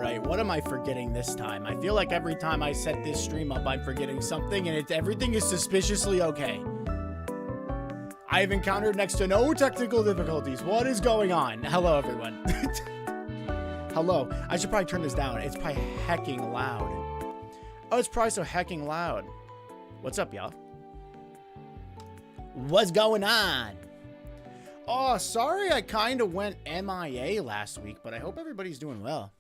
right, what am I forgetting this time? I feel like every time I set this stream up, I'm forgetting something, and everything is suspiciously okay. I've encountered next to no technical difficulties. What is going on? Hello, everyone. Hello. I should probably turn this down. It's probably hecking loud. Oh, it's probably so hecking loud. What's up, y'all? What's going on? Oh, sorry I kind of went MIA last week, but I hope everybody's doing well.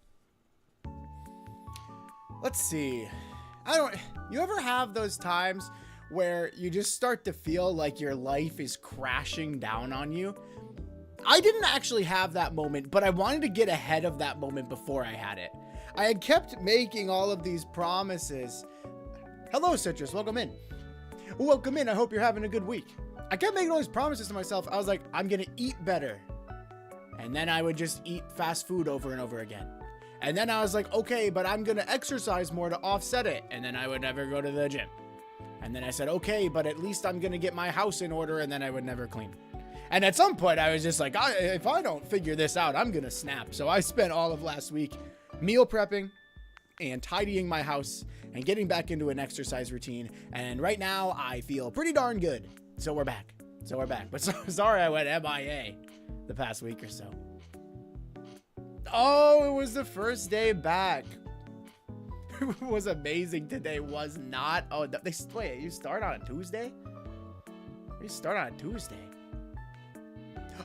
Let's see. You ever have those times where you just start to feel like your life is crashing down on you? I didn't actually have that moment, but I wanted to get ahead of that moment before I had it. I had kept making all of these promises. Hello, Citrus. Welcome in. Welcome in. I hope you're having a good week. I kept making all these promises to myself. I was like, I'm going to eat better. And then I would just eat fast food over and over again. And then I was like, okay, but I'm going to exercise more to offset it. And then I would never go to the gym. And then I said, okay, but at least I'm going to get my house in order. And then I would never clean. And at some point I was just like, if I don't figure this out, I'm going to snap. So I spent all of last week meal prepping and tidying my house and getting back into an exercise routine. And right now I feel pretty darn good. So we're back. But sorry I went MIA the past week or so. Oh, it was the first day back. It was amazing today. Was not. Oh, wait, you start on a Tuesday? You start on a Tuesday.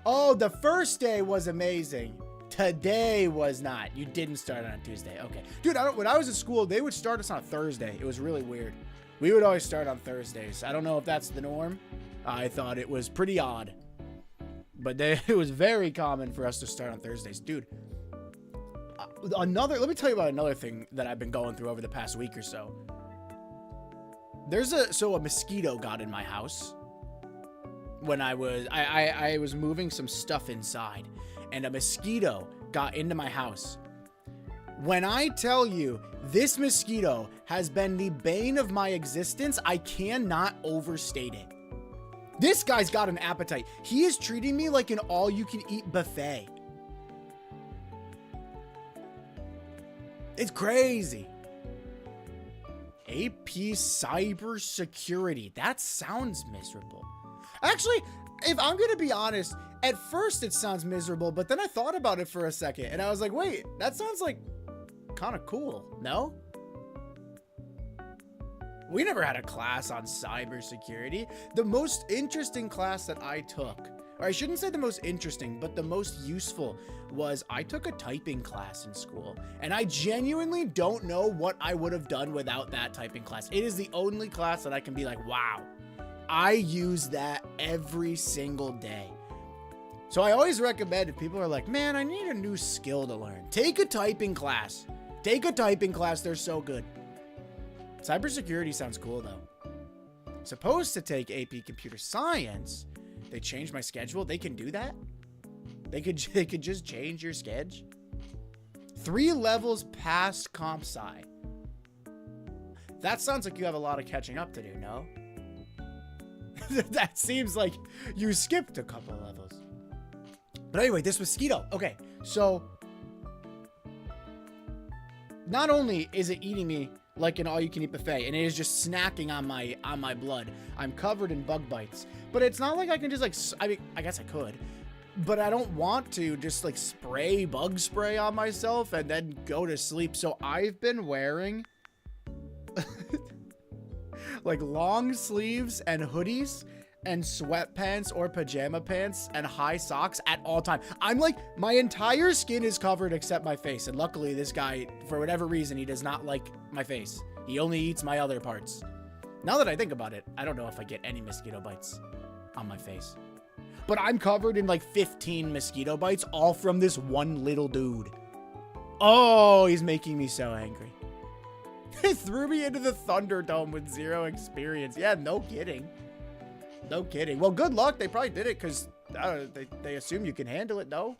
Oh, the first day was amazing. Today was not. You didn't start on a Tuesday. Okay. Dude, when I was at school, they would start us on a Thursday. It was really weird. We would always start on Thursdays. I don't know if that's the norm. I thought it was pretty odd. But it was very common for us to start on Thursdays. Dude, let me tell you about another thing that I've been going through over the past week or so. A mosquito got in my house when I was moving some stuff inside, and a mosquito got into my house. When I tell you this mosquito has been the bane of my existence, I cannot overstate it. This guy's got an appetite. He is treating me like an all-you-can-eat buffet. It's crazy. AP cybersecurity. That sounds miserable. Actually, if I'm going to be honest, at first it sounds miserable, but then I thought about it for a second and I was like, wait, that sounds like kind of cool, no? We never had a class on cybersecurity. The most interesting class that I took, or I shouldn't say the most interesting, but the most useful, was I took a typing class in school. And I genuinely don't know what I would have done without that typing class. It is the only class that I can be like, wow, I use that every single day. So I always recommend, if people are like, man, I need a new skill to learn, take a typing class. Take a typing class. They're so good. Cybersecurity sounds cool, though. Supposed to take AP Computer Science. They changed my schedule. They can do that? They could just change your schedule? 3 levels past Comp Sci. That sounds like you have a lot of catching up to do, no? That seems like you skipped a couple of levels. But anyway, this mosquito. Okay, so not only is it eating me like an all-you-can-eat buffet, and it is just snacking on my blood. I'm covered in bug bites, but it's not like I can just like, I mean, I guess I could, but I don't want to just like spray bug spray on myself and then go to sleep. So I've been wearing like long sleeves and hoodies and sweatpants or pajama pants and high socks at all time. I'm like, my entire skin is covered except my face. And luckily this guy, for whatever reason, he does not like my face. He only eats my other parts. Now that I think about it, I don't know if I get any mosquito bites on my face. But I'm covered in like 15 mosquito bites, all from this one little dude. Oh, he's making me so angry. He threw me into the Thunderdome with 0 experience. Yeah, no kidding. No kidding. Well, good luck. They probably did it because they assume you can handle it, no?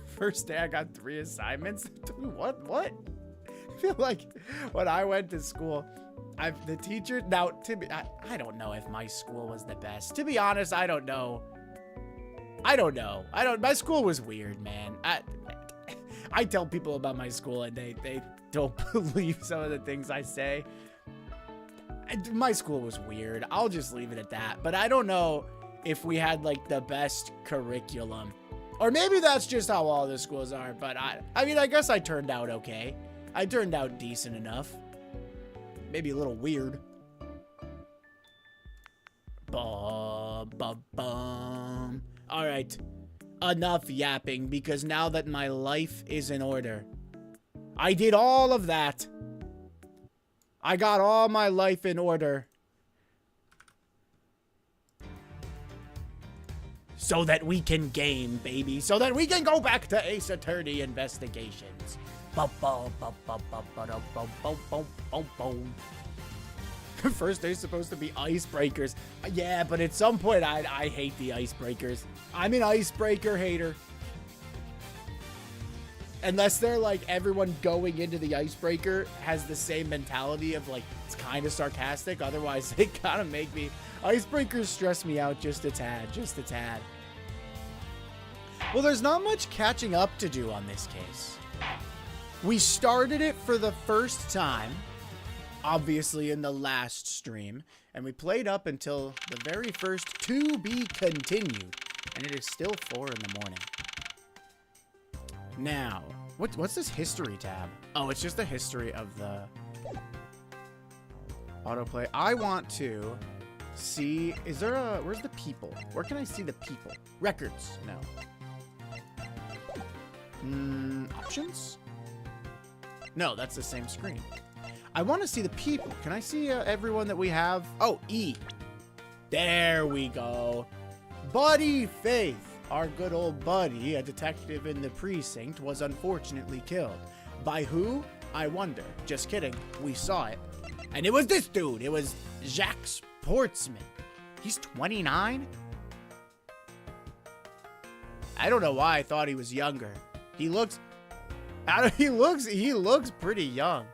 First day I got 3 assignments. What? feel like when I went to school, the teacher, now, I don't know if my school was the best. To be honest, I don't know. My school was weird, man. I tell people about my school and they don't believe some of the things I say. My school was weird. I'll just leave it at that. But I don't know if we had like the best curriculum. Or maybe that's just how all the schools are. But I mean, I guess I turned out okay. I turned out decent enough. Maybe a little weird. Bum, bum, bum. All right. Enough yapping, because now that my life is in order, I did all of that. I got all my life in order. So that we can game, baby. So that we can go back to Ace Attorney investigations. First, they're supposed to be icebreakers. Yeah, but at some point, I hate the icebreakers. I'm an icebreaker hater. Unless they're like, everyone going into the icebreaker has the same mentality of like, it's kind of sarcastic. Otherwise, they kind of make me... Icebreakers stress me out just a tad, just a tad. Well, there's not much catching up to do on this case. We started it for the first time, obviously in the last stream, and we played up until the very first to be continued, and it is still 4 in the morning. Now, what's this history tab? Oh, it's just the history of the autoplay. I want to see, is there a, where's the people? Where can I see the people? Records, no. Options? No, that's the same screen. I want to see the people. Can I see everyone that we have? Oh, E. There we go. Buddy Faith, our good old buddy, a detective in the precinct, was unfortunately killed. By who? I wonder. Just kidding. We saw it. And it was this dude. It was Jacques Sportsman. He's 29? I don't know why I thought he was younger. He looks pretty young.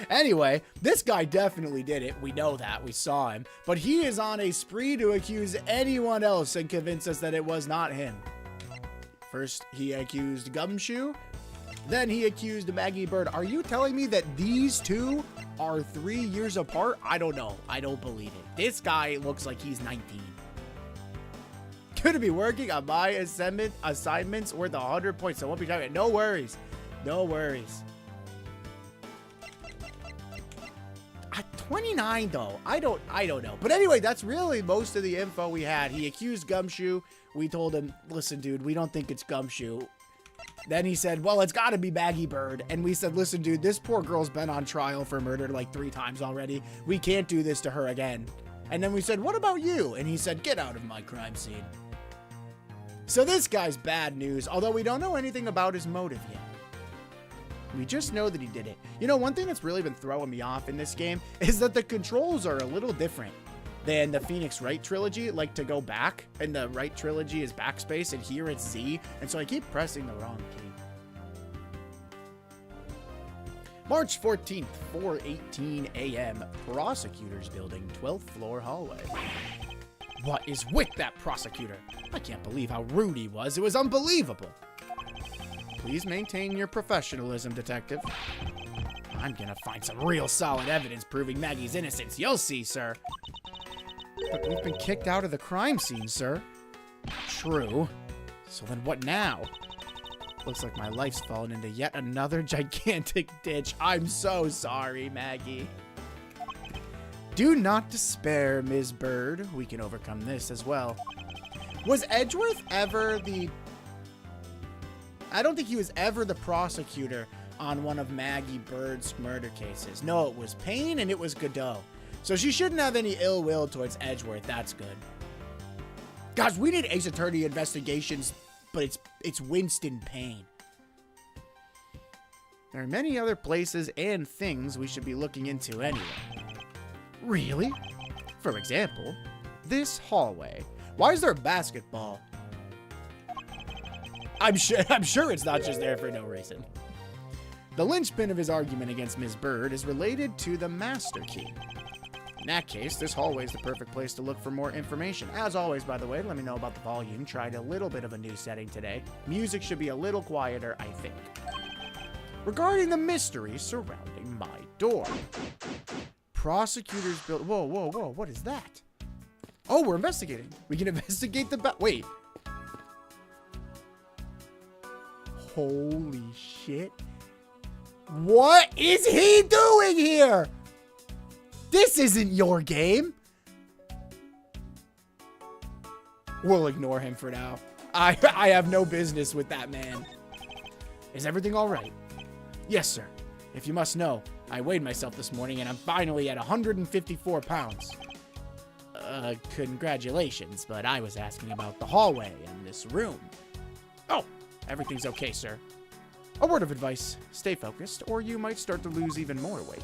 Anyway, this guy definitely did it. We know that. We saw him. But he is on a spree to accuse anyone else and convince us that it was not him. First, he accused Gumshoe. Then he accused Maggie Bird. Are you telling me that these two are 3 years apart? I don't know. I don't believe it. This guy looks like he's 19. Could be working on my assignments worth 100 points. So I won't be talking. No worries. No worries. At 29 though, I don't know. But anyway, that's really most of the info we had. He accused Gumshoe. We told him, listen, dude, we don't think it's Gumshoe. Then he said, well, it's got to be Maggie Bird. And we said, listen, dude, this poor girl's been on trial for murder like 3 times already. We can't do this to her again. And then we said, what about you? And he said, get out of my crime scene. So this guy's bad news, although we don't know anything about his motive yet. We just know that he did it. You know, one thing that's really been throwing me off in this game is that the controls are a little different than the Phoenix Wright trilogy. Like to go back, and the Wright trilogy is backspace, and here it's Z. And so I keep pressing the wrong key. March 14th, 4:18 a.m. Prosecutor's Building, 12th floor hallway. What is with that prosecutor? I can't believe how rude he was. It was unbelievable. Please maintain your professionalism, detective. I'm gonna find some real solid evidence proving Maggie's innocence. You'll see, sir. But we've been kicked out of the crime scene, sir. True. So then what now? Looks like my life's fallen into yet another gigantic ditch. I'm so sorry, Maggie. Do not despair, Ms. Bird. We can overcome this as well. Was Edgeworth ever the... I don't think he was ever the prosecutor on one of Maggie Bird's murder cases. No, it was Payne and it was Godot. So she shouldn't have any ill will towards Edgeworth. That's good. Guys, we need Ace Attorney investigations, but it's Winston Payne. There are many other places and things we should be looking into anyway. Really? For example, this hallway. Why is there a basketball? I'm sure it's not just there for no reason. The linchpin of his argument against Ms. Bird is related to the master key. In that case, this hallway is the perfect place to look for more information. As always, by the way, let me know about the volume. Tried a little bit of a new setting today. Music should be a little quieter, I think. Regarding the mystery surrounding my door. Prosecutors built... Whoa, whoa, whoa, what is that? Oh, we're investigating. We can investigate the... Wait. Holy shit. What is he doing here? This isn't your game. We'll ignore him for now. I have no business with that man. Is everything all right? Yes, sir. If you must know, I weighed myself this morning and I'm finally at 154 pounds. Congratulations, but I was asking about the hallway and this room. Oh, everything's okay, sir. A word of advice, stay focused, or you might start to lose even more weight.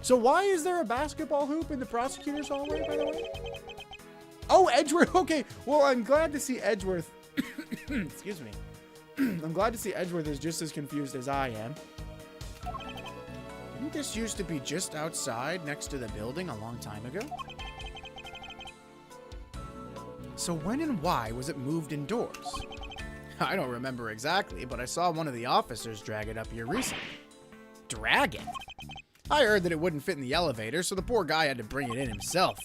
So why is there a basketball hoop in the prosecutor's hallway, by the way? Oh, Edgeworth, okay. Well, I'm glad to see Edgeworth, excuse me. I'm glad to see Edgeworth is just as confused as I am. Didn't this used to be just outside next to the building a long time ago? So when and why was it moved indoors? I don't remember exactly, but I saw one of the officers drag it up here recently. Drag it? I heard that it wouldn't fit in the elevator, so the poor guy had to bring it in himself.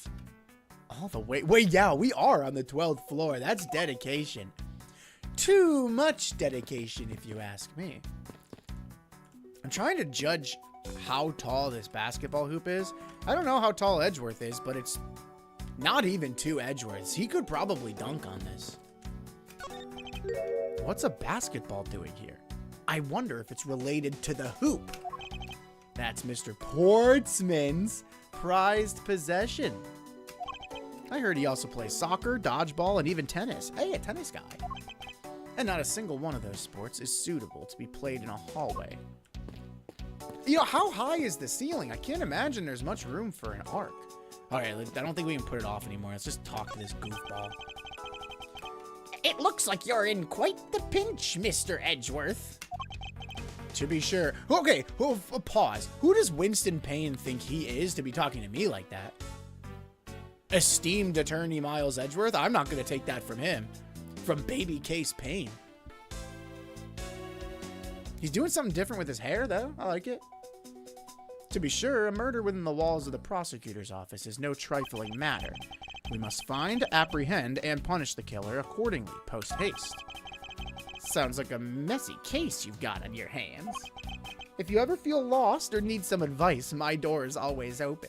All the way... Wait, yeah, we are on the 12th floor. That's dedication. Too much dedication, if you ask me. I'm trying to judge how tall this basketball hoop is. I don't know how tall Edgeworth is, but it's not even 2 Edgeworths. He could probably dunk on this. What's a basketball doing here? I wonder if it's related to the hoop. That's Mr. Portsman's prized possession. I heard he also plays soccer, dodgeball, and even tennis. Hey, a tennis guy. And not a single one of those sports is suitable to be played in a hallway. You know, how high is the ceiling? I can't imagine there's much room for an arc. All right, I don't think we can put it off anymore. Let's just talk to this goofball. It looks like you're in quite the pinch, Mr. Edgeworth. To be sure. Okay, pause. Who does Winston Payne think he is to be talking to me like that? Esteemed attorney Miles Edgeworth? I'm not going to take that from him. From baby case Payne. He's doing something different with his hair, though. I like it. To be sure, a murder within the walls of the prosecutor's office is no trifling matter. We must find, apprehend, and punish the killer accordingly, post-haste. Sounds like a messy case you've got on your hands. If you ever feel lost or need some advice, my door is always open.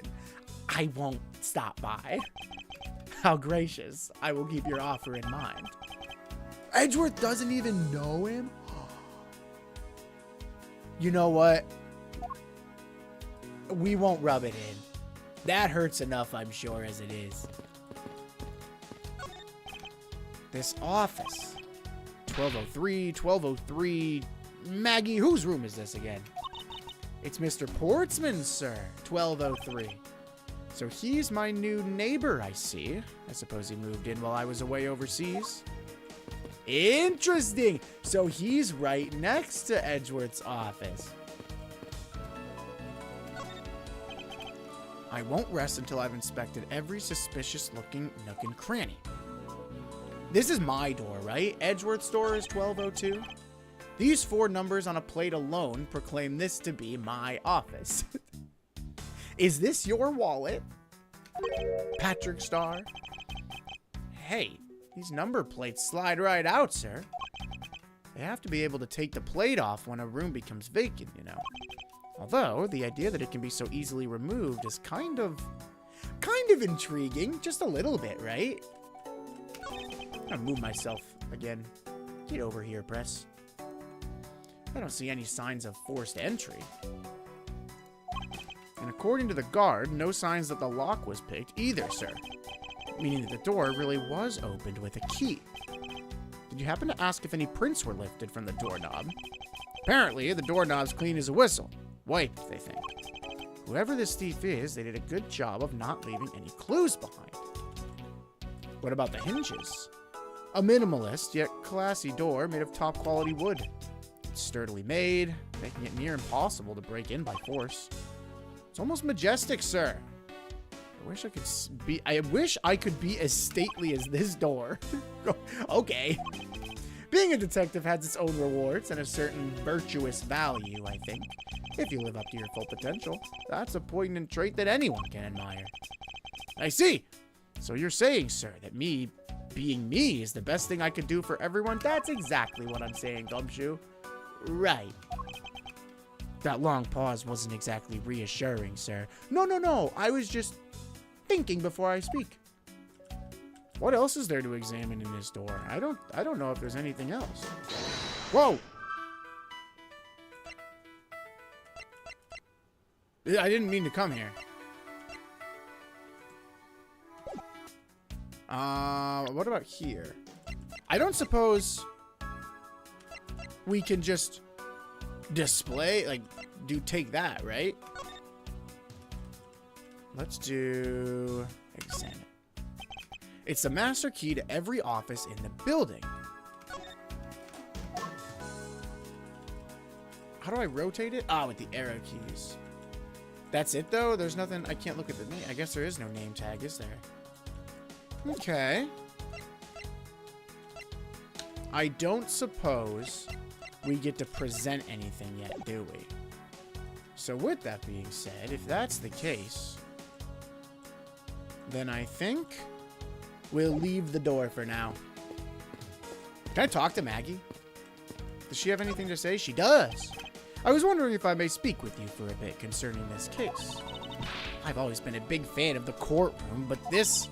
I won't stop by. How gracious. I will keep your offer in mind. Edgeworth doesn't even know him? You know what? We won't rub it in. That hurts enough, I'm sure, as it is. This office. 1203, 1203. Maggie, whose room is this again? It's Mr. Portsman, sir. 1203. So he's my new neighbor, I see. I suppose he moved in while I was away overseas. Interesting. So he's right next to Edgeworth's office. I won't rest until I've inspected every suspicious-looking nook and cranny. This is my door, right? Edgeworth's door is 1202. These 4 numbers on a plate alone proclaim this to be my office. Is this your wallet? Patrick Starr? Hey, these number plates slide right out, sir. They have to be able to take the plate off when a room becomes vacant, you know. Although, the idea that it can be so easily removed is kind of intriguing. Just a little bit, right? I'm gonna move myself again. Get over here, press. I don't see any signs of forced entry. And according to the guard, no signs that the lock was picked either, sir. Meaning that the door really was opened with a key. Did you happen to ask if any prints were lifted from the doorknob? Apparently, the doorknob's clean as a whistle. Wiped, they think. Whoever this thief is, they did a good job of not leaving any clues behind. What about the hinges? A minimalist, yet classy door made of top-quality wood. It's sturdily made, making it near impossible to break in by force. It's almost majestic, sir. I wish I could be as stately as this door. Okay. Being a detective has its own rewards and a certain virtuous value, I think. If you live up to your full potential, that's a poignant trait that anyone can admire. I see. So you're saying, sir, that me being me is the best thing I could do for everyone? That's exactly what I'm saying, Gumshoe. Right. That long pause wasn't exactly reassuring, sir. No. I was just thinking before I speak. What else is there to examine in this door? I don't know if there's anything else. Whoa! I didn't mean to come here. What about here? I don't suppose we can just display, like, take that, right? Let's do examine. It's the master key to every office in the building. How do I rotate it? Ah, with the arrow keys. That's it, though? There's nothing... I can't look at the name. I guess there is no name tag, is there? Okay. I don't suppose we get to present anything yet, do we? So with that being said, if that's the case, then I think we'll leave the door for now. Can I talk to Maggie? Does she have anything to say? She does. I was wondering if I may speak with you for a bit concerning this case. I've always been a big fan of the courtroom, but this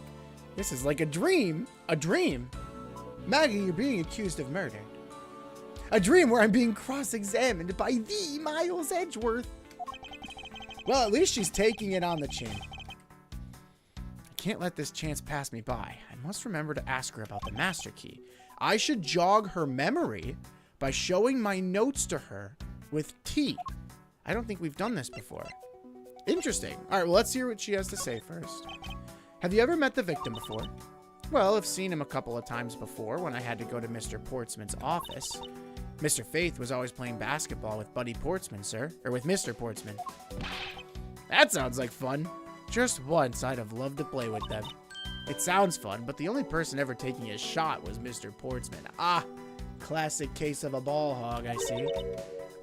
is like a dream. A dream? Maggie, you're being accused of murder. A dream where I'm being cross-examined by the Miles Edgeworth. Well, at least she's taking it on the chin. I can't let this chance pass me by. I must remember to ask her about the master key. I should jog her memory by showing my notes to her with tea. I don't think we've done this before. Interesting. All right, well, let's hear what she has to say first. Have you ever met the victim before? Well, I've seen him a couple of times before when I had to go to Mr. Portsman's office. Mr. Faith was always playing basketball with Buddy Portsman, sir. Or with Mr. Portsman. That sounds like fun. Just once, I'd have loved to play with them. It sounds fun, but the only person ever taking a shot was Mr. Portsman. Ah, classic case of a ball hog, I see.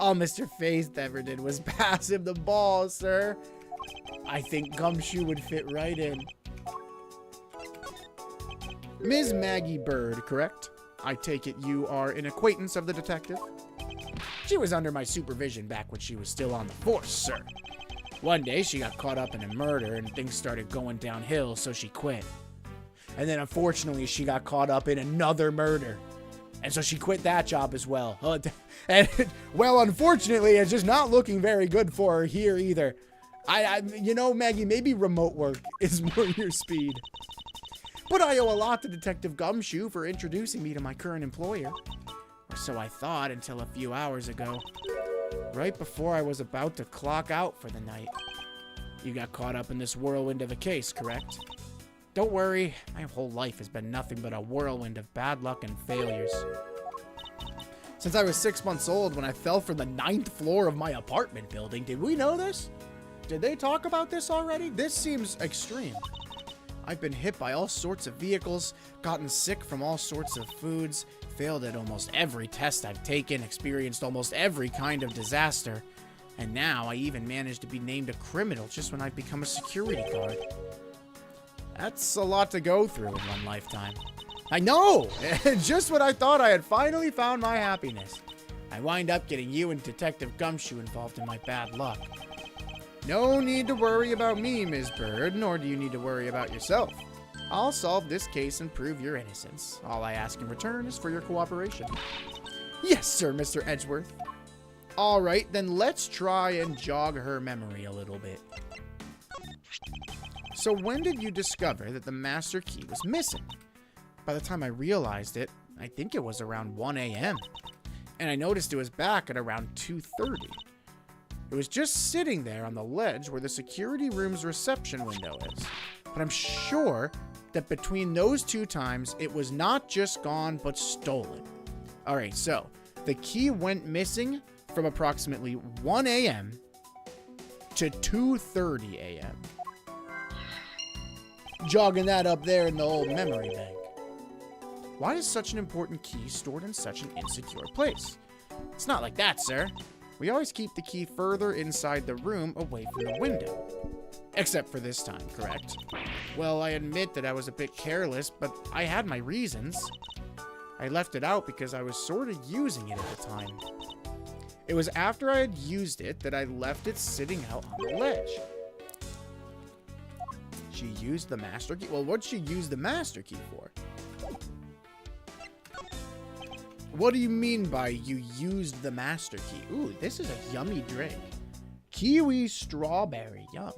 All Mr. Faith ever did was pass him the ball, sir. I think Gumshoe would fit right in. Ms. Maggie Bird, correct? I take it you are an acquaintance of the detective? She was under my supervision back when she was still on the force, sir. One day, she got caught up in a murder and things started going downhill, so she quit. And then, unfortunately, she got caught up in another murder. And so she quit that job as well. And, well, unfortunately, it's just not looking very good for her here either. You know, Maggie, maybe remote work is more your speed. But I owe a lot to Detective Gumshoe for introducing me to my current employer. Or so I thought until a few hours ago. Right before I was about to clock out for the night. You got caught up in this whirlwind of a case, correct? Don't worry, my whole life has been nothing but a whirlwind of bad luck and failures. Since I was 6 months old when I fell from the 9th floor of my apartment building. Did we know this? Did they talk about this already? This seems extreme. I've been hit by all sorts of vehicles, gotten sick from all sorts of foods, failed at almost every test I've taken, experienced almost every kind of disaster, and now I even managed to be named a criminal just when I've become a security guard. That's a lot to go through in one lifetime. I know! Just when I thought I had finally found my happiness, I wind up getting you and Detective Gumshoe involved in my bad luck. No need to worry about me, Ms. Bird, nor do you need to worry about yourself. I'll solve this case and prove your innocence. All I ask in return is for your cooperation. Yes, sir, Mr. Edgeworth. All right, then let's try and jog her memory a little bit. So when did you discover that the master key was missing? By the time I realized it, I think it was around 1 a.m. And I noticed it was back at around 2:30. It was just sitting there on the ledge where the security room's reception window is. But I'm sure that between those two times, it was not just gone, but stolen. All right, so The key went missing from approximately 1 a.m. to 2:30 a.m. Jogging that up there in the old memory bank. Why is such an important key stored in such an insecure place? It's not like that, sir. We always keep the key further inside the room away from the window. Except for this time, correct? Well, I admit that I was a bit careless, but I had my reasons. I left it out because I was sort of using it at the time. It was after I had used it that I left it sitting out on the ledge. She used the master key? Well, what'd she use the master key for? What do you mean by you used the master key? Ooh, this is a yummy drink. Kiwi strawberry, yum.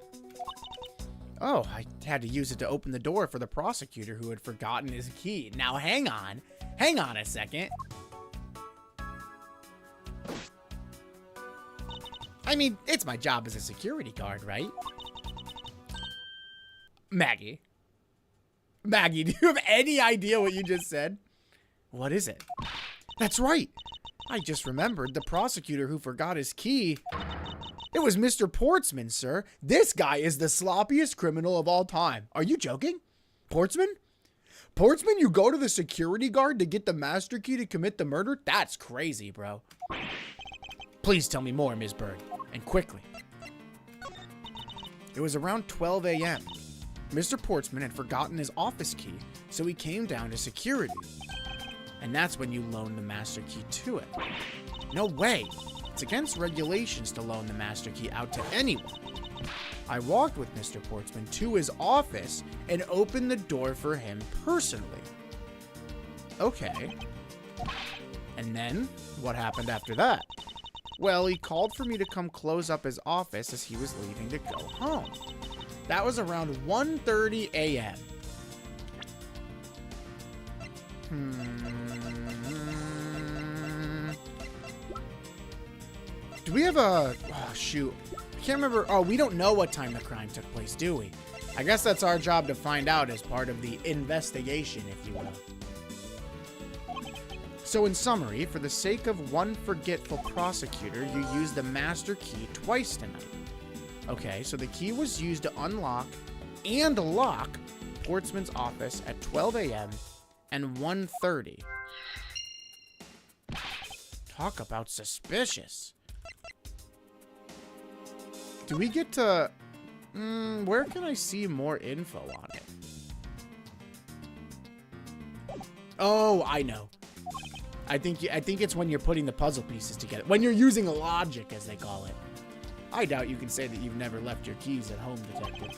Oh, I had to use it to open the door for the prosecutor who had forgotten his key. Now hang on a second. I mean, it's my job as a security guard, right? Maggie, do you have any idea what you just said? What is it? That's right. I just remembered the prosecutor who forgot his key. It was Mr. Portsman, sir. This guy is the sloppiest criminal of all time. Are you joking? Portsman? Portsman, you go to the security guard to get the master key to commit the murder? That's crazy, bro. Please tell me more, Ms. Bird, and quickly. It was around 12 a.m. Mr. Portsman had forgotten his office key, so he came down to security. And that's when you loaned the master key to it. No way. It's against regulations to loan the master key out to anyone. I walked with Mr. Portsman to his office and opened the door for him personally. Okay. And then, what happened after that? Well, he called for me to come close up his office as he was leaving to go home. That was around 1:30 a.m. Do we have a... Oh, shoot. I can't remember. Oh, we don't know what time the crime took place, do we? I guess that's our job to find out as part of the investigation, if you will. So in summary, for the sake of one forgetful prosecutor, you used the master key twice tonight. Okay, so the key was used to unlock and lock Portsman's office at 12 a.m. and 1:30. Talk about suspicious. Do we get to... where can I see more info on it? Oh, I know. I think it's when you're putting the puzzle pieces together. When you're using logic, as they call it. I doubt you can say that you've never left your keys at home, Detective.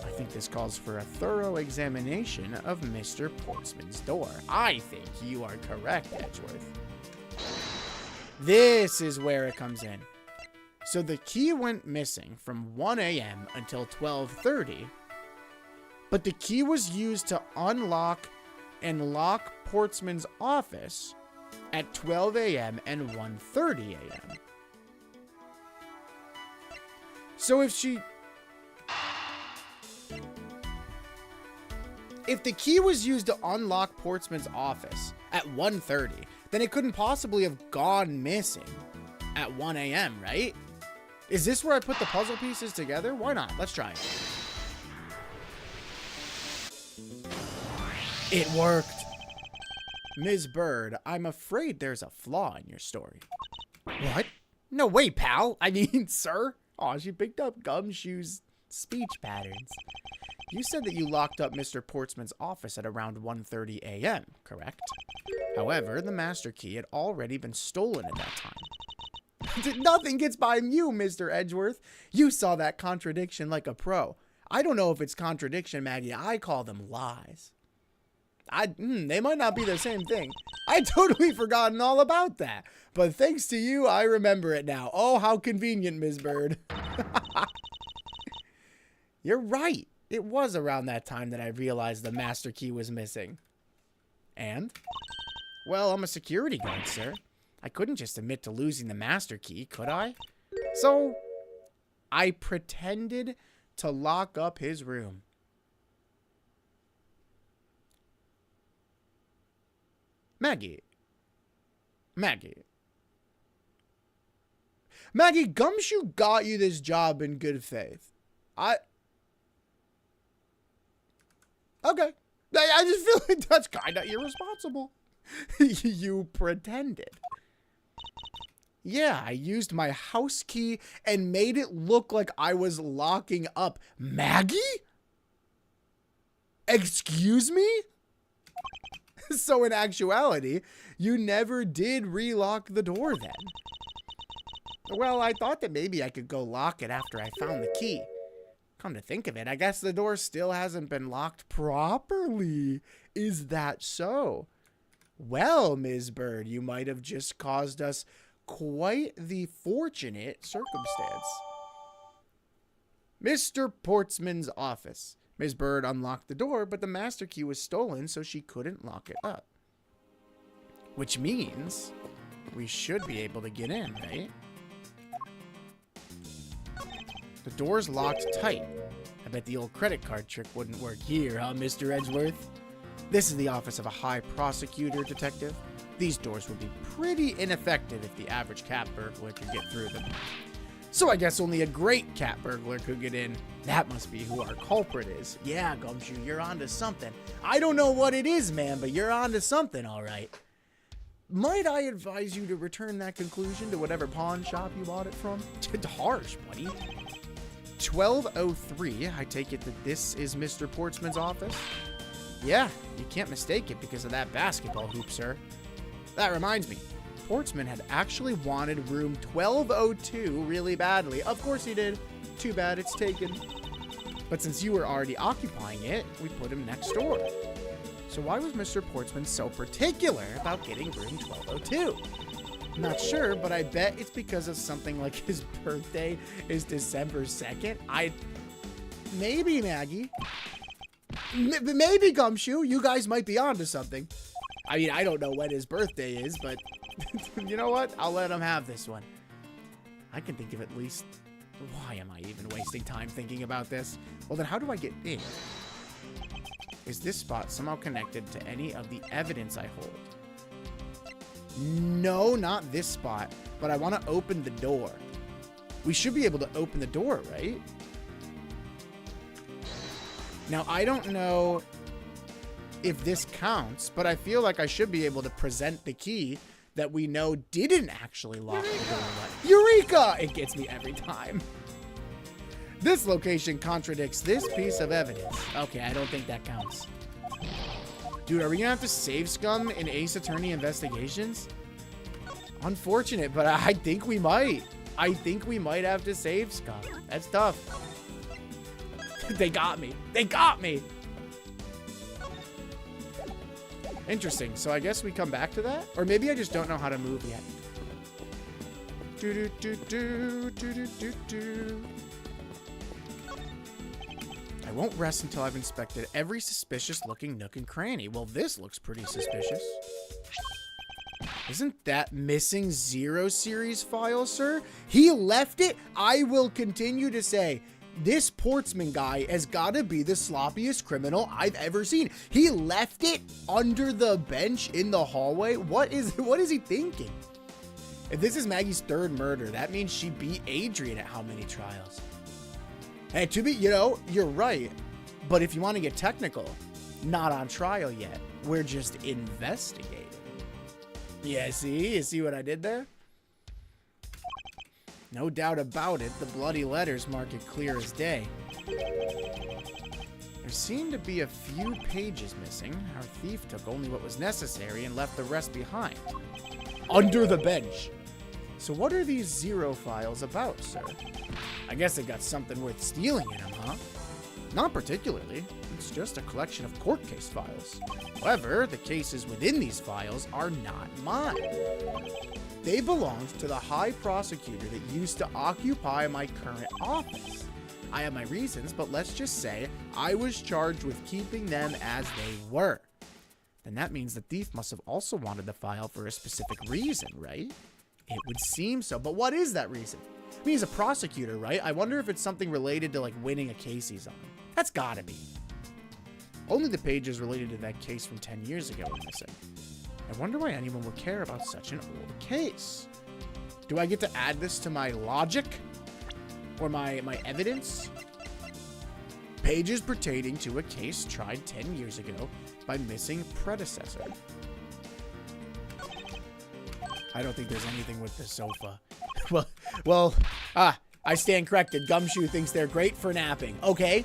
I think this calls for a thorough examination of Mr. Portsman's door. I think you are correct, Edgeworth. This is where it comes in. So the key went missing from 1 a.m. until 12:30, but the key was used to unlock and lock Portsman's office at 12 a.m. and 1:30 a.m. So if the key was used to unlock Portsman's office at 1:30, then it couldn't possibly have gone missing at 1 a.m., right? Is this where I put the puzzle pieces together? Why not? Let's try it. It worked. Ms. Bird, I'm afraid there's a flaw in your story. What? No way, pal. I mean, sir. Aw, she picked up Gumshoe's speech patterns. You said that you locked up Mr. Portsman's office at around 1:30 a.m., correct? However, the master key had already been stolen at that time. Nothing gets by you, Mr. Edgeworth. You saw that contradiction like a pro. I don't know if it's contradiction, Maggie. I call them lies. They might not be the same thing. I totally forgotten all about that. But thanks to you, I remember it now. Oh, how convenient, Ms. Bird. You're right. It was around that time that I realized the master key was missing. And? Well, I'm a security guard, sir. I couldn't just admit to losing the master key, could I? So, I pretended to lock up his room. Maggie, Maggie. Maggie, Gumshoe got you this job in good faith. Okay. I just feel like that's kind of irresponsible. You pretended. Yeah, I used my house key and made it look like I was locking up. Maggie? Excuse me? So in actuality, you never did relock the door then. Well, I thought that maybe I could go lock it after I found the key. Come to think of it, I guess the door still hasn't been locked properly. Is that so? Well, Ms. Bird, you might have just caused us quite the fortunate circumstance. Mr. Portsman's office. Ms. Bird unlocked the door, but the master key was stolen, so she couldn't lock it up. Which means we should be able to get in, right? The door's locked tight. I bet the old credit card trick wouldn't work here, huh, Mr. Edgeworth? This is the office of a high prosecutor, detective. These doors would be pretty ineffective if the average cat burglar could get through them. So I guess only a great cat burglar could get in. That must be who our culprit is. Yeah, Gumshoe, you're onto something. I don't know what it is, man, but you're onto something, all right. Might I advise you to return that conclusion to whatever pawn shop you bought it from? Harsh, buddy. 1203, I take it that this is Mr. Portsman's office? Yeah, you can't mistake it because of that basketball hoop, sir. That reminds me, Portsman had actually wanted room 1202 really badly. Of course he did. Too bad it's taken. But since you were already occupying it, we put him next door. So why was Mr. Portsman so particular about getting room 1202? Not sure, but I bet it's because of something like his birthday is December 2nd. Maybe, Maggie. Maybe, Gumshoe. You guys might be onto something. I mean, I don't know when his birthday is, but you know what? I'll let him have this one. I can think of at least... Why am I even wasting time thinking about this? Well, then how do I get in? Is this spot somehow connected to any of the evidence I hold? No, not this spot, but I want to open the door. We should be able to open the door, right? Now, I don't know if this counts, but I feel like I should be able to present the key that we know didn't actually lock the door. Eureka! It gets me every time. This location contradicts this piece of evidence. Okay, I don't think that counts. Dude, are we gonna have to save scum in Ace Attorney Investigations? Unfortunate, but I think we might. I think we might have to save scum. That's tough. They got me. They got me. Interesting. So I guess we come back to that? Or maybe I just don't know how to move yet. I won't rest until I've inspected every suspicious-looking nook and cranny. Well, this looks pretty suspicious. Isn't that missing 0 series file, sir? He left it. I will continue to say, this Portsman guy has got to be the sloppiest criminal I've ever seen. He left it under the bench in the hallway. What is he thinking? If this is Maggie's 3rd murder, that means she beat Adrian at how many trials? And to be, you're right. But if you want to get technical, not on trial yet. We're just investigating. Yeah, see? You see what I did there? No doubt about it, the bloody letters mark it clear as day. There seem to be a few pages missing. Our thief took only what was necessary and left the rest behind. Under the bench. So what are these 0 files about, sir? I guess they got something worth stealing in them, huh? Not particularly. It's just a collection of court case files. However, the cases within these files are not mine. They belonged to the high prosecutor that used to occupy my current office. I have my reasons, but let's just say I was charged with keeping them as they were. Then that means the thief must have also wanted the file for a specific reason, right? It would seem so, but what is that reason? I mean, he's a prosecutor, right? I wonder if it's something related to, like, winning a case he's on. That's gotta be. Only the pages related to that case from 10 years ago are missing. I wonder why anyone would care about such an old case. Do I get to add this to my logic? Or my evidence? Pages pertaining to a case tried 10 years ago by missing predecessor. I don't think there's anything with the sofa. I stand corrected. Gumshoe thinks they're great for napping. Okay.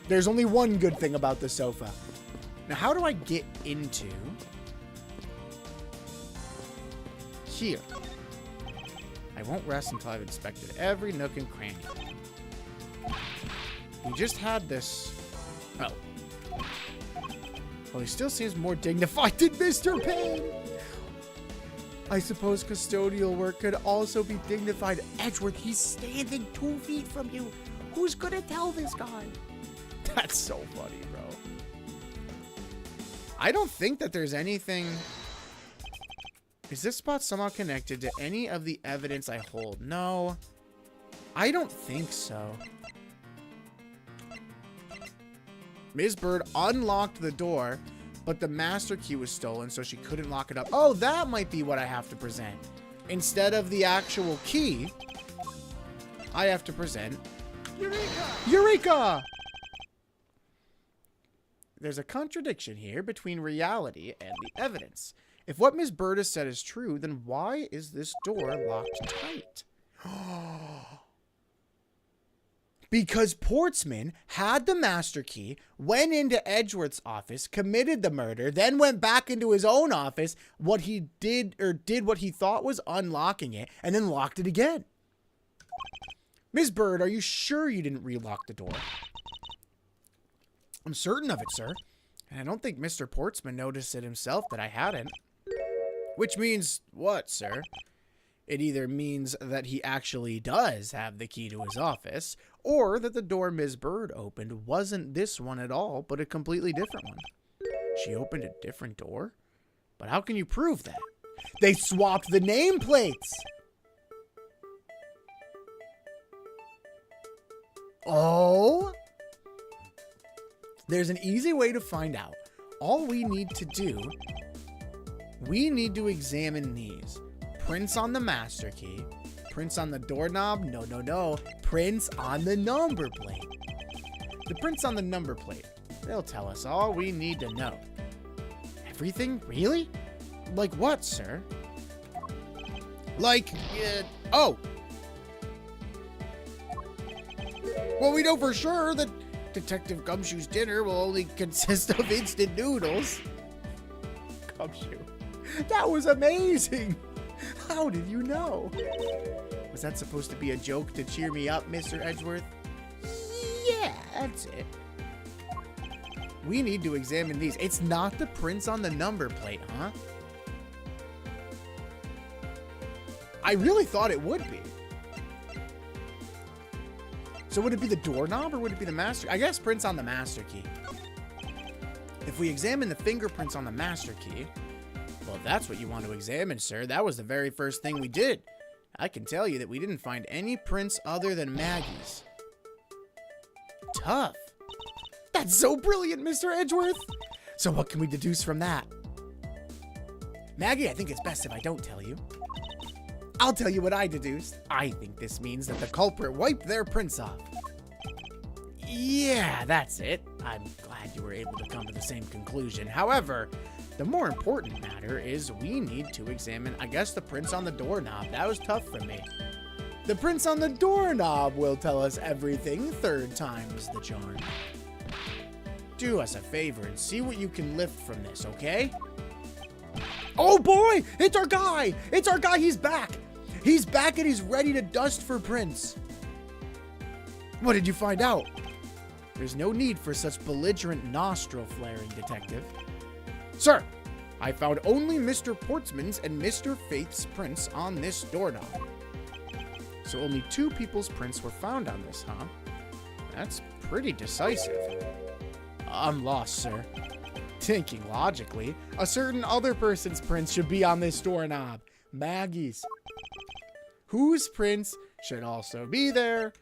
There's only one good thing about the sofa. Now, how do I get into here? I won't rest until I've inspected every nook and cranny. We just had this. Oh. Well, he still seems more dignified than Mr. Payne. I suppose custodial work could also be dignified. Edgeworth, he's standing 2 feet from you. Who's gonna tell this guy? That's so funny, bro. I don't think that there's anything... Is this spot somehow connected to any of the evidence I hold? No. I don't think so. Ms. Bird unlocked the door, but the master key was stolen, so she couldn't lock it up. Oh, that might be what I have to present. Instead of the actual key, I have to present... Eureka! Eureka! There's a contradiction here between reality and the evidence. If what Ms. Bird has said is true, then why is this door locked tight? Because Portsman had the master key, went into Edgeworth's office, committed the murder, then went back into his own office, did what he thought was unlocking it, and then locked it again. Ms. Bird, are you sure you didn't relock the door? I'm certain of it, sir. And I don't think Mr. Portsman noticed it himself that I hadn't. Which means what, sir? It either means that he actually does have the key to his office, or that the door Ms. Bird opened wasn't this one at all, but a completely different one. She opened a different door? But how can you prove that? They swapped the nameplates! Oh? There's an easy way to find out. All we need to do, we need to examine these. Prints on the master key. Prints on the doorknob. No. Prints on the number plate. The prints on the number plate. They'll tell us all we need to know. Everything? Really? Like what, sir? Like, oh. Well, we know for sure that Detective Gumshoe's dinner will only consist of instant noodles. Gumshoe. That was amazing. How did you know? Was that supposed to be a joke to cheer me up, Mr. Edgeworth? Yeah, that's it. We need to examine these. It's not the prints on the number plate, huh? I really thought it would be. So would it be the doorknob or would it be the master? I guess prints on the master key. If we examine the fingerprints on the master key, well, if that's what you want to examine, sir, that was the very first thing we did. I can tell you that we didn't find any prints other than Maggie's. Tough. That's so brilliant, Mr. Edgeworth. So what can we deduce from that? Maggie, I think it's best if I don't tell you. I'll tell you what I deduced. I think this means that the culprit wiped their prints off. Yeah, that's it. I'm glad you were able to come to the same conclusion. However, the more important matter is we need to examine, I guess, the prints on the doorknob. That was tough for me. The prints on the doorknob will tell us everything. Third time's the charm. Do us a favor and see what you can lift from this, okay? Oh boy! It's our guy! It's our guy! He's back! He's back and he's ready to dust for prints. What did you find out? There's no need for such belligerent nostril flaring, Detective. Sir, I found only Mr. Portsman's and Mr. Faith's prints on this doorknob. So only 2 people's prints were found on this, huh? That's pretty decisive. I'm lost, sir. Thinking logically, a certain other person's prints should be on this doorknob. Maggie's. Whose prints should also be there?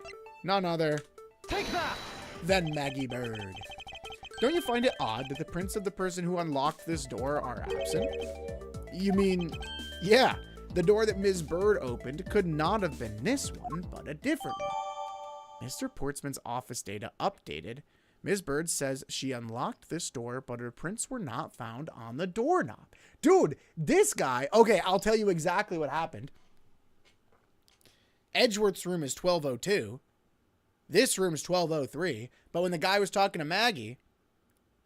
None other. Take that! Than Maggie Bird. Don't you find it odd that the prints of the person who unlocked this door are absent? You mean, yeah, the door that Ms. Bird opened could not have been this one, but a different one. Mr. Portsman's office data updated. Ms. Bird says she unlocked this door, but her prints were not found on the doorknob. Dude, this guy, okay, I'll tell you exactly what happened. Edgeworth's room is 1202. This room's 1203. But when the guy was talking to Maggie,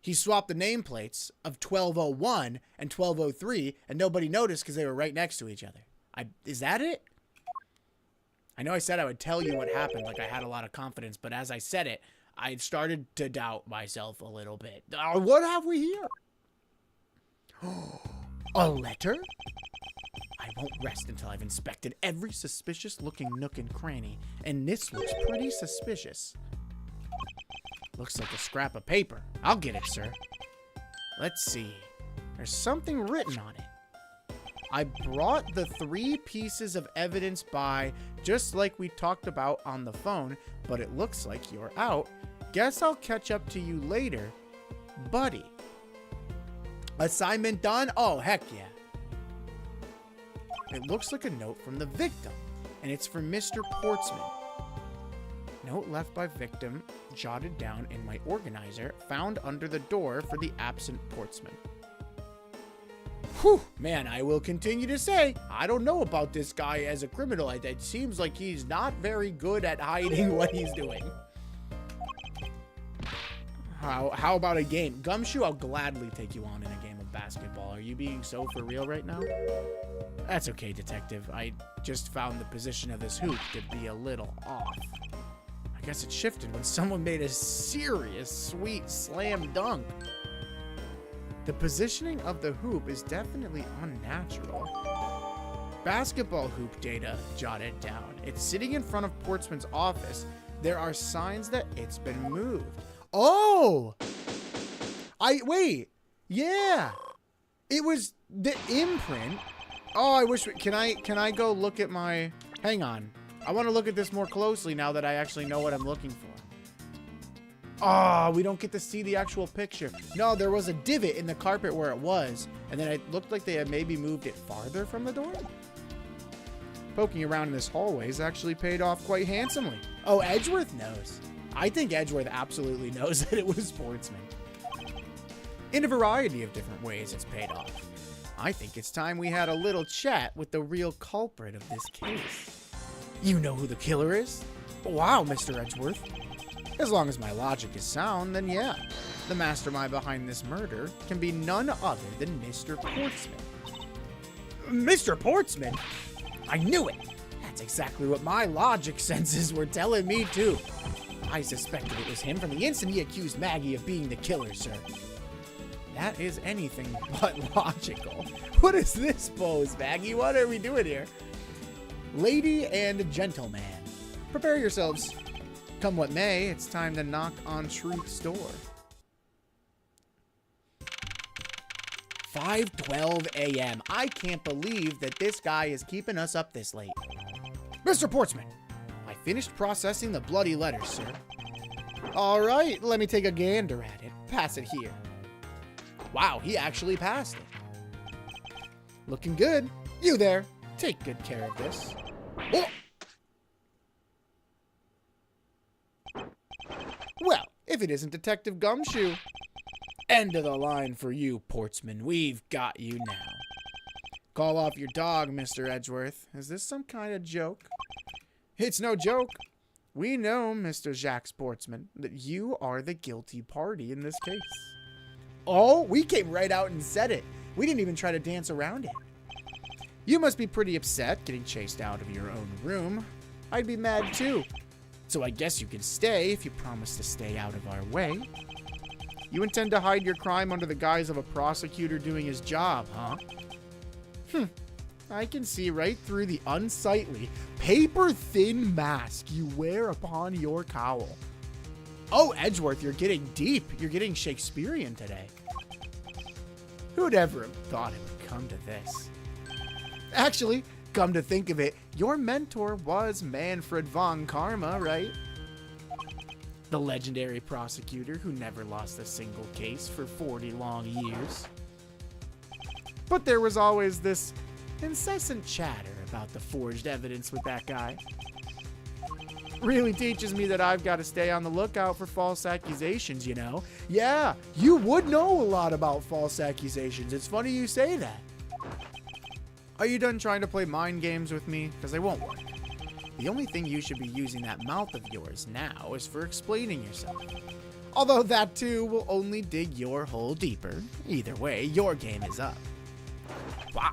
he swapped the nameplates of 1201 and 1203, and nobody noticed because they were right next to each other. Is that it? I know I said I would tell you what happened, like I had a lot of confidence, but as I said it, I started to doubt myself a little bit. What have we here? A letter? I won't rest until I've inspected every suspicious-looking nook and cranny, and this looks pretty suspicious. Looks like a scrap of paper. I'll get it, sir. Let's see. There's something written on it. I brought the 3 pieces of evidence by, just like we talked about on the phone, but it looks like you're out. Guess I'll catch up to you later, buddy. Assignment done? Oh, heck yeah. It looks like a note from the victim, and it's from Mr. Portsman. Note left by victim, jotted down in my organizer, found under the door for the absent Portsman. Whew, man, I will continue to say, I don't know about this guy as a criminal. It seems like he's not very good at hiding what he's doing. How about a game? Gumshoe, I'll gladly take you on in a game of basketball. Are you being so for real right now? That's okay, detective. I just found the position of this hoop to be a little off. I guess it shifted when someone made a serious, sweet slam dunk. The positioning of the hoop is definitely unnatural. Basketball hoop data jotted down. It's sitting in front of Portsman's office. There are signs that it's been moved. Oh! Wait. Yeah. It was the imprint. Oh, I wish can I go look at my, hang on. I want to look at this more closely now that I actually know what I'm looking for. Oh, we don't get to see the actual picture. No, there was a divot in the carpet where it was, and then it looked like they had maybe moved it farther from the door. Poking around in this hallway has actually paid off quite handsomely. Oh, Edgeworth knows. I think Edgeworth absolutely knows that it was Portsman. In a variety of different ways it's paid off. I think it's time we had a little chat with the real culprit of this case. You know who the killer is? Wow, Mr. Edgeworth. As long as my logic is sound, then yeah. The mastermind behind this murder can be none other than Mr. Portsman. Mr. Portsman? I knew it! That's exactly what my logic senses were telling me too. I suspected it was him from the instant he accused Maggie of being the killer, sir. That is anything but logical. What is this pose, Maggie? What are we doing here? Lady and gentleman, prepare yourselves. Come what may, it's time to knock on truth's door. 5:12 a.m. I can't believe that this guy is keeping us up this late. Mr. Portsman, I finished processing the bloody letters, sir. All right, let me take a gander at it. Pass it here. Wow, he actually passed it. Looking good. You there, take good care of this. Oh! Well, if it isn't Detective Gumshoe. End of the line for you, Portsman. We've got you now. Call off your dog, Mr. Edgeworth. Is this some kind of joke? It's no joke. We know, Mr. Jacques Portsman, that you are the guilty party in this case. Oh, we came right out and said it. We didn't even try to dance around it. You must be pretty upset getting chased out of your own room. I'd be mad too. So I guess you can stay if you promise to stay out of our way. You intend to hide your crime under the guise of a prosecutor doing his job, huh? I can see right through the unsightly, paper-thin mask you wear upon your cowl. Oh, Edgeworth, you're getting deep. You're getting Shakespearean today. Who'd ever have thought it would come to this? Actually, come to think of it, your mentor was Manfred von Karma, right? The legendary prosecutor who never lost a single case for 40 long years. But there was always this incessant chatter about the forged evidence with that guy. Really teaches me that I've got to stay on the lookout for false accusations, you know? Yeah, you would know a lot about false accusations. It's funny you say that. Are you done trying to play mind games with me? Because they won't work. The only thing you should be using that mouth of yours now is for explaining yourself. Although that too will only dig your hole deeper. Either way, your game is up. Wow.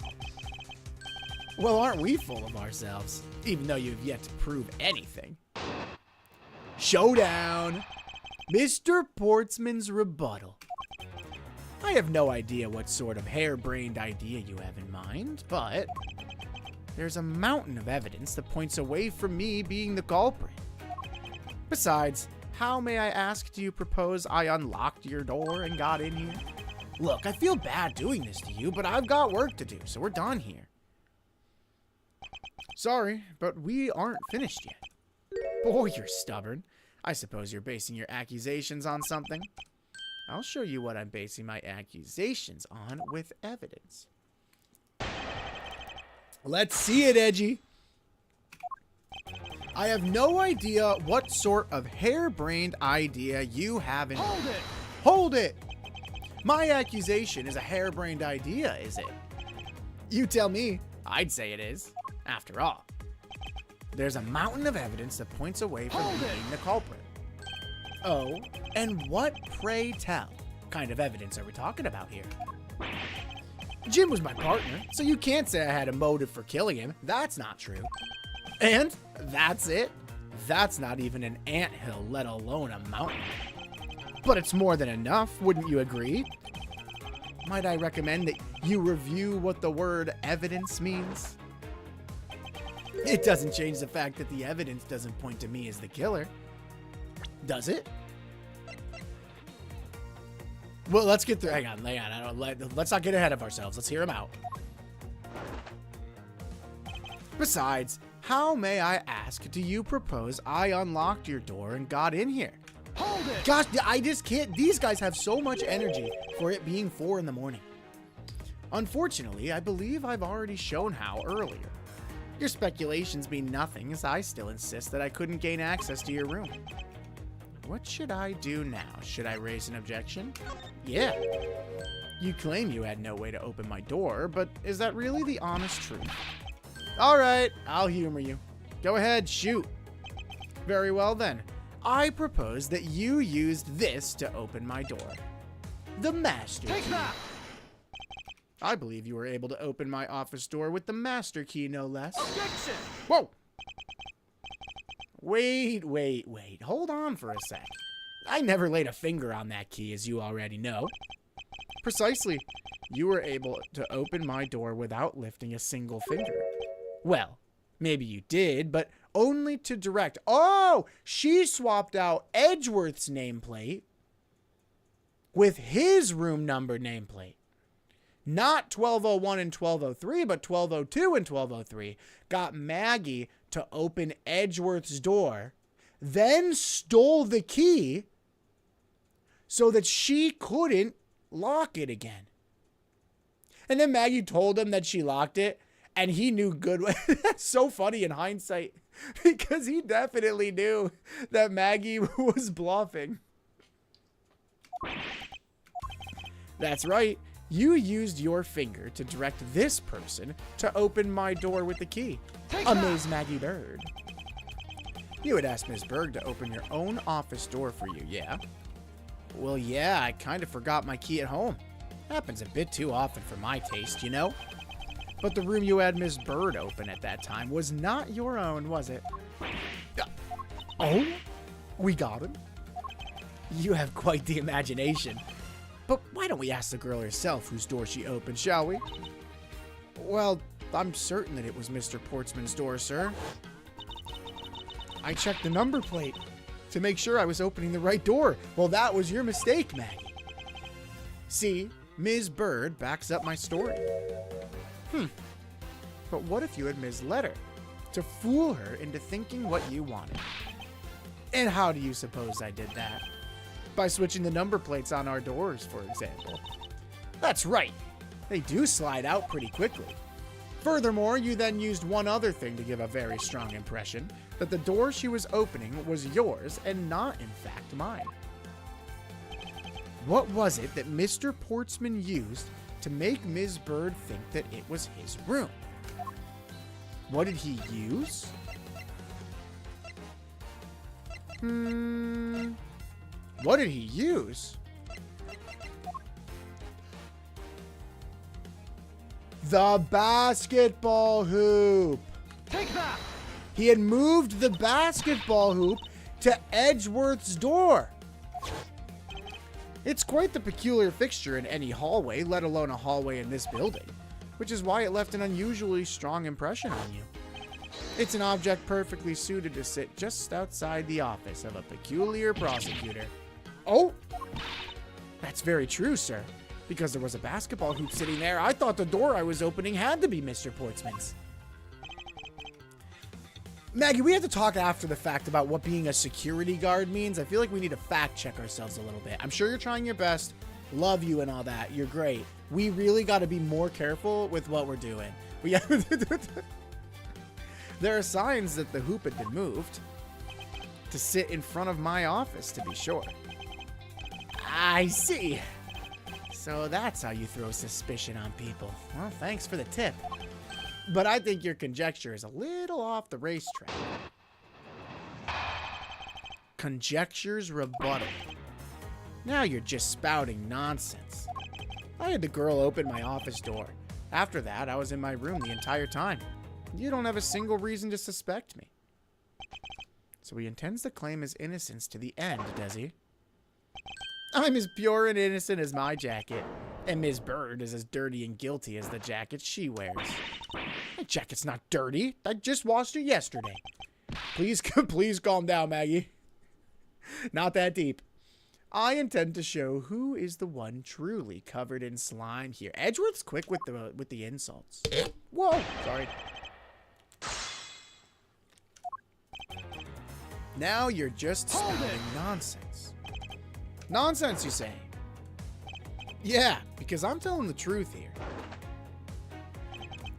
Well, aren't we full of ourselves? Even though you've yet to prove anything. Showdown! Mr. Portsman's rebuttal. I have no idea what sort of harebrained idea you have in mind, but there's a mountain of evidence that points away from me being the culprit. Besides, how, may I ask, do you propose I unlocked your door and got in here? Look, I feel bad doing this to you, but I've got work to do, so we're done here. Sorry, but we aren't finished yet. Boy, you're stubborn. I suppose you're basing your accusations on something. I'll show you what I'm basing my accusations on with evidence. Let's see it, Edgy. I have no idea what sort of harebrained idea you have in mind. Hold it! Hold it! My accusation is a harebrained idea, is it? You tell me. I'd say it is. After all, there's a mountain of evidence that points away from being the culprit. Oh, and what, pray tell, kind of evidence are we talking about here? Jim was my partner, so you can't say I had a motive for killing him. That's not true. And that's it. That's not even an anthill, let alone a mountain. But it's more than enough, wouldn't you agree? Might I recommend that you review what the word evidence means? It doesn't change the fact that the evidence doesn't point to me as the killer. Does it? Well, let's get through. Hang on. Let's not get ahead of ourselves. Let's hear him out. Besides, how, may I ask, do you propose I unlocked your door and got in here? Hold it! Gosh, I just can't. These guys have so much energy for it being 4 in the morning. Unfortunately, I believe I've already shown how earlier. Your speculations mean nothing, as I still insist that I couldn't gain access to your room. What should I do now? Should I raise an objection? Yeah. You claim you had no way to open my door, but is that really the honest truth? All right, I'll humor you. Go ahead, shoot. Very well then. I propose that you used this to open my door. The master key. Take that! I believe you were able to open my office door with the master key, no less. Objection! Whoa! Wait. Hold on for a sec. I never laid a finger on that key, as you already know. Precisely. You were able to open my door without lifting a single finger. Well, maybe you did, but only to direct. Oh, she swapped out Edgeworth's nameplate with his room number nameplate. Not 1201 and 1203, but 1202 and 1203. Got Maggie to open Edgeworth's door, then stole the key so that she couldn't lock it again. And then Maggie told him that she locked it, and he knew good. That's so funny in hindsight, because he definitely knew that Maggie was bluffing. That's right. You used your finger to direct this person to open my door with the key. A Ms. Maggie Bird. You had asked Ms. Berg to open your own office door for you, yeah? Well, yeah, I kind of forgot my key at home. Happens a bit too often for my taste, you know? But the room you had Ms. Bird open at that time was not your own, was it? Oh? We got him? You have quite the imagination. But why don't we ask the girl herself whose door she opened, shall we? Well, I'm certain that it was Mr. Portsman's door, sir. I checked the number plate to make sure I was opening the right door. Well, that was your mistake, Maggie. See, Ms. Bird backs up my story. But what if you had misled her to fool her into thinking what you wanted? And how do you suppose I did that? By switching the number plates on our doors, for example. That's right. They do slide out pretty quickly. Furthermore, you then used one other thing to give a very strong impression, that the door she was opening was yours and not, in fact, mine. What was it that Mr. Portsman used to make Ms. Bird think that it was his room? What did he use? What did he use? The basketball hoop. Take that! He had moved the basketball hoop to Edgeworth's door. It's quite the peculiar fixture in any hallway, let alone a hallway in this building, which is why it left an unusually strong impression on you. It's an object perfectly suited to sit just outside the office of a peculiar prosecutor. Oh, that's very true, sir. Because there was a basketball hoop sitting there, I thought the door I was opening had to be Mr. Portsman's. Maggie, we have to talk after the fact about what being a security guard means. I feel like we need to fact check ourselves a little bit. I'm sure you're trying your best. Love you and all that. You're great. We really got to be more careful with what we're doing. There are signs that the hoop had been moved to sit in front of my office, to be sure. I see. So that's how you throw suspicion on people. Well, thanks for the tip. But I think your conjecture is a little off the racetrack. Conjecture's rebuttal. Now you're just spouting nonsense. I had the girl open my office door. After that, I was in my room the entire time. You don't have a single reason to suspect me. So he intends to claim his innocence to the end, does he? I'm as pure and innocent as my jacket, and Ms. Bird is as dirty and guilty as the jacket she wears. My jacket's not dirty. I just washed it yesterday. Please calm down, Maggie. Not that deep. I intend to show who is the one truly covered in slime here. Edgeworth's quick with the insults. Whoa, sorry. Now you're just spouting nonsense. Nonsense, you say? Yeah, because I'm telling the truth here.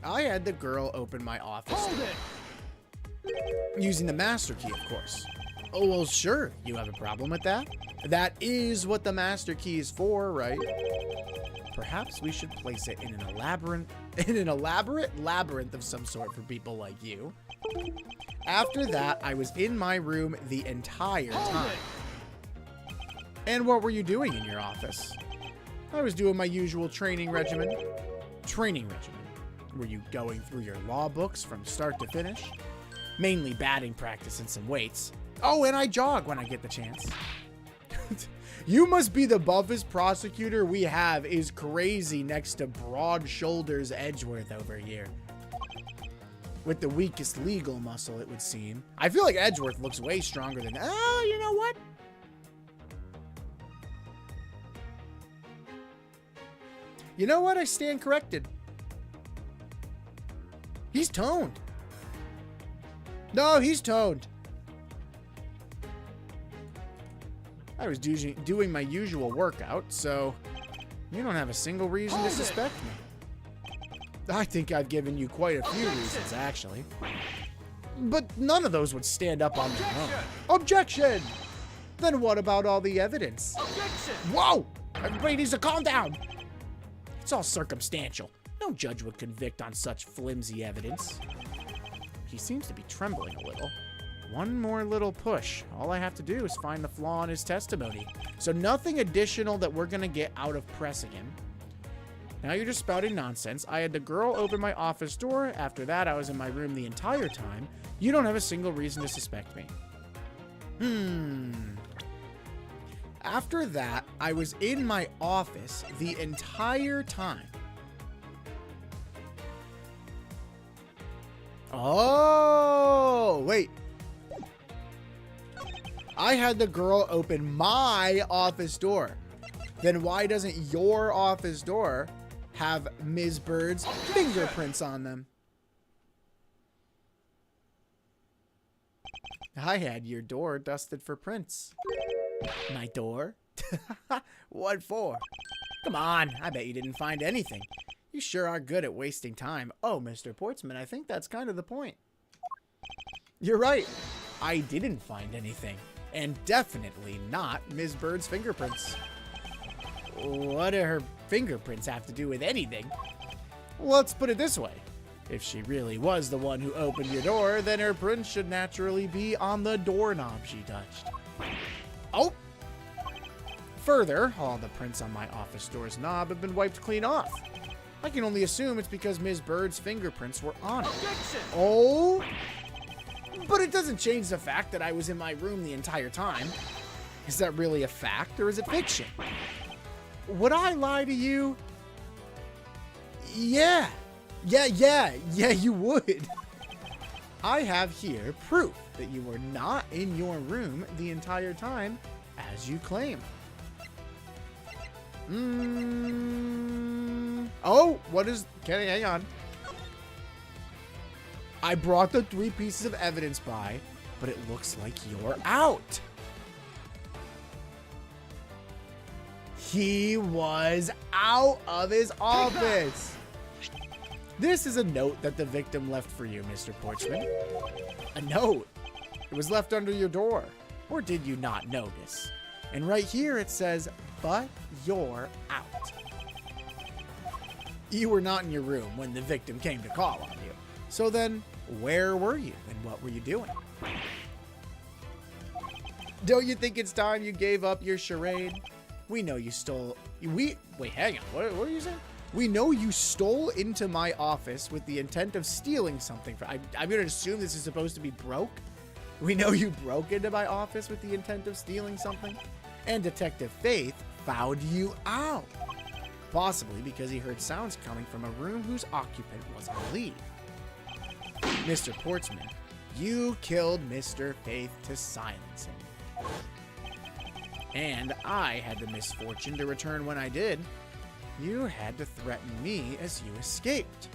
I had the girl open my office door. Using the master key, of course. Oh, well, sure. You have a problem with that? That is what the master key is for, right? Perhaps we should place it in an elaborate labyrinth of some sort for people like you. After that, I was in my room the entire time. And what were you doing in your office? I was doing my usual training regimen. Were you going through your law books from start to finish? Mainly batting practice and some weights. Oh, and I jog when I get the chance. You must be the buffest prosecutor we have. Is crazy next to broad shoulders Edgeworth over here. With the weakest legal muscle, it would seem. I feel like Edgeworth looks way stronger than... Oh, you know what? You know what? I stand corrected. He's toned. No, he's toned. I was doing my usual workout, so you don't have a single reason to suspect me. I think I've given you quite a few reasons, actually. But none of those would stand up on their own. Objection! Then what about all the evidence? Objection! Whoa! Everybody needs to calm down. It's all circumstantial. No judge would convict on such flimsy evidence. He seems to be trembling a little. One more little push. All I have to do is find the flaw in his testimony. So nothing additional that we're going to get out of pressing him. Now you're just spouting nonsense. I had the girl open my office door. After that, I was in my room the entire time. You don't have a single reason to suspect me. After that, I was in my office the entire time. Oh, wait. I had the girl open my office door. Then why doesn't your office door have Ms. Bird's fingerprints on them? I had your door dusted for prints. My door? What for? Come on, I bet you didn't find anything. You sure are good at wasting time. Oh, Mr. Portsman, I think that's kind of the point. You're right. I didn't find anything. And definitely not Ms. Bird's fingerprints. What do her fingerprints have to do with anything? Let's put it this way. If she really was the one who opened your door, then her prints should naturally be on the doorknob she touched. Oh! Further, all the prints on my office door's knob have been wiped clean off. I can only assume it's because Ms. Bird's fingerprints were on it. Objection! Oh! But it doesn't change the fact that I was in my room the entire time. Is that really a fact, or is it fiction? Would I lie to you? Yeah, you would. I have here proof that you were not in your room the entire time, as you claim. Oh, what is... Okay, hang on. I brought the 3 pieces of evidence by, but it looks like you're out. He was out of his office. This is a note that the victim left for you, Mr. Portsman. A note. It was left under your door. Or did you not notice? And right here it says, but you're out. You were not in your room when the victim came to call on you. So then, where were you and what were you doing? Don't you think it's time you gave up your charade? We know you stole... Wait, hang on. What are you saying? We know you stole into my office with the intent of stealing something. I'm going to assume this is supposed to be broke. We know you broke into my office with the intent of stealing something. And Detective Faith found you out. Possibly because he heard sounds coming from a room whose occupant was on leave. Mr. Portsman, you killed Mr. Faith to silence him. And I had the misfortune to return when I did. You had to threaten me as you escaped.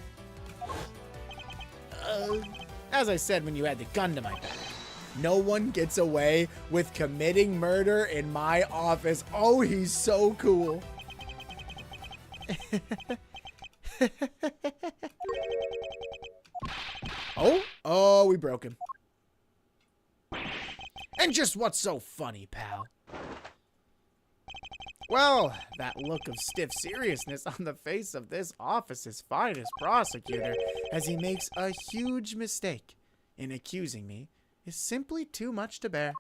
As I said when you had the gun to my back, no one gets away with committing murder in my office. Oh, he's so cool. Oh, we broke him. And just what's so funny, pal? Well, that look of stiff seriousness on the face of this office's finest prosecutor as he makes a huge mistake in accusing me is simply too much to bear.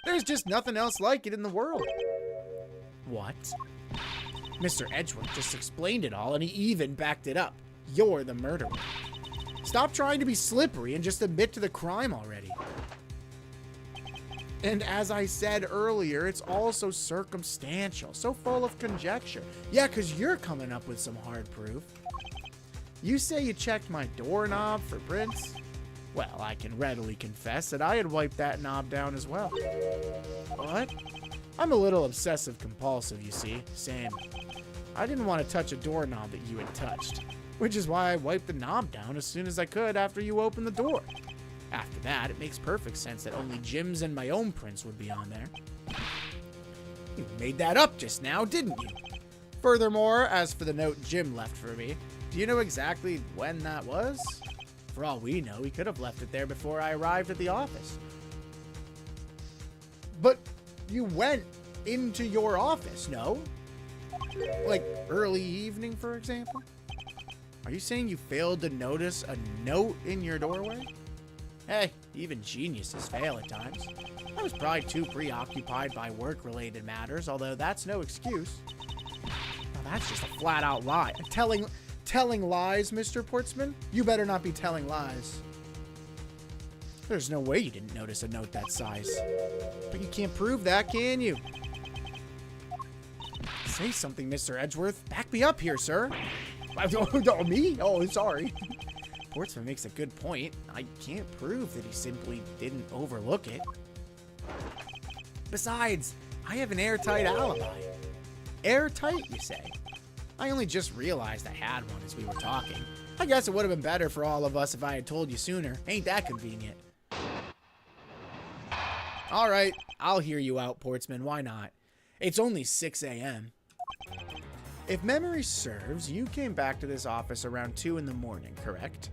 There's just nothing else like it in the world. What? Mr. Edgeworth just explained it all and he even backed it up. You're the murderer. Stop trying to be slippery and just admit to the crime already. And as I said earlier, it's also circumstantial, so full of conjecture. Yeah, because you're coming up with some hard proof. You say you checked my doorknob for prints? Well, I can readily confess that I had wiped that knob down as well. What? I'm a little obsessive compulsive, you see. Same. I didn't want to touch a doorknob that you had touched, which is why I wiped the knob down as soon as I could after you opened the door. After that, it makes perfect sense that only Jim's and my own prints would be on there. You made that up just now, didn't you? Furthermore, as for the note Jim left for me, do you know exactly when that was? For all we know, he could have left it there before I arrived at the office. But you went into your office, no? Like early evening, for example? Are you saying you failed to notice a note in your doorway? Hey, even geniuses fail at times. I was probably too preoccupied by work-related matters, although that's no excuse. Now that's just a flat-out lie. Telling lies, Mr. Portsman? You better not be telling lies. There's no way you didn't notice a note that size. But you can't prove that, can you? Say something, Mr. Edgeworth. Back me up here, sir. Oh, me? Oh, sorry. Portsman makes a good point. I can't prove that he simply didn't overlook it. Besides, I have an airtight alibi. Airtight, you say? I only just realized I had one as we were talking. I guess it would have been better for all of us if I had told you sooner. Ain't that convenient? All right, I'll hear you out, Portsman. Why not? It's only 6 a.m. If memory serves, you came back to this office around 2 in the morning, correct?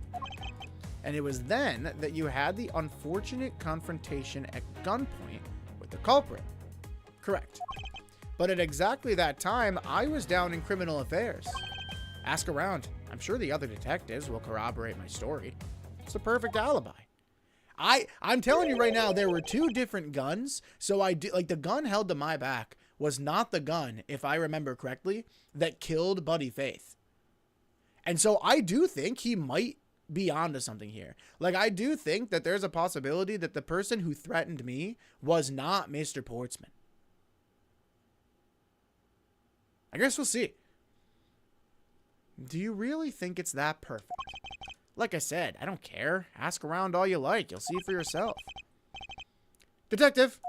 And it was then that you had the unfortunate confrontation at gunpoint with the culprit. Correct. But at exactly that time, I was down in criminal affairs. Ask around. I'm sure the other detectives will corroborate my story. It's the perfect alibi. I'm telling you right now, there were 2 different guns. So the gun held to my back was not the gun, if I remember correctly, that killed Buddy Faith. And so I do think he might be onto something here. Like, I do think that there's a possibility that the person who threatened me was not Mr. Portsman. I guess we'll see. Do you really think it's that perfect? Like I said, I don't care. Ask around all you like. You'll see for yourself. Detective!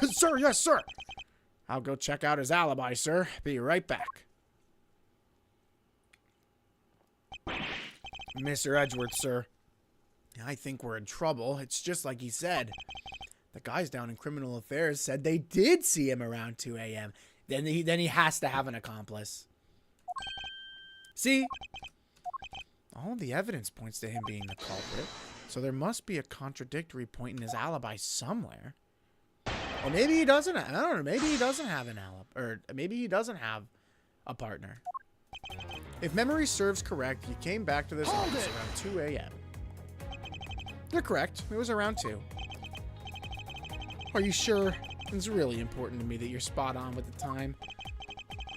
Sir, yes, sir! I'll go check out his alibi, sir. Be right back. Mr. Edgeworth, sir. I think we're in trouble. It's just like he said. The guys down in criminal affairs said they did see him around 2 a.m. Then he has to have an accomplice. See? All the evidence points to him being the culprit, so there must be a contradictory point in his alibi somewhere. Or maybe he doesn't. I don't know. Maybe he doesn't have an alibi, or maybe he doesn't have a partner. If memory serves correct, you came back to this office around 2 a.m. You're correct. It was around 2. Are you sure? It's really important to me that you're spot on with the time.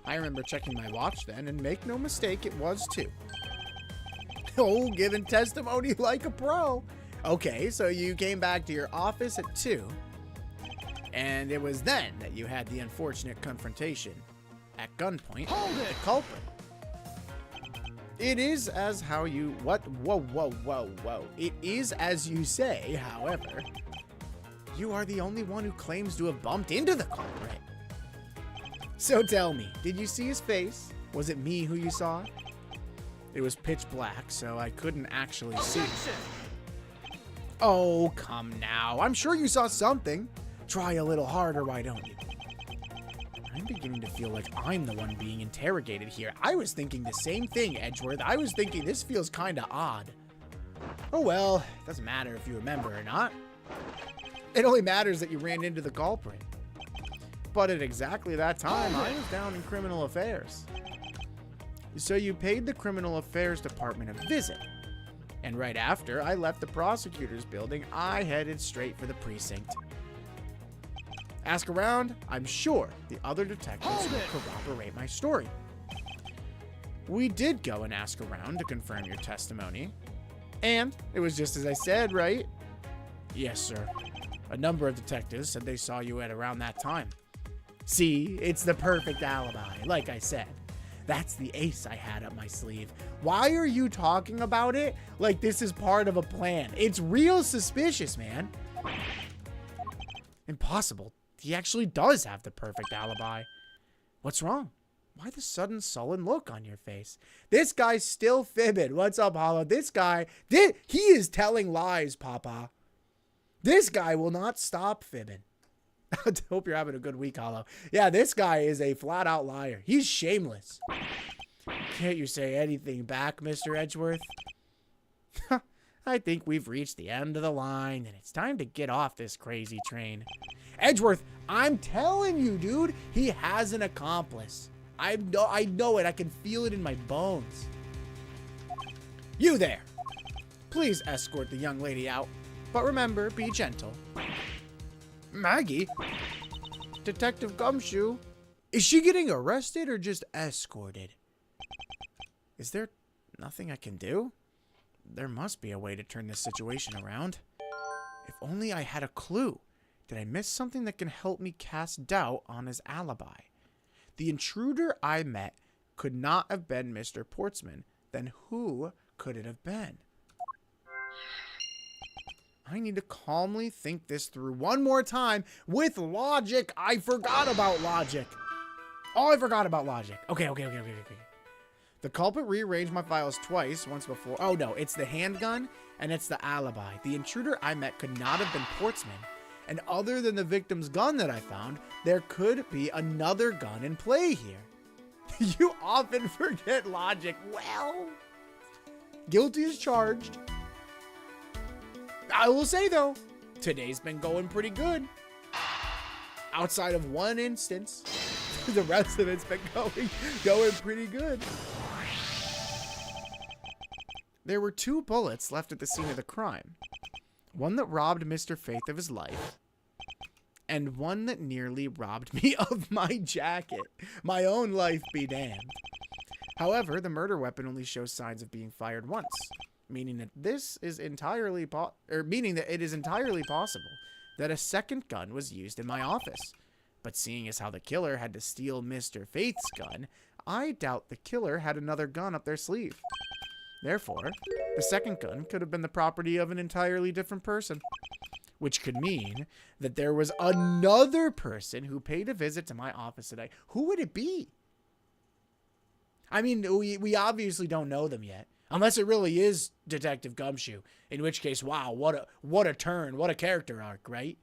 I remember checking my watch then, and make no mistake, it was 2. Oh, giving testimony like a pro. Okay, so you came back to your office at 2, and it was then that you had the unfortunate confrontation at gunpoint with the culprit. It is as how you... What? Whoa, whoa, whoa, whoa. It is as you say, however. You are the only one who claims to have bumped into the culprit. So tell me, did you see his face? Was it me who you saw? It was pitch black, so I couldn't actually see. Oh, come now. I'm sure you saw something. Try a little harder, why don't you? I'm beginning to feel like I'm the one being interrogated here. I was thinking the same thing, Edgeworth. I was thinking this feels kind of odd. Oh well, it doesn't matter if you remember or not. It only matters that you ran into the culprit. But at exactly that time, I was down in criminal affairs. So you paid the criminal affairs department a visit. And right after I left the prosecutor's building, I headed straight for the precinct. Ask around, I'm sure the other detectives will corroborate my story. We did go and ask around to confirm your testimony. And it was just as I said, right? Yes, sir. A number of detectives said they saw you at around that time. See, it's the perfect alibi, like I said. That's the ace I had up my sleeve. Why are you talking about it like this is part of a plan? It's real suspicious, man. Impossible. He actually does have the perfect alibi. What's wrong? Why the sudden sullen look on your face? This guy's still fibbing. What's up, Hollow? This guy, he is telling lies, Papa. This guy will not stop fibbing. I hope you're having a good week, Hollow. Yeah, this guy is a flat-out liar. He's shameless. Can't you say anything back, Mr. Edgeworth? I think we've reached the end of the line, and it's time to get off this crazy train. Edgeworth, I'm telling you, dude, he has an accomplice. I know it. I can feel it in my bones. You there. Please escort the young lady out. But remember, be gentle. Maggie? Detective Gumshoe? Is she getting arrested or just escorted? Is there nothing I can do? There must be a way to turn this situation around. If only I had a clue. Did I miss something that can help me cast doubt on his alibi? The intruder I met could not have been Mr. Portsman. Then who could it have been? I need to calmly think this through one more time with logic. I forgot about logic. Oh, I forgot about logic. Okay. The culprit rearranged my files twice, once before. Oh, no, it's the handgun and it's the alibi. The intruder I met could not have been Portsman. And other than the victim's gun that I found, there could be another gun in play here. You often forget logic. Well, guilty as charged. I will say, though, today's been going pretty good. Outside of one instance, the rest of it's been going pretty good. There were 2 bullets left at the scene of the crime. One that robbed Mr. Faith of his life, and one that nearly robbed me of my jacket. My own life be damned. However, the murder weapon only shows signs of being fired once, meaning that it is entirely possible that a second gun was used in my office. But seeing as how the killer had to steal Mr. Faith's gun, I doubt the killer had another gun up their sleeve. Therefore, the second gun could have been the property of an entirely different person, which could mean that there was another person who paid a visit to my office today. Who would it be? I mean, we obviously don't know them yet, unless it really is Detective Gumshoe, in which case, wow, what a turn, what a character arc, right?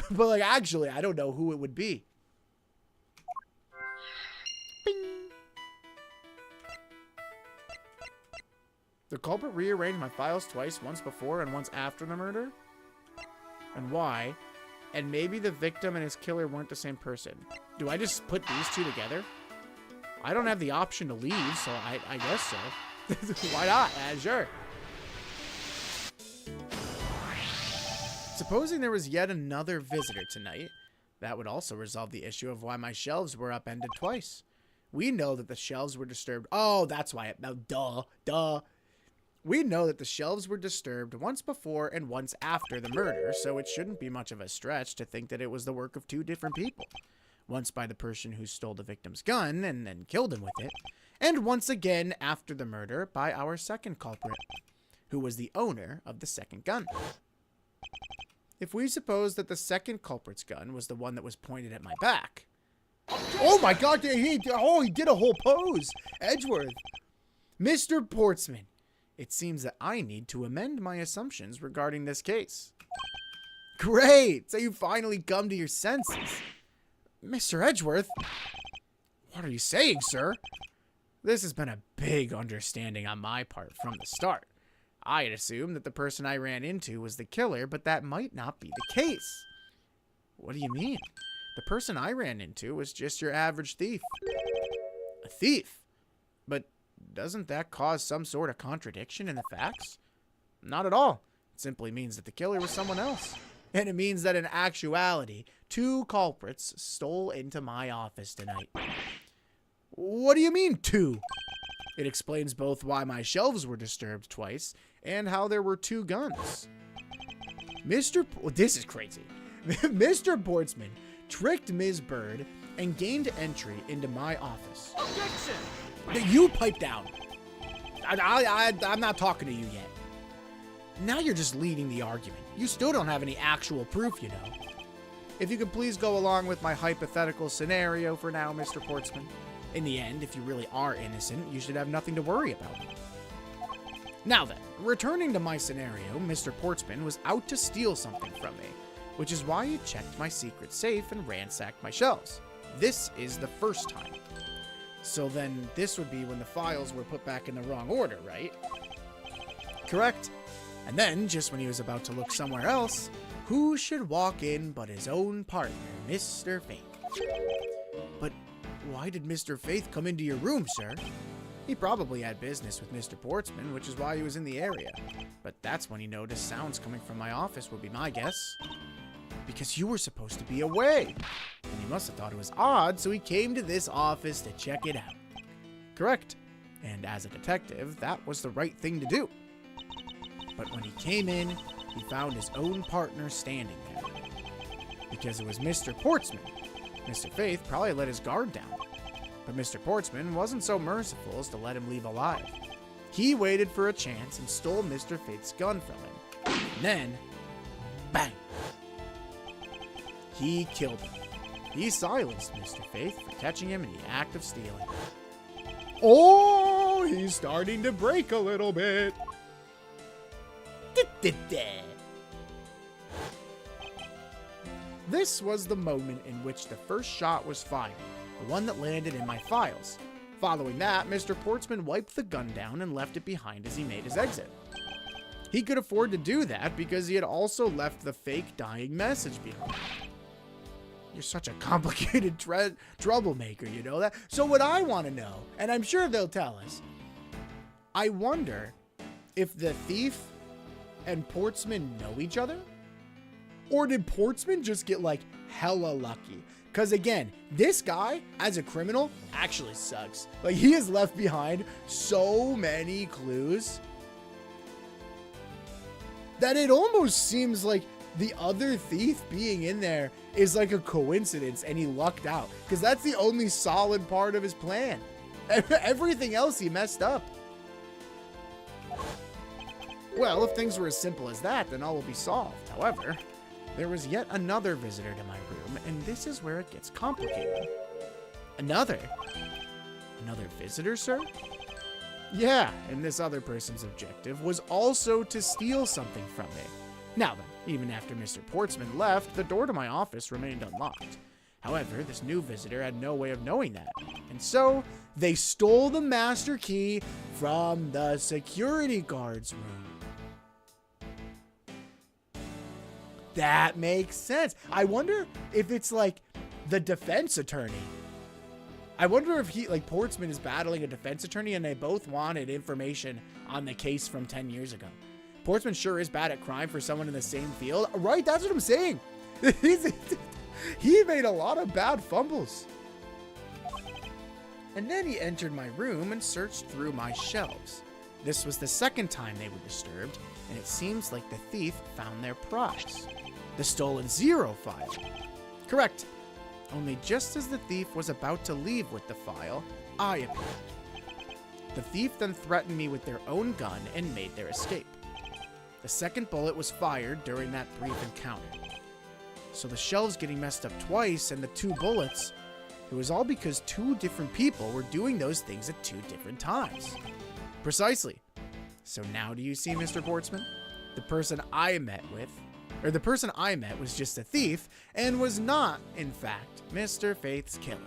But like, actually, I don't know who it would be. Bing. The culprit rearranged my files twice, once before and once after the murder? And why? And maybe the victim and his killer weren't the same person. Do I just put these 2 together? I don't have the option to leave, so I guess so. Why not? Sure. Supposing there was yet another visitor tonight, that would also resolve the issue of why my shelves were upended twice. We know that the shelves were disturbed. Oh, that's why. Duh. We know that the shelves were disturbed once before and once after the murder, so it shouldn't be much of a stretch to think that it was the work of 2 different people. Once by the person who stole the victim's gun and then killed him with it, and once again after the murder by our second culprit, who was the owner of the second gun. If we suppose that the second culprit's gun was the one that was pointed at my back. Oh my god, he did a whole pose! Edgeworth! Mr. Portsman, it seems that I need to amend my assumptions regarding this case. Great! So you finally come to your senses. Mr. Edgeworth? What are you saying, sir? This has been a big understanding on my part from the start. I had assumed that the person I ran into was the killer, but that might not be the case. What do you mean? The person I ran into was just your average thief. A thief? But doesn't that cause some sort of contradiction in the facts? Not at all. It simply means that the killer was someone else. And it means that in actuality, 2 culprits stole into my office tonight. What do you mean, 2? It explains both why my shelves were disturbed twice and how there were 2 guns. This is crazy. Mr. Portsman tricked Ms. Bird and gained entry into my office. Objection! You pipe down. I'm not talking to you yet. Now you're just leading the argument. You still don't have any actual proof, you know. If you could please go along with my hypothetical scenario for now, Mr. Portsman. In the end, if you really are innocent, you should have nothing to worry about. Now then, returning to my scenario, Mr. Portsman was out to steal something from me, which is why he checked my secret safe and ransacked my shelves. This is the first time. So then this would be when the files were put back in the wrong order, right? Correct. And then, just when he was about to look somewhere else, who should walk in but his own partner, Mr. Faith? But why did Mr. Faith come into your room, sir? He probably had business with Mr. Portsman, which is why he was in the area. But that's when he noticed sounds coming from my office, would be my guess. Because you were supposed to be away. And he must have thought it was odd, so he came to this office to check it out. Correct. And as a detective, that was the right thing to do. But when he came in, he found his own partner standing there. Because it was Mr. Portsman. Mr. Faith probably let his guard down. But Mr. Portsman wasn't so merciful as to let him leave alive. He waited for a chance and stole Mr. Faith's gun from him. And then, bang! He killed him. He silenced Mr. Faith for catching him in the act of stealing. Oh, he's starting to break a little bit. This was the moment in which the first shot was fired, the one that landed in my files. Following that, Mr. Portsman wiped the gun down and left it behind as he made his exit. He could afford to do that because he had also left the fake dying message behind. You're such a complicated troublemaker, you know that? So what I want to know, and I'm sure they'll tell us, I wonder if the thief and Portsman know each other? Or did Portsman just get, like, hella lucky? Because, again, this guy, as a criminal, actually sucks. Like, he has left behind so many clues that it almost seems like the other thief being in there is like a coincidence and he lucked out. Because that's the only solid part of his plan. Everything else he messed up. Well, if things were as simple as that, then all will be solved. However, there was yet another visitor to my room, and this is where it gets complicated. Another visitor, sir? Yeah, and this other person's objective was also to steal something from me. Now then, even after Mr. Portsman left, the door to my office remained unlocked. However, this new visitor had no way of knowing that, and so they stole the master key from the security guard's room. That makes sense. I wonder if it's like the defense attorney. I wonder if Portsman is battling a defense attorney and they both wanted information on the case from 10 years ago. Portsman sure is bad at crime for someone in the same field. Right, that's what I'm saying. He made a lot of bad fumbles. And then he entered my room and searched through my shelves. This was the second time they were disturbed, and it seems like the thief found their prize. The stolen 0 file. Correct. Only just as the thief was about to leave with the file, I appeared. The thief then threatened me with their own gun and made their escape. The second bullet was fired during that brief encounter. So the shelves getting messed up twice and the 2 bullets, it was all because 2 different people were doing those things at 2 different times. Precisely. So now do you see, Mr. Portsman? The person I met was just a thief and was not, in fact, Mr. Faith's killer.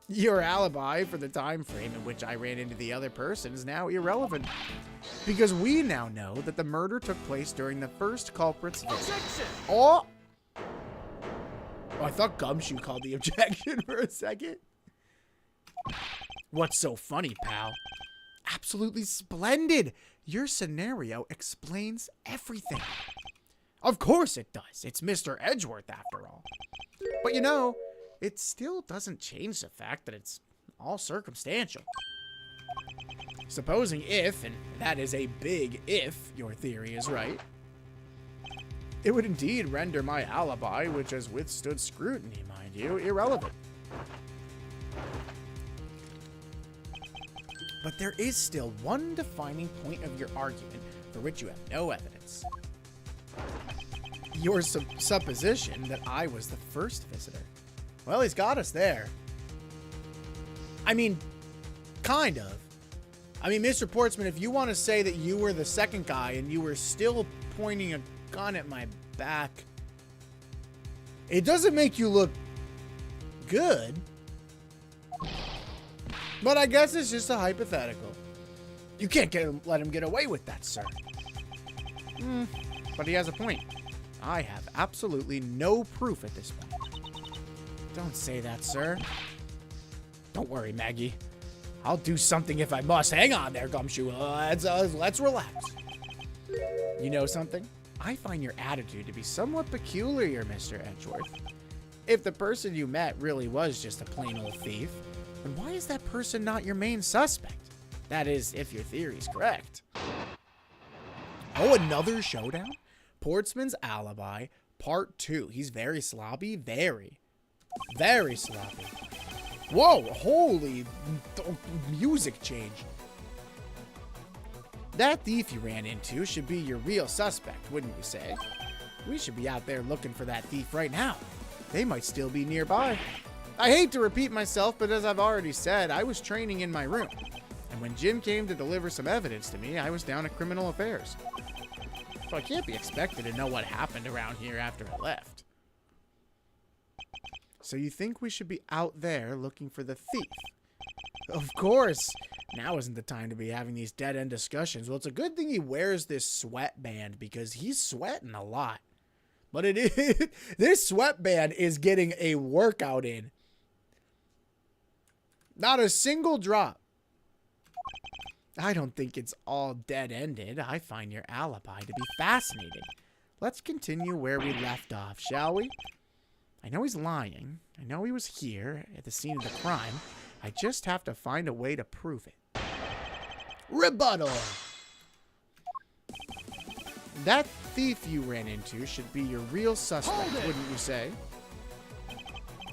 Your alibi for the time frame in which I ran into the other person is now irrelevant, because we now know that the murder took place during the first culprit's visit. Oh, I thought Gumshoe called the objection for a second. What's so funny, pal? Absolutely splendid. Your scenario explains everything. Of course it does. It's Mr. Edgeworth after all. But you know, it still doesn't change the fact that it's all circumstantial. Supposing if, and that is a big if, your theory is right, it would indeed render my alibi, which has withstood scrutiny, mind you, irrelevant. But there is still one defining point of your argument for which you have no evidence. Your supposition that I was the first visitor. Well, he's got us there. I mean, kind of. I mean, Mr. Portsman, if you want to say that you were the second guy and you were still pointing a gun at my back, it doesn't make you look good. But I guess it's just a hypothetical. You can't let him get away with that, sir. But he has a point. I have absolutely no proof at this point. Don't say that, sir. Don't worry, Maggie. I'll do something if I must. Hang on there, Gumshoe. Let's relax. You know something? I find your attitude to be somewhat peculiar, Mr. Edgeworth. If the person you met really was just a plain old thief, then why is that person not your main suspect? That is, if your theory's correct. Oh, another showdown? Portsman's alibi, part 2. He's very sloppy. Very sloppy. Whoa, holy music change. That thief you ran into should be your real suspect, wouldn't you say? We should be out there looking for that thief right now. They might still be nearby. I hate to repeat myself, but as I've already said, I was training in my room. And when Jim came to deliver some evidence to me, I was down at Criminal Affairs. So I can't be expected to know what happened around here after I left. So you think we should be out there looking for the thief? Of course. Now isn't the time to be having these dead-end discussions. Well, it's a good thing he wears this sweatband because he's sweating a lot. But it is this sweatband is getting a workout in. Not a single drop. I don't think it's all dead-ended. I find your alibi to be fascinating. Let's continue where we left off, shall we? I know he's lying. I know he was here at the scene of the crime. I just have to find a way to prove it. Rebuttal! That thief you ran into should be your real suspect, wouldn't you say?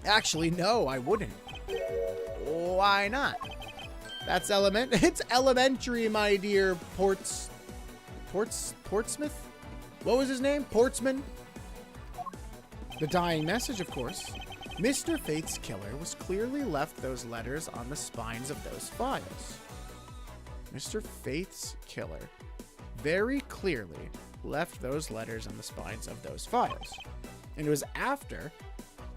Actually, no, I wouldn't. Why not? It's elementary, my dear Portsmouth? What was his name? Portsman? The dying message, of course. Mr. Faith's killer was clearly left those letters on the spines of those files. Mr. Faith's killer very clearly left those letters on the spines of those files. And it was after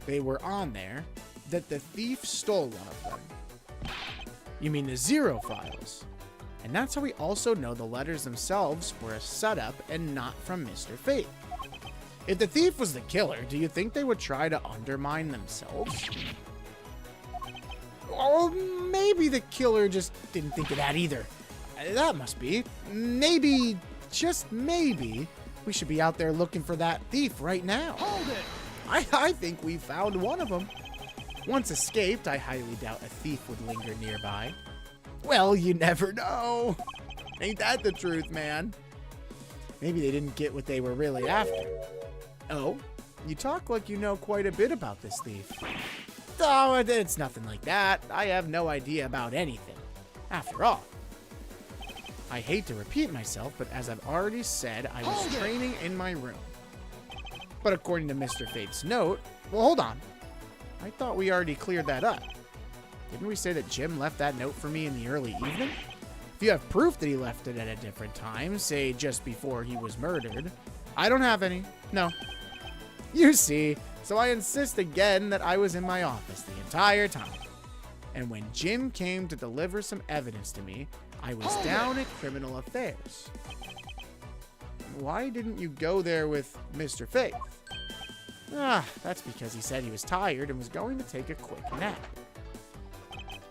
they were on there that the thief stole one of them. You mean the 0 files? And that's how we also know the letters themselves were a setup and not from Mr. Faith. If the thief was the killer, do you think they would try to undermine themselves? Or maybe the killer just didn't think of that either. That must be. Maybe, just maybe, we should be out there looking for that thief right now. Hold it! I think we found one of them. Once escaped, I highly doubt a thief would linger nearby. Well, you never know. Ain't that the truth, man? Maybe they didn't get what they were really after. Oh, you talk like you know quite a bit about this thief. Oh, it's nothing like that. I have no idea about anything. After all, I hate to repeat myself, but as I've already said, I was training in my room. But according to Mr. Faith's note, well, hold on. I thought we already cleared that up. Didn't we say that Jim left that note for me in the early evening? If you have proof that he left it at a different time, say just before he was murdered. I don't have any. No. You see, so I insist again that I was in my office the entire time. And when Jim came to deliver some evidence to me, I was down at criminal affairs. Why didn't you go there with Mr. Faith? That's because he said he was tired and was going to take a quick nap.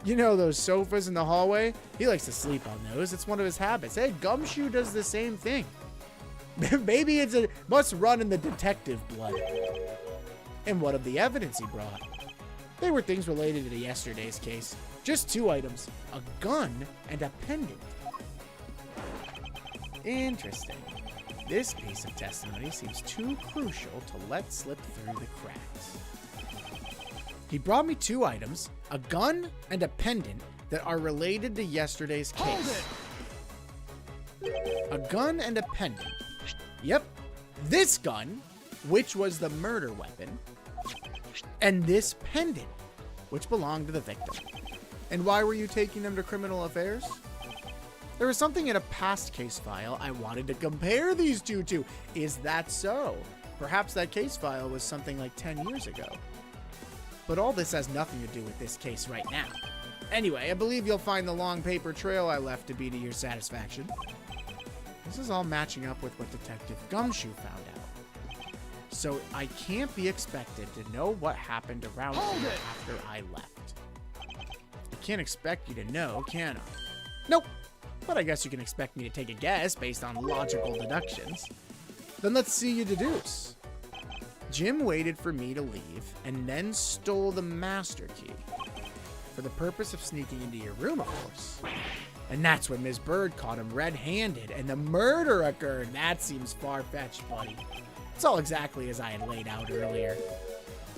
You know those sofas in the hallway? He likes to sleep on those. It's one of his habits. Hey, Gumshoe does the same thing. Maybe must run in the detective blood. And what of the evidence he brought? They were things related to yesterday's case. Just 2 items, a gun and a pendant. Interesting. This piece of testimony seems too crucial to let slip through the cracks. He brought me 2 items, a gun and a pendant that are related to yesterday's case. A gun and a pendant. Yep, this gun, which was the murder weapon, and this pendant, which belonged to the victim. And why were you taking them to criminal affairs? There was something in a past case file I wanted to compare these two to. Is that so? Perhaps that case file was something like 10 years ago. But all this has nothing to do with this case right now. Anyway, I believe you'll find the long paper trail I left to be to your satisfaction. This is all matching up with what Detective Gumshoe found out. So I can't be expected to know what happened around here after I left. I can't expect you to know, can I? Nope. But I guess you can expect me to take a guess based on logical deductions. Then let's see you deduce. Jim waited for me to leave and then stole the master key. For the purpose of sneaking into your room, of course. And that's when Ms. Bird caught him red-handed and the murder occurred. That seems far-fetched, buddy. It's all exactly as I had laid out earlier.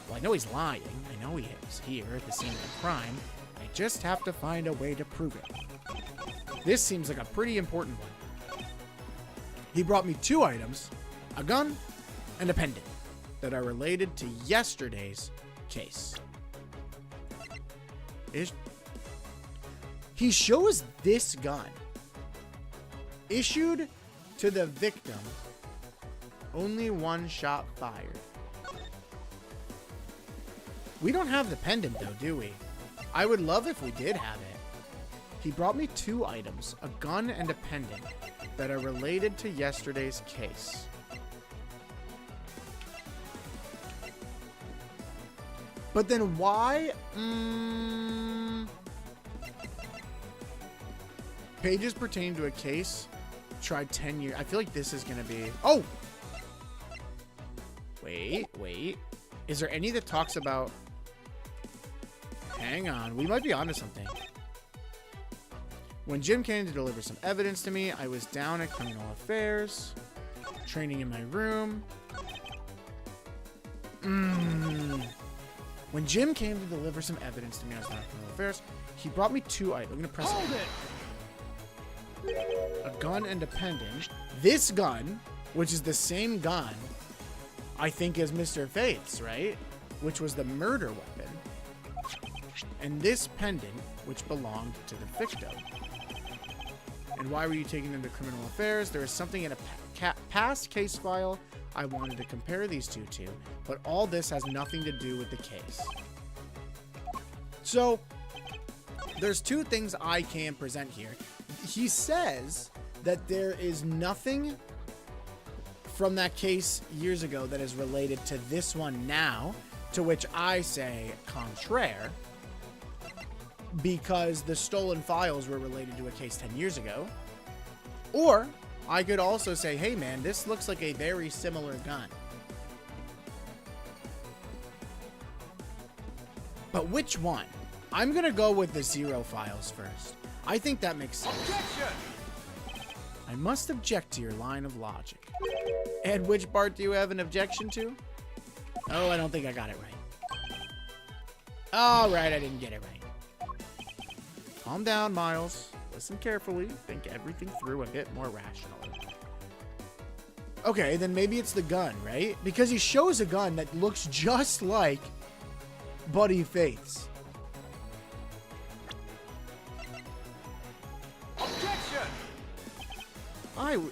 Well, I know he's lying. I know he was here at the scene of the crime. I just have to find a way to prove it. This seems like a pretty important one. He brought me 2 items, a gun and a pendant, that are related to yesterday's case. He shows this gun, issued to the victim, only 1 shot fired. We don't have the pendant, though, do we? I would love if we did have it. He brought me 2 items, a gun and a pendant, that are related to yesterday's case. But then why? Pages pertain to a case tried 10 years. I feel like this is going to be... Oh! Wait. Is there any that talks about... Hang on. We might be onto something. When Jim came to deliver some evidence to me, I was down at Criminal Affairs, training in my room. When Jim came to deliver some evidence to me, I was down at Criminal Affairs. He brought me 2 items. I'm going to press it. A gun and a pendant. This gun, which is the same gun, I think, as Mr. Faith's, right? Which was the murder weapon. And this pendant, which belonged to the victim. And why were you taking them to Criminal Affairs? There is something in a past case file I wanted to compare these two to, but all this has nothing to do with the case. So, there's 2 things I can present here. He says that there is nothing from that case years ago that is related to this one now, to which I say contraire, because the stolen files were related to a case 10 years ago. Or I could also say, hey man, this looks like a very similar gun. But which one? I'm gonna go with the 0 files first. I think that makes sense. Objection! I must object to your line of logic. And which part do you have an objection to? Oh, I don't think I got it right. All right, I didn't get it right. Calm down, Miles. Listen carefully. Think everything through a bit more rationally. Okay, then maybe it's the gun, right? Because he shows a gun that looks just like Buddy Faith's. Objection!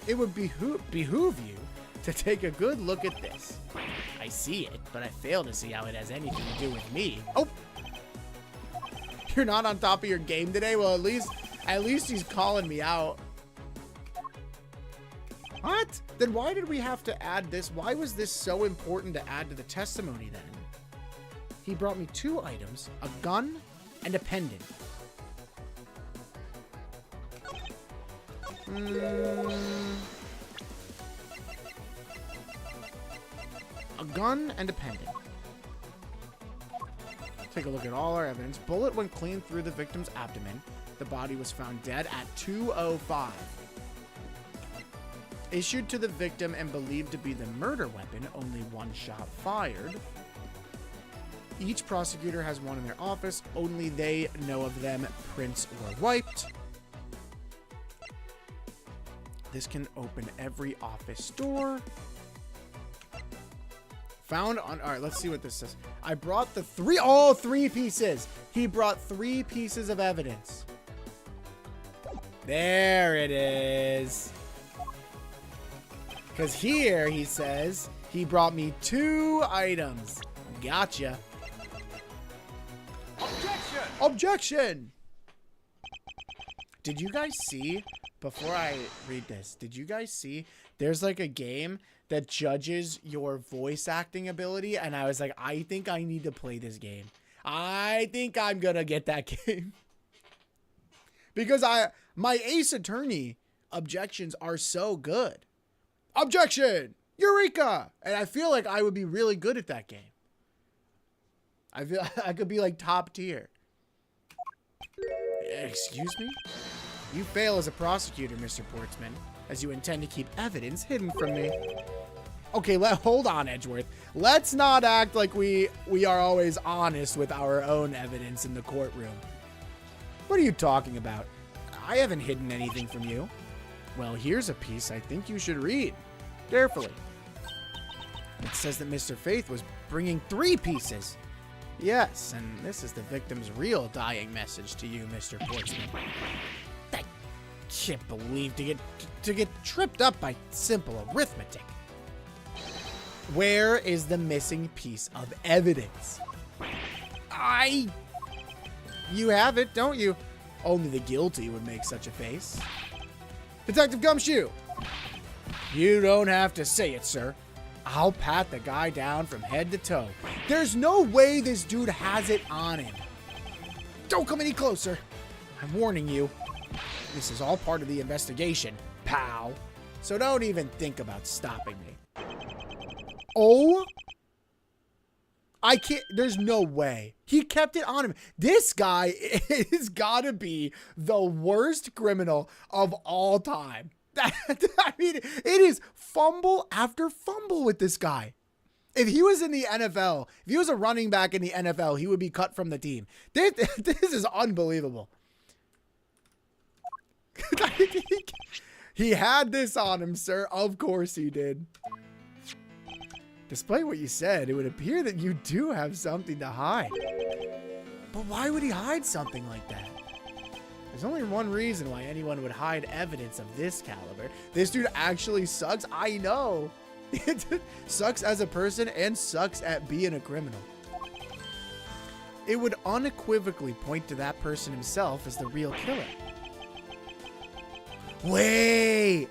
It would behoove you to take a good look at this. I see it, but I fail to see how it has anything to do with me. Oh! You're not on top of your game today? Well, at least he's calling me out. What? Then why did we have to add this? Why was this so important to add to the testimony then? He brought me 2 items, a gun and a pendant. A gun and a pendant. Take a look at all our evidence. Bullet went clean through the victim's abdomen. The body was found dead at 2:05. Issued to the victim and believed to be the murder weapon, only 1 shot fired. Each prosecutor has one in their office. Only they know of them. Prints were wiped. This can open every office door. Found on... All right, let's see what this says. I brought the 3 pieces. He brought 3 pieces of evidence. There it is. Because here he says he brought me 2 items. Gotcha. Objection! Objection! Did you guys see, before I read this, did you guys see there's like a game that judges your voice acting ability? And I was like, I think I need to play this game. I think I'm gonna get that game. Because my Ace Attorney objections are so good. Objection! Eureka! And I feel like I would be really good at that game. I feel I could be like top tier. Excuse me? You fail as a prosecutor, Mr. Portsman, as you intend to keep evidence hidden from me. Okay, hold on, Edgeworth. Let's not act like we are always honest with our own evidence in the courtroom. What are you talking about? I haven't hidden anything from you. Well, here's a piece I think you should read carefully. It says that Mr. Faith was bringing 3 pieces. Yes, and this is the victim's real dying message to you, Mr. Portsman. I can't believe to get tripped up by simple arithmetic. Where is the missing piece of evidence? You have it, don't you? Only the guilty would make such a face. Detective Gumshoe! You don't have to say it, sir. I'll pat the guy down from head to toe. There's no way this dude has it on him. Don't come any closer. I'm warning you. This is all part of the investigation, pal. So don't even think about stopping me. Oh, I can't. There's no way. He kept it on him. This guy is gotta be the worst criminal of all time. I mean, it is fumble after fumble with this guy. If he was in the NFL, if he was a running back in the NFL, he would be cut from the team. This is unbelievable. He had this on him, sir. Of course he did. Despite what you said, it would appear that you do have something to hide. But why would he hide something like that? There's only one reason why anyone would hide evidence of this caliber. This dude actually sucks. I know. Sucks as a person and sucks at being a criminal. It would unequivocally point to that person himself as the real killer. Wait.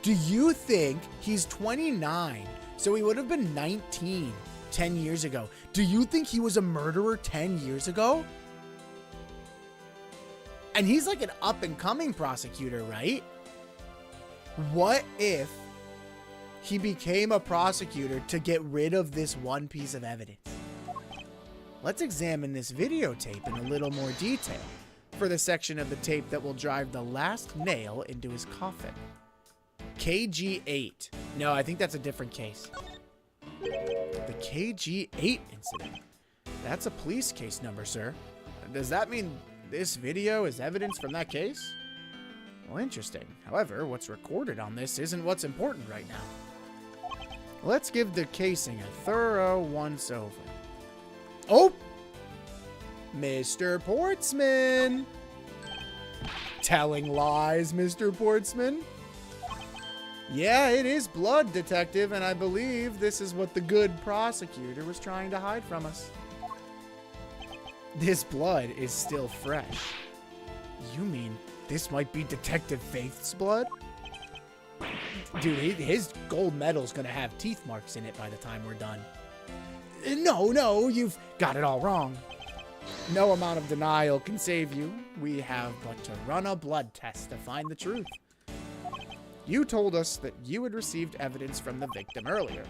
Do you think he's 29? So he would have been 19 10 years ago. Do you think he was a murderer 10 years ago? And he's like an up-and-coming prosecutor, right? What if he became a prosecutor to get rid of this one piece of evidence? Let's examine this videotape in a little more detail for the section of the tape that will drive the last nail into his coffin. KG8. No, I think that's a different case. The KG8 incident. That's a police case number, sir. Does that mean this video is evidence from that case? Well, interesting. However, what's recorded on this isn't what's important right now. Let's give the casing a thorough once-over. Oh! Mr. Portsman! Telling lies, Mr. Portsman. Yeah, it is blood, detective, and I believe this is what the good prosecutor was trying to hide from us. This blood is still fresh. You mean this might be Detective Faith's blood? Dude, his gold medal's gonna have teeth marks in it by the time we're done. No, you've got it all wrong. No amount of denial can save you. We have but to run a blood test to find the truth. You told us that you had received evidence from the victim earlier.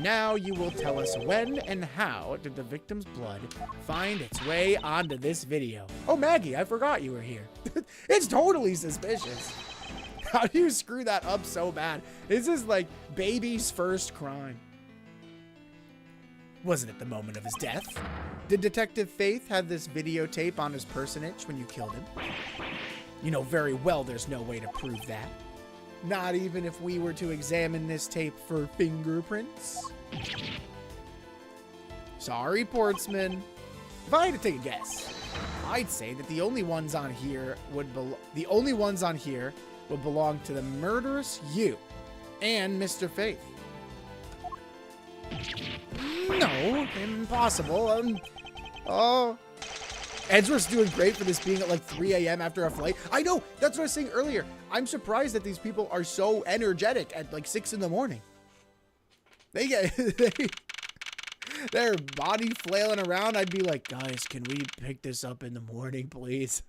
Now you will tell us when and how did the victim's blood find its way onto this video. Oh, Maggie, I forgot you were here. It's totally suspicious. How do you screw that up so bad? This is like baby's first crime. Was it at the moment of his death? Did Detective Faith have this videotape on his personage when you killed him? You know very well there's no way to prove that. Not even if we were to examine this tape for fingerprints? Sorry, Portsman. If I had to take a guess, I'd say that the only ones on here would belong to the murderous you and Mr. Faith. No, impossible. Edgeworth's doing great for this being at like 3 a.m. after a flight. I know, that's what I was saying earlier. I'm surprised that these people are so energetic at like 6 in the morning. They get their body flailing around. I'd be like, guys, can we pick this up in the morning, please?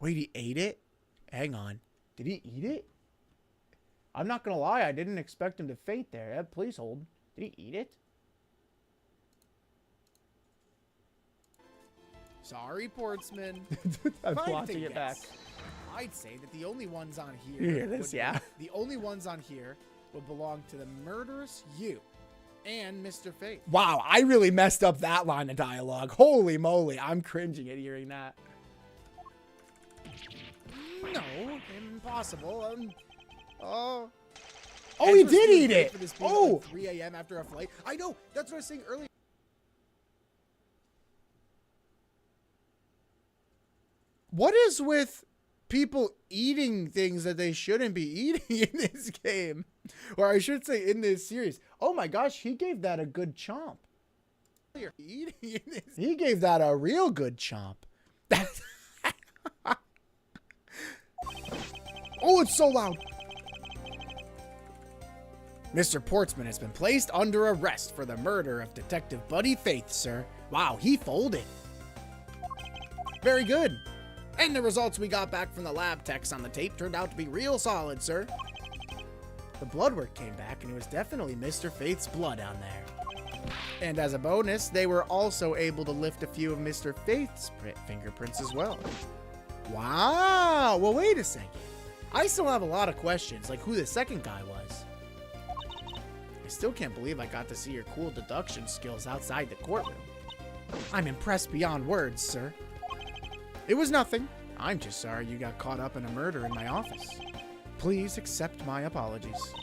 Wait, he ate it? Hang on. Did he eat it? I'm not gonna lie, I didn't expect him to faint there. Please hold. Did he eat it? Sorry, Portsman. I'm watching it back. I'd say that the only ones on here. You hear this? Yeah. The only ones on here would belong to the murderous you and Mr. Faith. Wow, I really messed up that line of dialogue. Holy moly, I'm cringing at hearing that. No, impossible. Oh, he did eat it. Oh, 3 a.m. after a flight. I know. That's what I was saying earlier. What is with people eating things that they shouldn't be eating in this game? Or I should say in this series. Oh my gosh, he gave that a good chomp. here. He gave that a real good chomp. Oh, it's so loud. Mr. Portsman has been placed under arrest for the murder of Detective Buddy Faith, sir. Wow, he folded. Very good. And the results we got back from the lab techs on the tape turned out to be real solid, sir. The blood work came back, and it was definitely Mr. Faith's blood on there. And as a bonus, they were also able to lift a few of Mr. Faith's fingerprints as well. Wow. Well, wait a second. I still have a lot of questions, like who the second guy was. I still can't believe I got to see your cool deduction skills outside the courtroom. I'm impressed beyond words, sir. It was nothing. I'm just sorry you got caught up in a murder in my office. Please accept my apologies.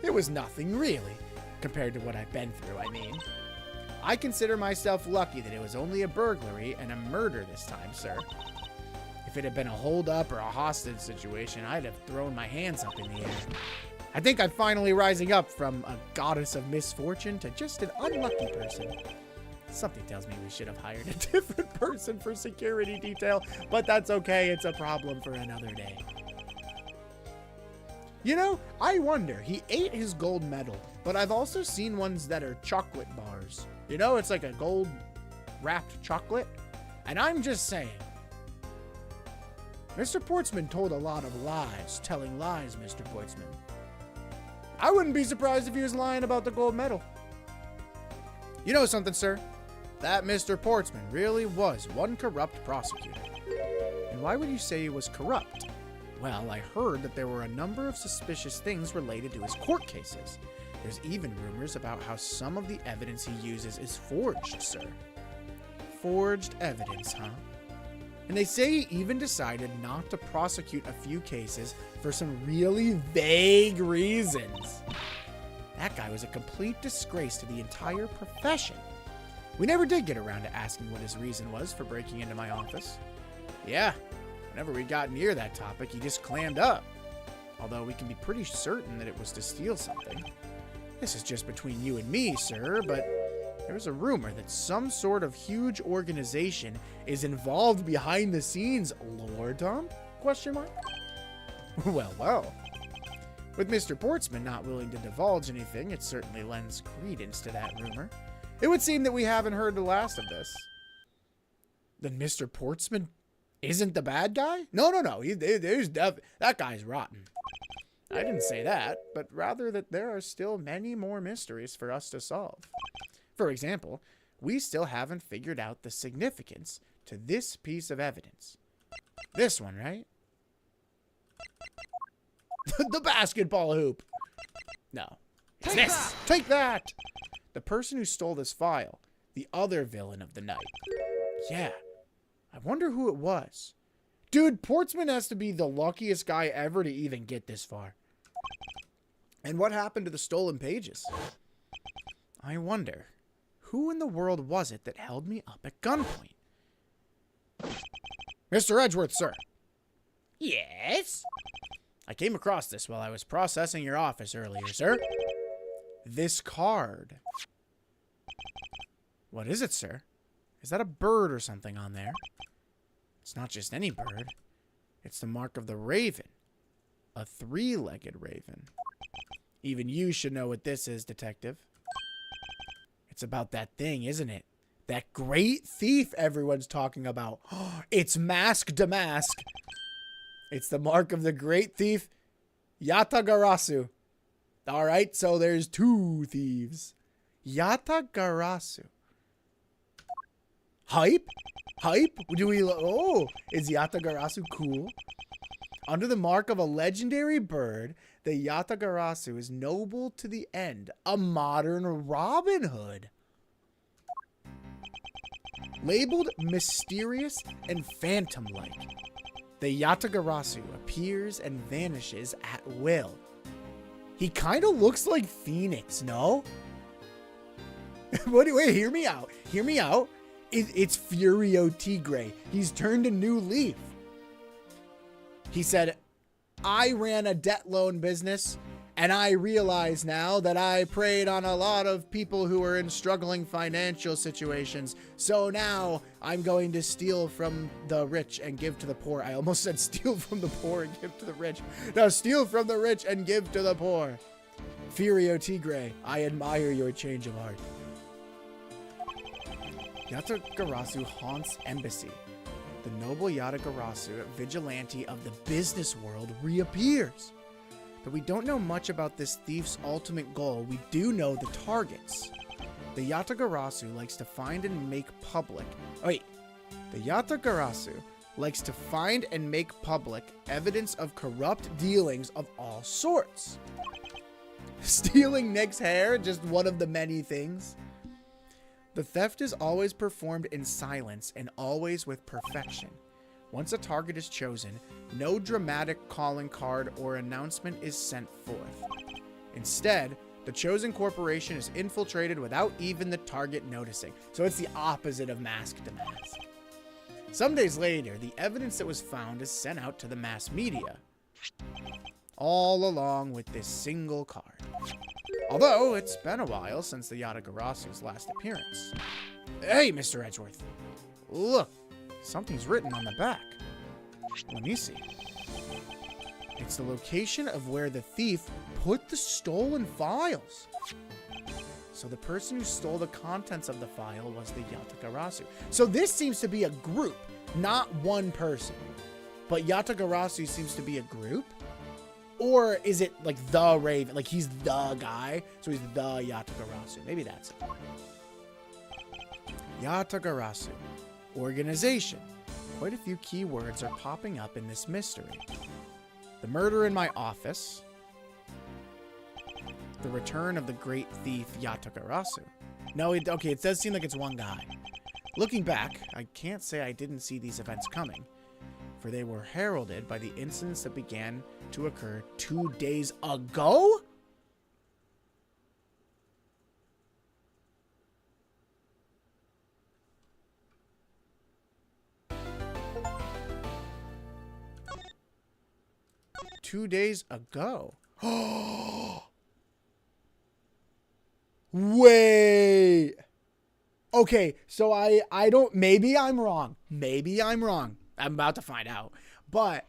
It was nothing, really, compared to what I've been through, I mean. I consider myself lucky that it was only a burglary and a murder this time, sir. If it had been a hold-up or a hostage situation, I'd have thrown my hands up in the air. I think I'm finally rising up from a goddess of misfortune to just an unlucky person. Something tells me we should have hired a different person for security detail, but that's okay. It's a problem for another day. You know, I wonder, he ate his gold medal, but I've also seen ones that are chocolate bars. You know, it's like a gold wrapped chocolate. And I'm just saying, Mr. Portsman told a lot of lies, telling lies, Mr. Portsman. I wouldn't be surprised if he was lying about the gold medal. You know something, sir? That Mr. Portsman really was one corrupt prosecutor. And why would you say he was corrupt? Well, I heard that there were a number of suspicious things related to his court cases. There's even rumors about how some of the evidence he uses is forged, sir. Forged evidence, huh? And they say he even decided not to prosecute a few cases for some really vague reasons. That guy was a complete disgrace to the entire profession. We never did get around to asking what his reason was for breaking into my office. Yeah, whenever we got near that topic, he just clammed up. Although we can be pretty certain that it was to steal something. This is just between you and me, sir, but there's a rumor that some sort of huge organization is involved behind the scenes, Lord Tom? Question mark? Well. With Mr. Portsman not willing to divulge anything, it certainly lends credence to that rumor. It would seem that we haven't heard the last of this. Then Mr. Portsman isn't the bad guy? No. That guy's rotten. I didn't say that, but rather that there are still many more mysteries for us to solve. For example, we still haven't figured out the significance to this piece of evidence. This one, right? The basketball hoop. No. It's this. Take that. The person who stole this file. The other villain of the night. Yeah. I wonder who it was. Dude, Portsman has to be the luckiest guy ever to even get this far. And what happened to the stolen pages? I wonder, who in the world was it that held me up at gunpoint? Mr. Edgeworth, sir. Yes? I came across this while I was processing your office earlier, sir. This card. What is it, sir? Is that a bird or something on there? It's not just any bird. It's the mark of the raven. A three-legged raven. Even you should know what this is, detective. It's about that thing, isn't it? That great thief everyone's talking about. It's Mask Damask. It's the mark of the great thief, Yatagarasu. All right, so there's two thieves. Yatagarasu. Hype? Do we... Oh, is Yatagarasu cool? Under the mark of a legendary bird, the Yatagarasu is noble to the end. A modern Robin Hood. Labeled mysterious and phantom-like, the Yatagarasu appears and vanishes at will. He kind of looks like Phoenix, no? Wait, hear me out. It's Furio Tigre. He's turned a new leaf. He said, I ran a debt loan business, And I realize now that I preyed on a lot of people who were in struggling financial situations. So now I'm going to steal from the rich and give to the poor. I almost said steal from the poor and give to the rich. Now steal from the rich and give to the poor. Furio Tigre, I admire your change of heart. Yatagarasu haunts embassy. The noble Yatagarasu, vigilante of the business world, reappears. Though we don't know much about this thief's ultimate goal, we do know the targets. The Yatagarasu likes to find and make public... The Yatagarasu likes to find and make public evidence of corrupt dealings of all sorts. Stealing Nick's hair, just one of the many things. The theft is always performed in silence and always with perfection. Once a target is chosen, no dramatic calling card or announcement is sent forth. Instead, the chosen corporation is infiltrated without even the target noticing. So it's the opposite of mask to mask. Some days later, the evidence that was found is sent out to the mass media, all along with this single card. Although, it's been a while since the Yatagarasu's last appearance. Hey, Mr. Edgeworth. Look, something's written on the back. Let me see. It's the location of where the thief put the stolen files. So the person who stole the contents of the file was the Yatagarasu. So this seems to be a group, not one person. But Yatagarasu seems to be a group? Or is it like the Raven? Like he's the guy, so he's the Yatagarasu. Maybe that's it. Yatagarasu. Organization. Quite a few keywords are popping up in this mystery. The murder in my office. The return of the great thief Yatagarasu. No, it does seem like it's one guy. Looking back, I can't say I didn't see these events coming, for they were heralded by the incidents that began to occur 2 days ago? Two days ago. Wait. Okay, so I don't, maybe I'm wrong. Maybe I'm wrong. I'm about to find out. But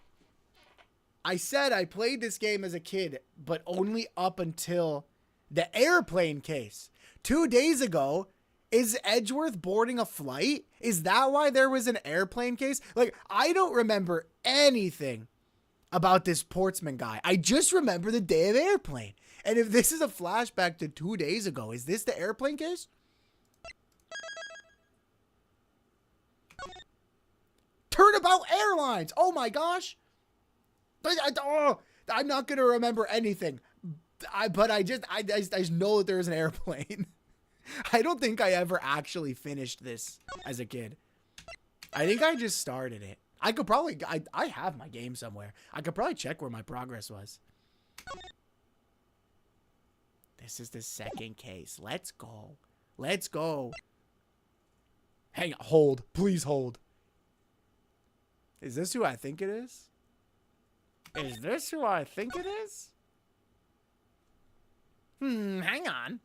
I said I played this game as a kid, but only up until the airplane case. 2 days ago, is Edgeworth boarding a flight? Is that why there was an airplane case? Like, I don't remember anything about this Portsman guy. I just remember the day of the airplane. And if this is a flashback to 2 days ago, is this the airplane case? Turnabout Airlines. Oh my gosh. I'm not going to remember anything. But I just know that there's an airplane. I don't think I ever actually finished this as a kid. I think I just started it. I could probably, I have my game somewhere. I could probably check where my progress was. This is the second case. Let's go. Let's go. Hang on. Hold. Please hold. Is this who I think it is? Is this who I think it is? Hang on.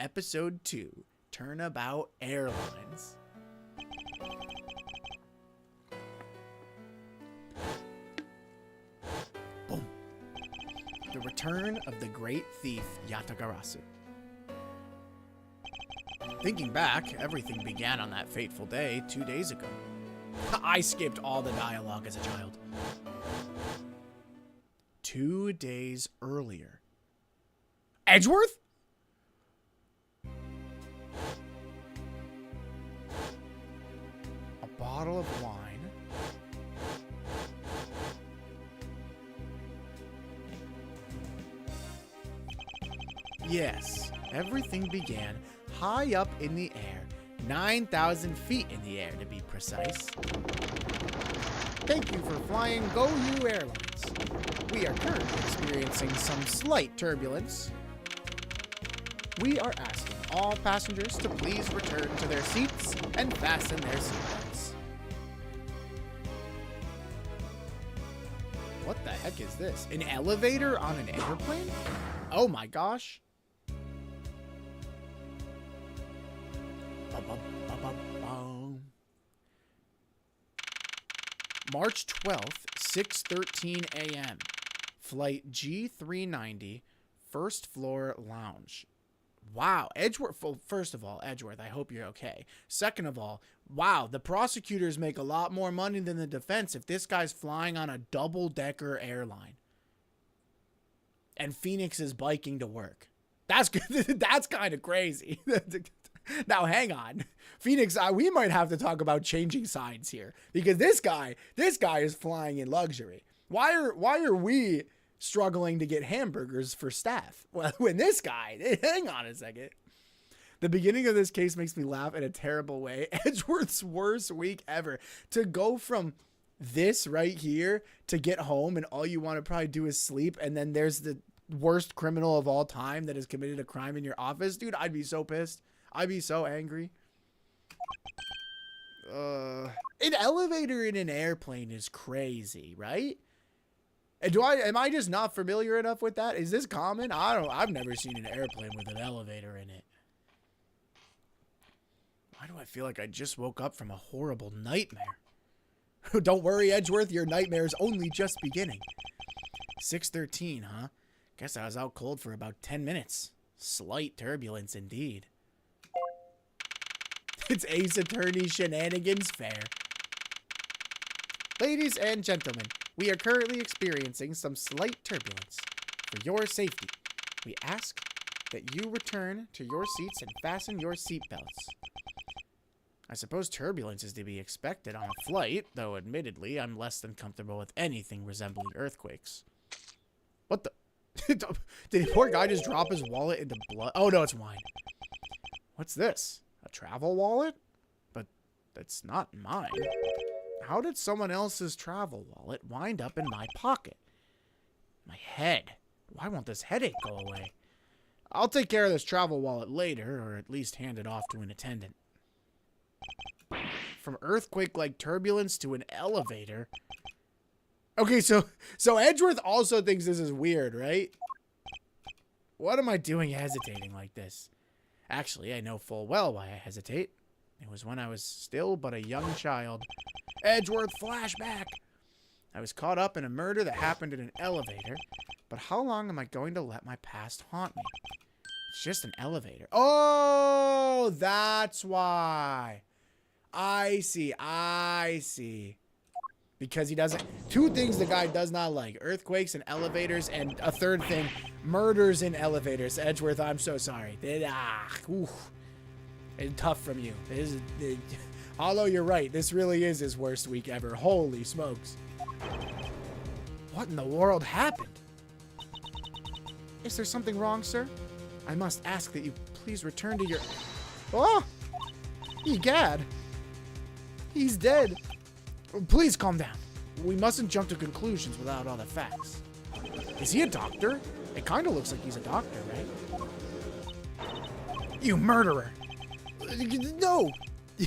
Episode 2. Turnabout Airlines. Boom. The return of the great thief Yatagarasu. Thinking back, everything began on that fateful day 2 days ago. I skipped all the dialogue as a child. 2 days earlier. Edgeworth? A bottle of wine. Yes, everything began high up in the air. 9,000 feet in the air, to be precise. Thank you for flying GoU Airlines. We are currently experiencing some slight turbulence. We are asking all passengers to please return to their seats and fasten their seatbelts. What the heck is this? An elevator on an airplane? Oh my gosh. March 12th, 6:13 a.m. Flight G390, first floor lounge. Wow, Edgeworth. Well, first of all, Edgeworth, I hope you're okay. Second of all, wow, the prosecutors make a lot more money than the defense if this guy's flying on a double-decker airline. And Phoenix is biking to work. That's good. That's kind of crazy. Now, hang on. Phoenix, we might have to talk about changing sides here. Because this guy is flying in luxury. Why are we struggling to get hamburgers for staff? Well, when this guy, hang on a second. The beginning of this case makes me laugh in a terrible way. Edgeworth's worst week ever. To go from this right here to get home and all you want to probably do is sleep, and then there's the worst criminal of all time that has committed a crime in your office. Dude, I'd be so pissed. I'd be so angry. An elevator in an airplane is crazy, right? And am I just not familiar enough with that? Is this common? I've never seen an airplane with an elevator in it. Why do I feel like I just woke up from a horrible nightmare? Don't worry, Edgeworth, your nightmare is only just beginning. 6:13, huh? Guess I was out cold for about 10 minutes. Slight turbulence indeed. It's Ace Attorney Shenanigans Fair. Ladies and gentlemen, we are currently experiencing some slight turbulence. For your safety, we ask that you return to your seats and fasten your seatbelts. I suppose turbulence is to be expected on a flight, though admittedly I'm less than comfortable with anything resembling earthquakes. What the? Did the poor guy just drop his wallet into blood? Oh no, it's wine. What's this? A travel wallet? But that's not mine. How did someone else's travel wallet wind up in my pocket? My head. Why won't this headache go away? I'll take care of this travel wallet later, or at least hand it off to an attendant. From earthquake-like turbulence to an elevator. Okay, so Edgeworth also thinks this is weird, right? What am I doing hesitating like this? Actually, I know full well why I hesitate. It was when I was still but a young child. Edgeworth flashback! I was caught up in a murder that happened in an elevator, but how long am I going to let my past haunt me? It's just an elevator. Oh, that's why. I see. Because he doesn't... Two things the guy does not like. Earthquakes and elevators, and a third thing, murders in elevators. Edgeworth, I'm so sorry. It's tough from you. Although you're right, this really is his worst week ever. Holy smokes. What in the world happened? Is there something wrong, sir? I must ask that you please return to your... Oh! Egad! He's dead. Please calm down. We mustn't jump to conclusions without all the facts. Is he a doctor? It kind of looks like he's a doctor, right? You murderer! No!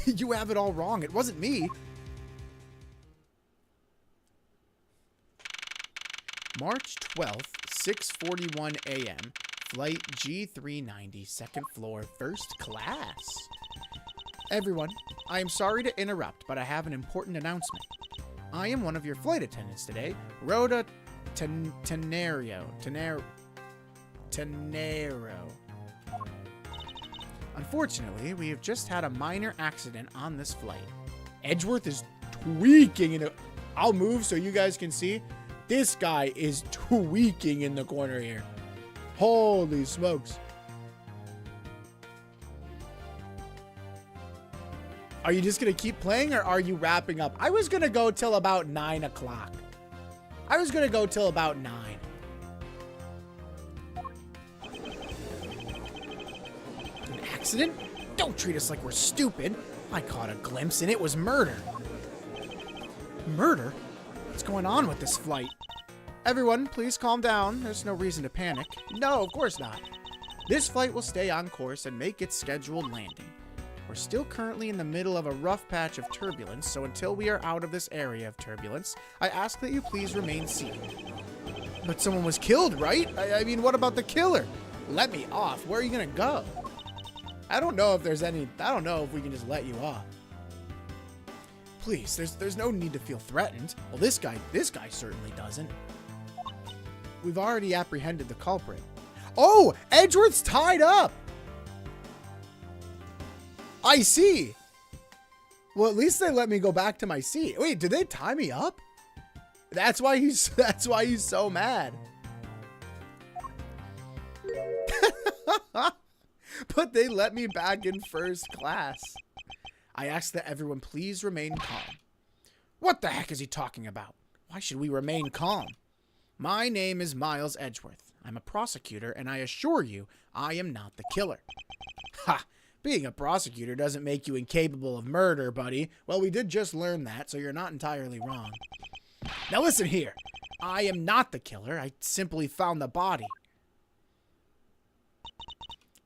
You have it all wrong. It wasn't me. March 12th, 6:41 a.m. Flight G390, second floor, first class. Everyone, I am sorry to interrupt, but I have an important announcement. I am one of your flight attendants today, Rhoda Tenero. Unfortunately, we have just had a minor accident on this flight. Edgeworth is tweaking in it. I'll move so you guys can see. This guy is tweaking in the corner here. Holy smokes. Are you just going to keep playing or are you wrapping up? I was going to go till about 9 o'clock. I was going to go till about 9. An accident? Don't treat us like we're stupid. I caught a glimpse and it was murder. Murder? What's going on with this flight? Everyone, please calm down. There's no reason to panic. No, of course not. This flight will stay on course and make its scheduled landing. We're still currently in the middle of a rough patch of turbulence, so until we are out of this area of turbulence, I ask that you please remain seated. But someone was killed, right? I mean, what about the killer? Let me off. Where are you gonna go? I don't know if we can just let you off. Please, there's no need to feel threatened. Well, this guy certainly doesn't. We've already apprehended the culprit. Oh, Edgeworth's tied up. I see. Well, at least they let me go back to my seat. Wait, did they tie me up? That's why he's so mad. But they let me back in first class. I ask that everyone please remain calm. What the heck is he talking about? Why should we remain calm? My name is Miles Edgeworth. I'm a prosecutor, and I assure you, I am not the killer. Ha! Being a prosecutor doesn't make you incapable of murder, buddy. Well, we did just learn that, so you're not entirely wrong. Now listen here. I am not the killer. I simply found the body.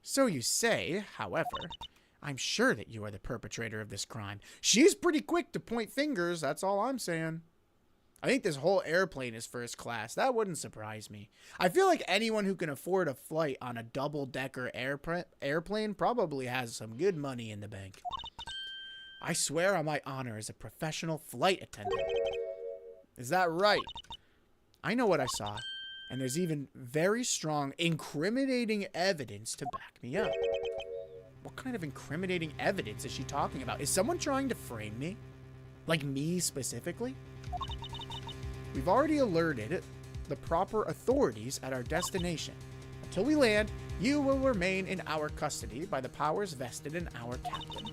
So you say, however, I'm sure that you are the perpetrator of this crime. She's pretty quick to point fingers, that's all I'm saying. I think this whole airplane is first class. That wouldn't surprise me. I feel like anyone who can afford a flight on a double-decker airplane probably has some good money in the bank. I swear on my honor as a professional flight attendant. Is that right? I know what I saw, and there's even very strong incriminating evidence to back me up. What kind of incriminating evidence is she talking about? Is someone trying to frame me? Like me specifically? We've already alerted the proper authorities at our destination. Until we land, you will remain in our custody by the powers vested in our captain.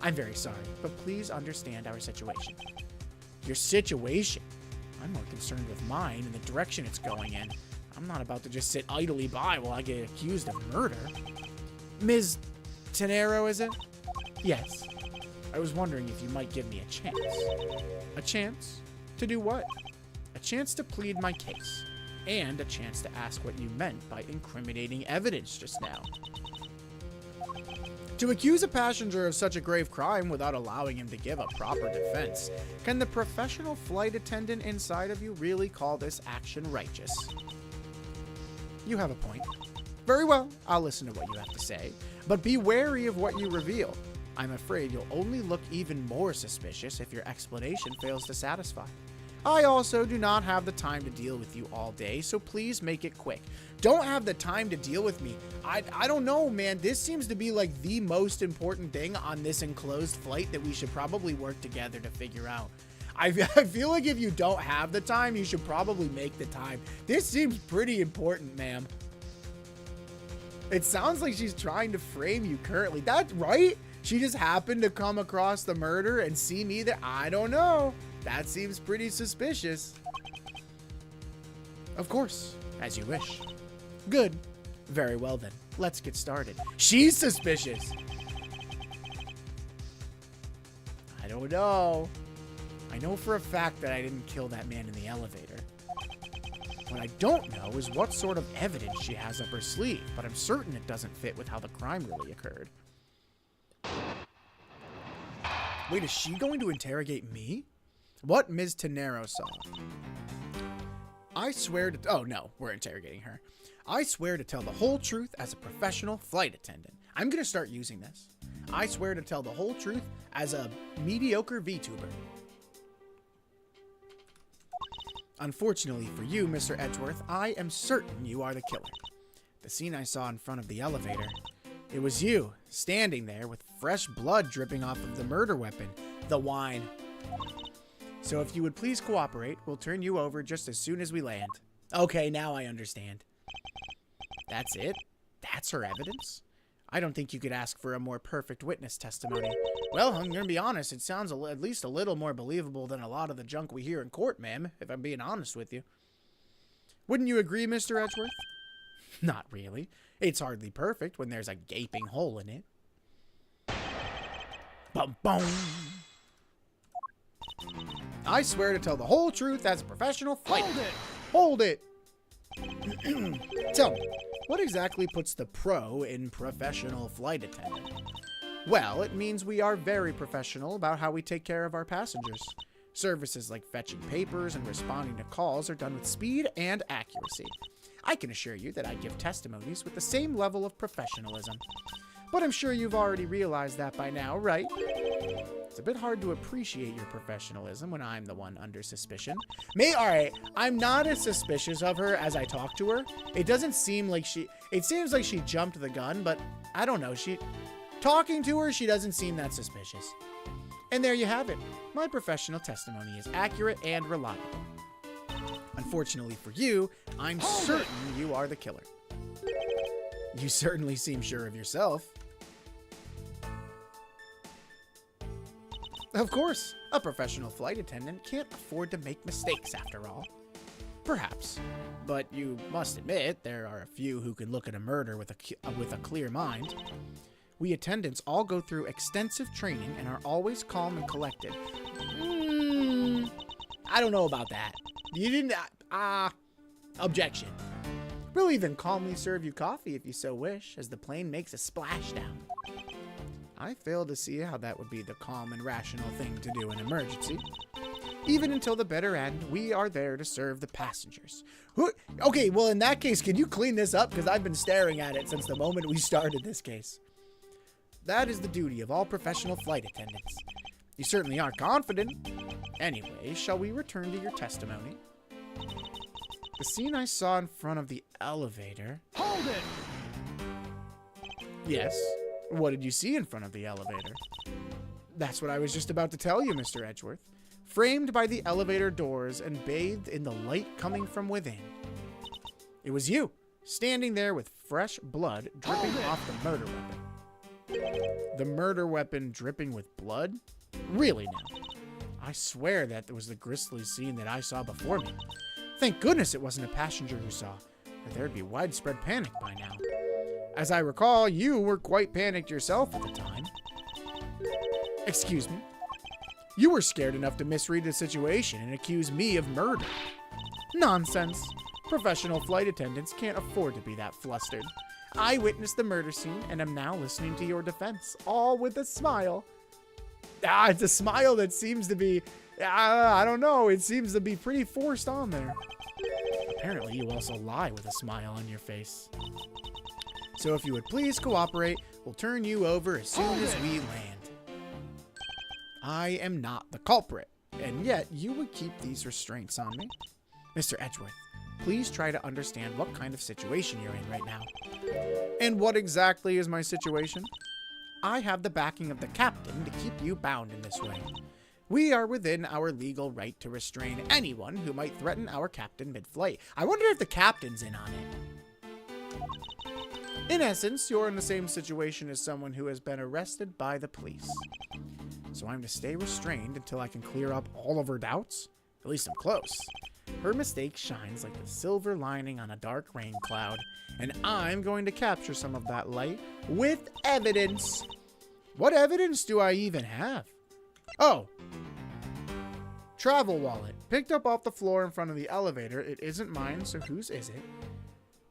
I'm very sorry, but please understand our situation. Your situation? I'm more concerned with mine and the direction it's going in. I'm not about to just sit idly by while I get accused of murder. Ms. Tenero, is it? Yes. I was wondering if you might give me a chance. A chance? To do what? A chance to plead my case. And a chance to ask what you meant by incriminating evidence just now. To accuse a passenger of such a grave crime without allowing him to give a proper defense, can the professional flight attendant inside of you really call this action righteous? You have a point. Very well, I'll listen to what you have to say, but be wary of what you reveal. I'm afraid you'll only look even more suspicious if your explanation fails to satisfy. I also do not have the time to deal with you all day, so please make it quick. Don't have the time to deal with me. I don't know, man. This seems to be like the most important thing on this enclosed flight that we should probably work together to figure out. I feel like if you don't have the time, you should probably make the time. This seems pretty important, ma'am. It sounds like she's trying to frame you currently. That's right. She just happened to come across the murder and see me there. I don't know. That seems pretty suspicious. Of course, as you wish. Good. Very well then. Let's get started. She's suspicious. I don't know. I know for a fact that I didn't kill that man in the elevator. What I don't know is what sort of evidence she has up her sleeve, but I'm certain it doesn't fit with how the crime really occurred. Wait, is she going to interrogate me? What Ms. Tenero saw. I swear to... Oh, no, we're interrogating her. I swear to tell the whole truth as a professional flight attendant. I'm going to start using this. I swear to tell the whole truth as a mediocre VTuber. Unfortunately for you, Mr. Edgeworth, I am certain you are the killer. The scene I saw in front of the elevator, it was you, standing there with fresh blood dripping off of the murder weapon, the wine. So if you would please cooperate, we'll turn you over just as soon as we land. Okay, now I understand. That's it? That's her evidence? I don't think you could ask for a more perfect witness testimony. Well, I'm going to be honest, it sounds at least a little more believable than a lot of the junk we hear in court, ma'am, if I'm being honest with you. Wouldn't you agree, Mr. Edgeworth? Not really. It's hardly perfect when there's a gaping hole in it. Bum bum. I swear to tell the whole truth as a professional flight. Hold it! Tell me, what exactly puts the pro in professional flight attendant? Well, it means we are very professional about how we take care of our passengers. Services like fetching papers and responding to calls are done with speed and accuracy. I can assure you that I give testimonies with the same level of professionalism. But I'm sure you've already realized that by now, right? It's a bit hard to appreciate your professionalism when I'm the one under suspicion. Alright, I'm not as suspicious of her as I talk to her. It seems like she jumped the gun, but I don't know. Talking to her, she doesn't seem that suspicious. And there you have it. My professional testimony is accurate and reliable. Unfortunately for you, I'm certain you are the killer. You certainly seem sure of yourself. Of course, a professional flight attendant can't afford to make mistakes after all. Perhaps, but you must admit there are a few who can look at a murder with a clear mind. We attendants all go through extensive training and are always calm and collected. I don't know about that. You didn't... Objection. We'll even calmly serve you coffee if you so wish, as the plane makes a splashdown. I fail to see how that would be the calm and rational thing to do in an emergency. Even until the bitter end, we are there to serve the passengers. Okay, well in that case, can you clean this up? Because I've been staring at it since the moment we started this case. That is the duty of all professional flight attendants. You certainly aren't confident. Anyway, shall we return to your testimony? The scene I saw in front of the elevator... Hold it! Yes. What did you see in front of the elevator? That's what I was just about to tell you, Mr. Edgeworth. Framed by the elevator doors and bathed in the light coming from within. It was you, standing there with fresh blood dripping off the murder weapon. The murder weapon dripping with blood? Really now? I swear that was the grisly scene that I saw before me. Thank goodness it wasn't a passenger who saw, or there'd be widespread panic by now. As I recall, you were quite panicked yourself at the time. Excuse me? You were scared enough to misread the situation and accuse me of murder. Nonsense. Professional flight attendants can't afford to be that flustered. I witnessed the murder scene and am now listening to your defense, all with a smile. It's a smile that seems to be, I don't know, it seems to be pretty forced on there. Apparently you also lie with a smile on your face. So if you would please cooperate, we'll turn you over as soon as we land. I am not the culprit, and yet you would keep these restraints on me. Mr. Edgeworth, please try to understand what kind of situation you're in right now. And what exactly is my situation? I have the backing of the captain to keep you bound in this way. We are within our legal right to restrain anyone who might threaten our captain mid-flight. I wonder if the captain's in on it. In essence, you're in the same situation as someone who has been arrested by the police. So I'm to stay restrained until I can clear up all of her doubts? At least I'm close. Her mistake shines like the silver lining on a dark rain cloud, and I'm going to capture some of that light with evidence. What evidence do I even have? Oh. Travel wallet. Picked up off the floor in front of the elevator. It isn't mine, so whose is it?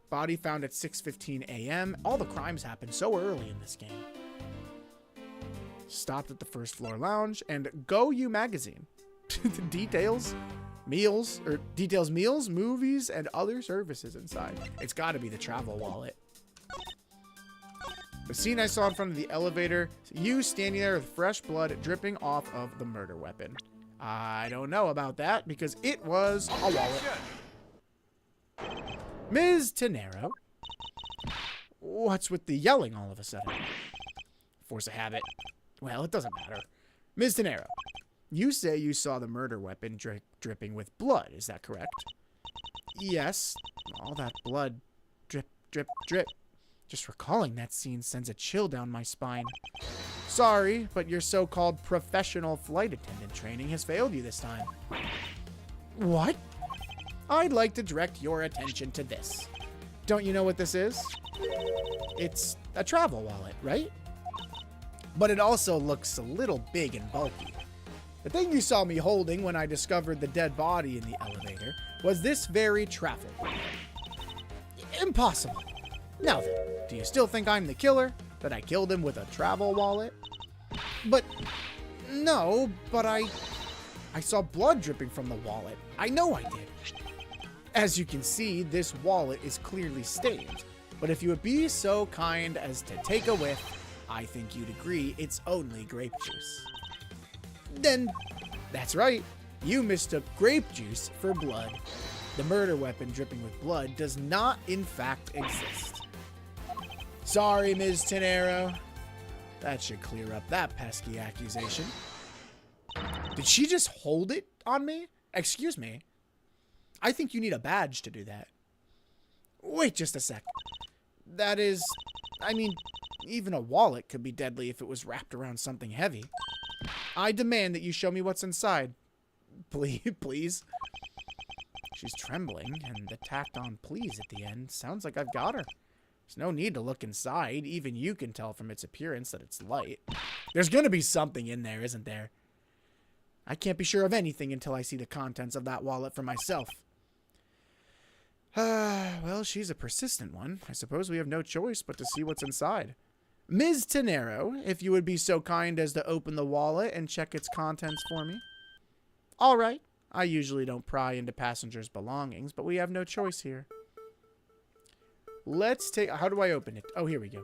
Body found at 6:15 a.m. All the crimes happened so early in this game. Stopped at the first floor lounge and Go You magazine. The details meals, movies, and other services inside. It's got to be the travel wallet. The scene I saw in front of the elevator, you standing there with fresh blood dripping off of the murder weapon. I don't know about that because it was a wallet. Ms. Tenero. What's with the yelling all of a sudden? Force of habit. Well, it doesn't matter. Ms. Tenero, you say you saw the murder weapon dripping with blood, is that correct? Yes. All that blood. Drip, drip, drip. Just recalling that scene sends a chill down my spine. Sorry, but your so-called professional flight attendant training has failed you this time. What? I'd like to direct your attention to this. Don't you know what this is? It's a travel wallet, right? But it also looks a little big and bulky. The thing you saw me holding when I discovered the dead body in the elevator was this very travel wallet. Impossible. Now then, do you still think I'm the killer? That I killed him with a travel wallet? But, no, but I saw blood dripping from the wallet. I know I did. As you can see, this wallet is clearly stained. But if you would be so kind as to take a whiff, I think you'd agree it's only grape juice. Then, that's right, you mistook grape juice for blood. The murder weapon dripping with blood does not, in fact, exist. Sorry, Ms. Tenero. That should clear up that pesky accusation. Did she just hold it on me? Excuse me. I think you need a badge to do that. Wait just a sec. That is, I mean, even a wallet could be deadly if it was wrapped around something heavy. I demand that you show me what's inside. Please. She's trembling, and the tacked on please at the end sounds like I've got her. There's no need to look inside. Even you can tell from its appearance that it's light. There's gonna be something in there, isn't there? I can't be sure of anything until I see the contents of that wallet for myself. Well, she's a persistent one. I suppose we have no choice but to see what's inside. Ms. Tenero, if you would be so kind as to open the wallet and check its contents for me. All right. I usually don't pry into passengers' belongings, but we have no choice here. Let's take... How do I open it? Oh, here we go.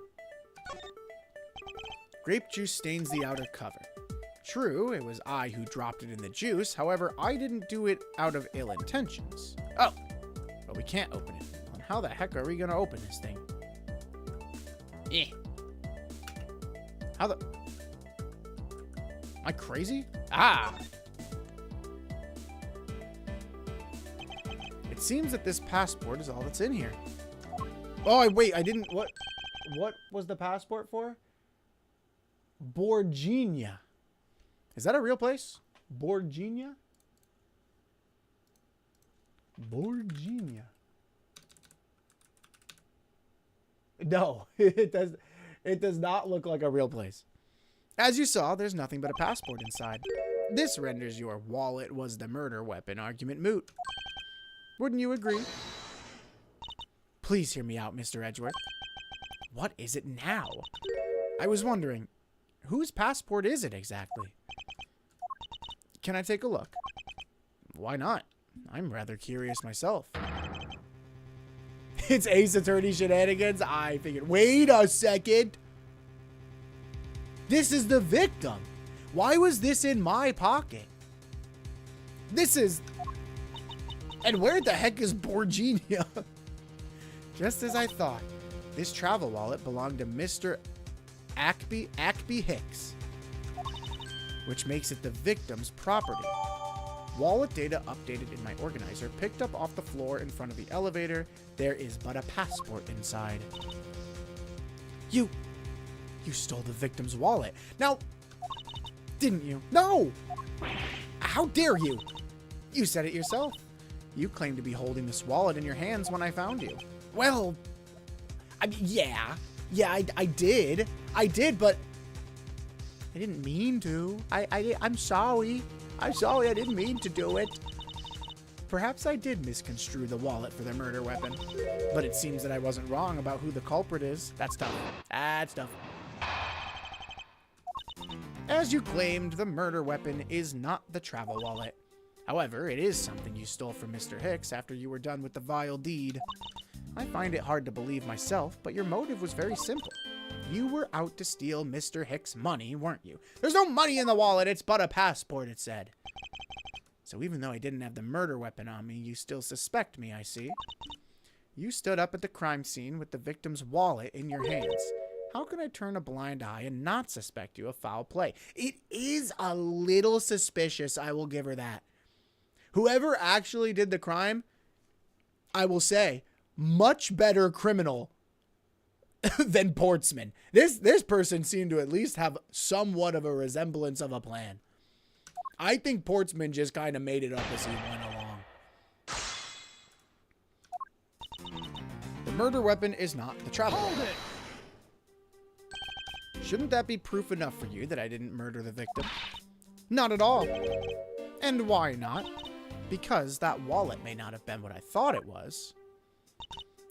Grape juice stains the outer cover. True, it was I who dropped it in the juice. However, I didn't do it out of ill intentions. Oh, but we can't open it. Well, how the heck are we going to open this thing? How the... Am I crazy? Ah! It seems that this passport is all that's in here. Oh, wait, I didn't... What was the passport for? Borgina. Is that a real place? Borgina? Borgina. No, it does not look like a real place. As you saw, there's nothing but a passport inside. This renders your wallet was the murder weapon argument moot. Wouldn't you agree? Please hear me out, Mr. Edgeworth. What is it now? I was wondering, whose passport is it exactly? Can I take a look? Why not? I'm rather curious myself. It's Ace Attorney shenanigans? I figured. Wait a second. This is the victim. Why was this in my pocket? This is... And where the heck is Borgina? Just as I thought, this travel wallet belonged to Mr. Ackby Hicks, which makes it the victim's property. Wallet data updated in my organizer, picked up off the floor in front of the elevator. There is but a passport inside. You stole the victim's wallet. Now, didn't you? No! How dare you? You said it yourself. You claimed to be holding this wallet in your hands when I found you. Well, I mean, yeah, I did. I did, but I didn't mean to. I'm sorry. I'm sorry, I didn't mean to do it. Perhaps I did misconstrue the wallet for the murder weapon, but it seems that I wasn't wrong about who the culprit is. That's tough. That's tough. As you claimed, the murder weapon is not the travel wallet. However, it is something you stole from Mr. Hicks after you were done with the vile deed. I find it hard to believe myself, but your motive was very simple. You were out to steal Mr. Hicks' money, weren't you? There's no money in the wallet, it's but a passport, it said. So even though I didn't have the murder weapon on me, you still suspect me, I see. You stood up at the crime scene with the victim's wallet in your hands. How can I turn a blind eye and not suspect you of foul play? It is a little suspicious, I will give her that. Whoever actually did the crime, I will say, much better criminal than Portsman. This person seemed to at least have somewhat of a resemblance of a plan. I think Portsman just kind of made it up as he went along. The murder weapon is not the travel weapon. Shouldn't that be proof enough for you that I didn't murder the victim? Not at all. And why not? Because that wallet may not have been what I thought it was.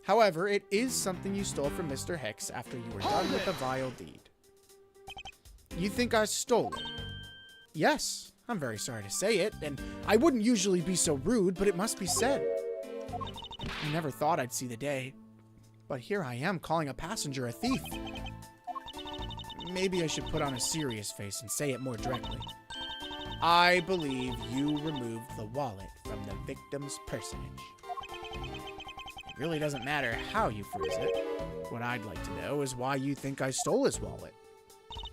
However, it is something you stole from Mr. Hicks after you were done with the vile deed. You think I stole it? Yes, I'm very sorry to say it, and I wouldn't usually be so rude, but it must be said. I never thought I'd see the day, but here I am calling a passenger a thief. Maybe I should put on a serious face and say it more directly. I believe you removed the wallet from the victim's personage. It really doesn't matter how you phrase it. What I'd like to know is why you think I stole his wallet.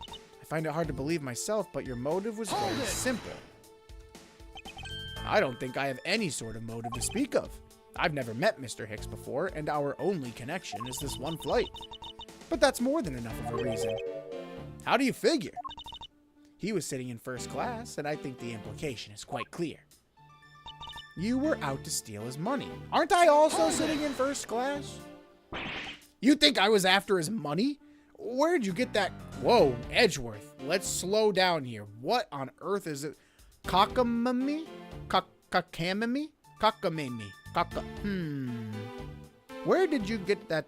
I find it hard to believe myself, but your motive was very simple. I don't think I have any sort of motive to speak of. I've never met Mr. Hicks before, and our only connection is this one flight. But that's more than enough of a reason. How do you figure? He was sitting in first class, and I think the implication is quite clear. You were out to steal his money. Aren't I also sitting in first class? You think I was after his money? Where'd you get that? Whoa, Edgeworth, let's slow down here. What on earth is it? Cockamamie? Cockamamie? Cockamamie. Where did you get that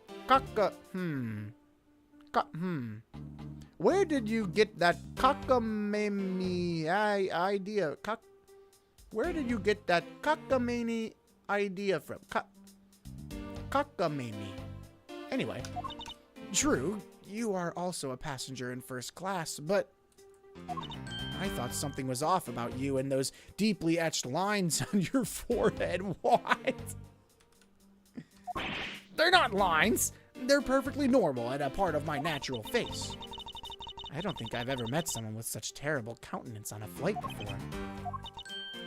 Where did you get that cockamamie idea? Where did you get that cockamamie idea from? Cockamamie. Anyway, true, you are also a passenger in first class, but I thought something was off about you and those deeply etched lines on your forehead. What? They're not lines. They're perfectly normal and a part of my natural face. I don't think I've ever met someone with such terrible countenance on a flight before.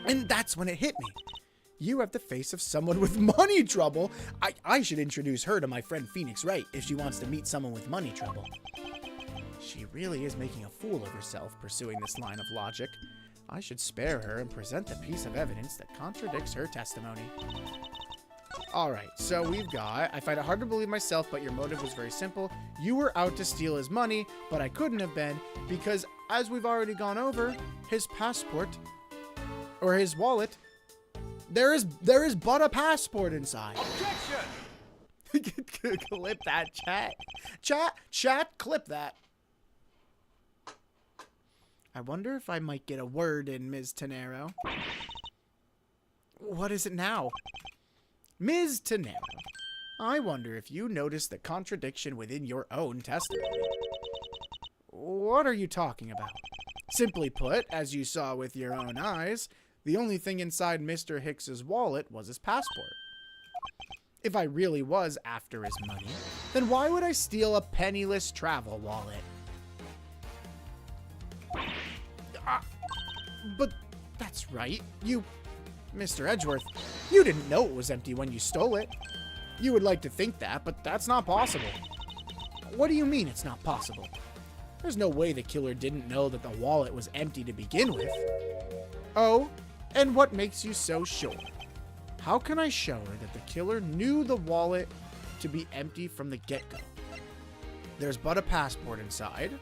And that's when it hit me. You have the face of someone with money trouble. I should introduce her to my friend Phoenix Wright if she wants to meet someone with money trouble. She really is making a fool of herself pursuing this line of logic. I should spare her and present the piece of evidence that contradicts her testimony. Alright, so we've got, I find it hard to believe myself, but your motive was very simple. You were out to steal his money, but I couldn't have been because, as we've already gone over, his passport, or his wallet, there is but a passport inside. Objection! Clip that, chat. Chat, clip that. I wonder if I might get a word in, Ms. Tenero. What is it now? Ms. Tenero, I wonder if you noticed the contradiction within your own testimony. What are you talking about? Simply put, as you saw with your own eyes, the only thing inside Mr. Hicks's wallet was his passport. If I really was after his money, then why would I steal a penniless travel wallet? But that's right, Mr. Edgeworth, you didn't know it was empty when you stole it. You would like to think that, but that's not possible. What do you mean it's not possible? There's no way the killer didn't know that the wallet was empty to begin with. Oh, and what makes you so sure? How can I show her that the killer knew the wallet to be empty from the get-go? There's but a passport inside.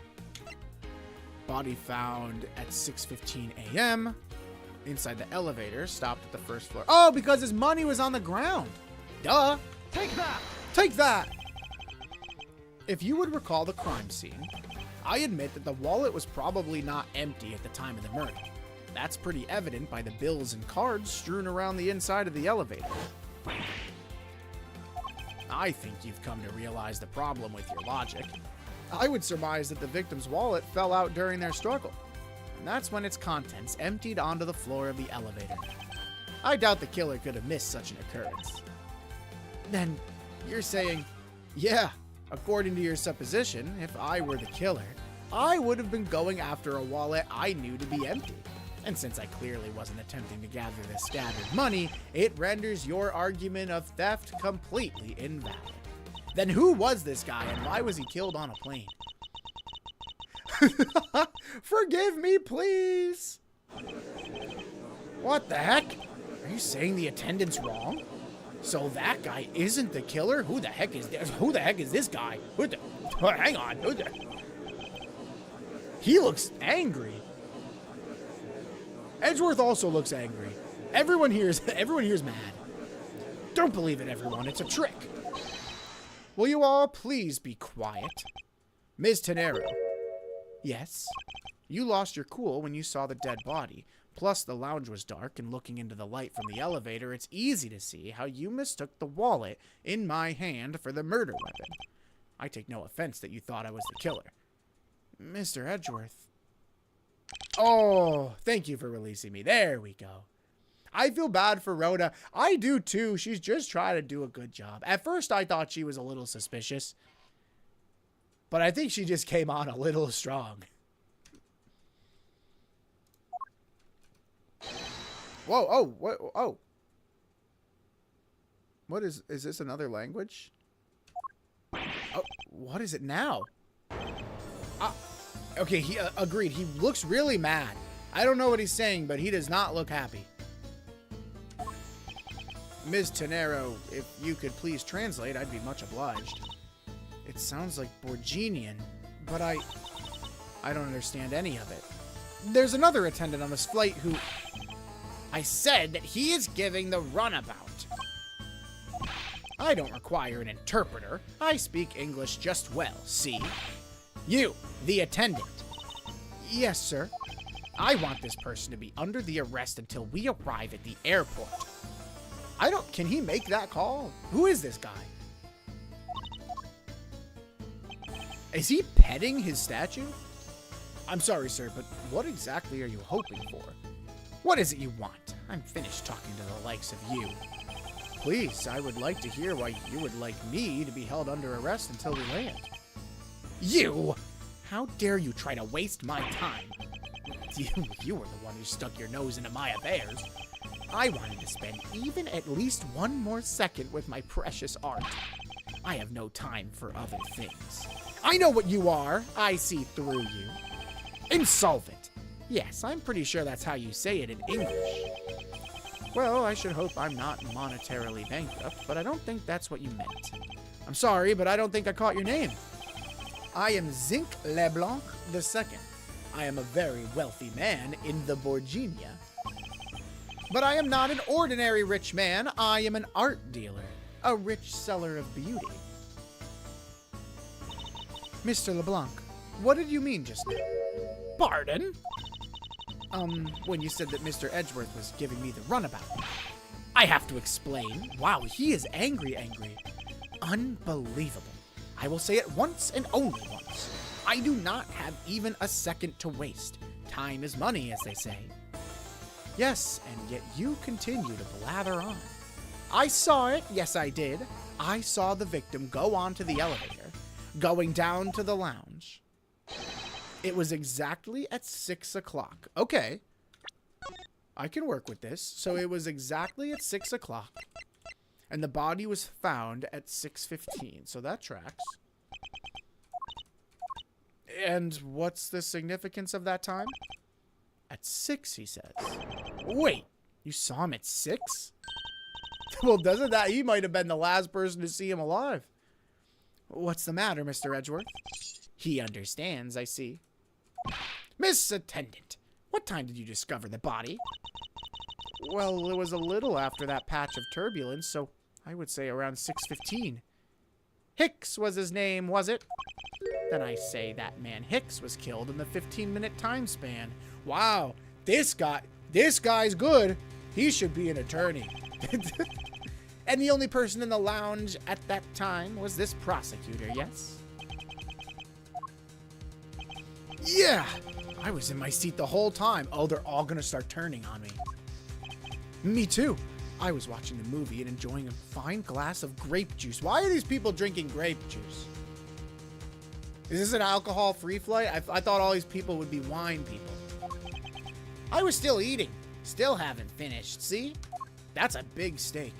Body found at 6:15 a.m. Inside the elevator, stopped at the first floor. Oh, because his money was on the ground. Duh. Take that! Take that! If you would recall the crime scene, I admit that the wallet was probably not empty at the time of the murder. That's pretty evident by the bills and cards strewn around the inside of the elevator. I think you've come to realize the problem with your logic. I would surmise that the victim's wallet fell out during their struggle. And that's when its contents emptied onto the floor of the elevator. I doubt the killer could have missed such an occurrence. Then, you're saying, yeah, according to your supposition, if I were the killer, I would have been going after a wallet I knew to be empty. And since I clearly wasn't attempting to gather the scattered money, it renders your argument of theft completely invalid. Then who was this guy and why was he killed on a plane? Forgive me, please. What the heck? Are you saying the attendant's wrong? So that guy isn't the killer? Who the heck is this? Who the heck is this guy? Hang on. He looks angry. Edgeworth also looks angry. Everyone here is mad. Don't believe it, everyone. It's a trick. Will you all please be quiet? Ms. Tenero. Yes? You lost your cool when you saw the dead body. Plus, the lounge was dark, and looking into the light from the elevator, it's easy to see how you mistook the wallet in my hand for the murder weapon. I take no offense that you thought I was the killer. Mr. Edgeworth. Oh, thank you for releasing me. There we go. I feel bad for Rhoda. I do too. She's just trying to do a good job. At first, I thought she was a little suspicious. But I think she just came on a little strong. Whoa, oh, what, oh. What is this another language? Oh, what is it now? Okay, he agreed. He looks really mad. I don't know what he's saying, but he does not look happy. Ms. Tenero, if you could please translate, I'd be much obliged. It sounds like Borginian, but I don't understand any of it. There's another attendant on this flight who... I said that he is giving the runabout. I don't require an interpreter. I speak English just well, see? You, the attendant. Yes, sir. I want this person to be under the arrest until we arrive at the airport. Can he make that call? Who is this guy? Is he petting his statue? I'm sorry, sir, but what exactly are you hoping for? What is it you want? I'm finished talking to the likes of you. Please, I would like to hear why you would like me to be held under arrest until we land. You! How dare you try to waste my time? You were the one who stuck your nose into my affairs. I wanted to spend even at least one more second with my precious art. I have no time for other things. I know what you are. I see through you. Insolvent. Yes, I'm pretty sure that's how you say it in English. Well, I should hope I'm not monetarily bankrupt, but I don't think that's what you meant. I'm sorry, but I don't think I caught your name. I am Zinc Leblanc II. I am a very wealthy man in the Borginia. But I am not an ordinary rich man. I am an art dealer, a rich seller of beauty. Mr. LeBlanc, what did you mean just now? Pardon? When you said that Mr. Edgeworth was giving me the runabout. I have to explain. Wow, he is angry. Unbelievable. I will say it once and only once. I do not have even a second to waste. Time is money, as they say. Yes, and yet you continue to blather on. I saw it. Yes, I did. I saw the victim go onto the elevator, going down to the lounge. It was exactly at 6 o'clock. Okay. I can work with this. So it was exactly at 6 o'clock. And the body was found at 6:15. So that tracks. And what's the significance of that time? At 6, he says. Wait, you saw him at 6? Well, doesn't that... He might have been the last person to see him alive. What's the matter, Mr. Edgeworth? He understands, I see. Miss Attendant, what time did you discover the body? Well, it was a little after that patch of turbulence, so I would say around 6:15. Hicks was his name, was it? Then I say that man Hicks was killed in the 15-minute time span. Wow, this guy's good. He should be an attorney. And the only person in the lounge at that time was this prosecutor, yes? Yeah, I was in my seat the whole time. Oh, they're all gonna start turning on me. Me too. I was watching the movie and enjoying a fine glass of grape juice. Why are these people drinking grape juice? Is this an alcohol-free flight? I thought all these people would be wine people. I was still eating. Still haven't finished. See? That's a big steak.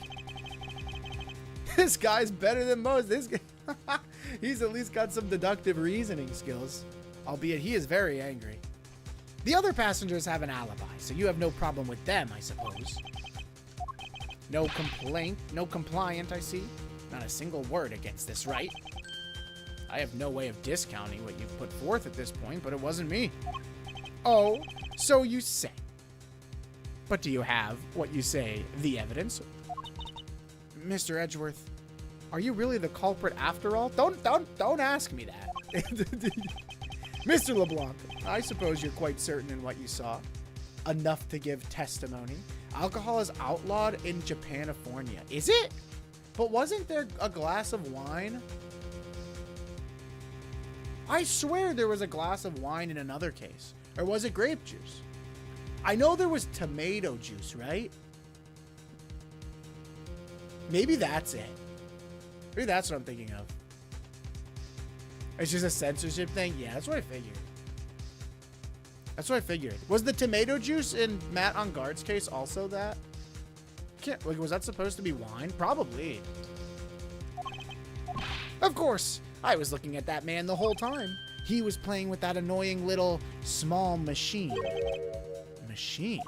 This guy's better than most. This guy, he's at least got some deductive reasoning skills. Albeit he is very angry. The other passengers have an alibi, so you have no problem with them, I suppose. No complaint, no compliant, I see. Not a single word against this, right? I have no way of discounting what you've put forth at this point, but it wasn't me. Oh, so you say. But do you have, what you say, the evidence? Mr. Edgeworth, Are you really the culprit after all? Don't ask me that. Mr. LeBlanc, I suppose you're quite certain in what you saw. Enough to give testimony. Alcohol is outlawed in Japanifornia. Is it? But wasn't there a glass of wine? I swear there was a glass of wine in another case. Or was it grape juice? I know there was tomato juice, right? Maybe that's it. Maybe that's what I'm thinking of. It's just a censorship thing? Yeah, that's what I figured. That's what I figured. Was the tomato juice in Matt on Guard's case also that? Like, was that supposed to be wine? Probably. Of course. I was looking at that man the whole time. He was playing with that annoying little small machine. Machine?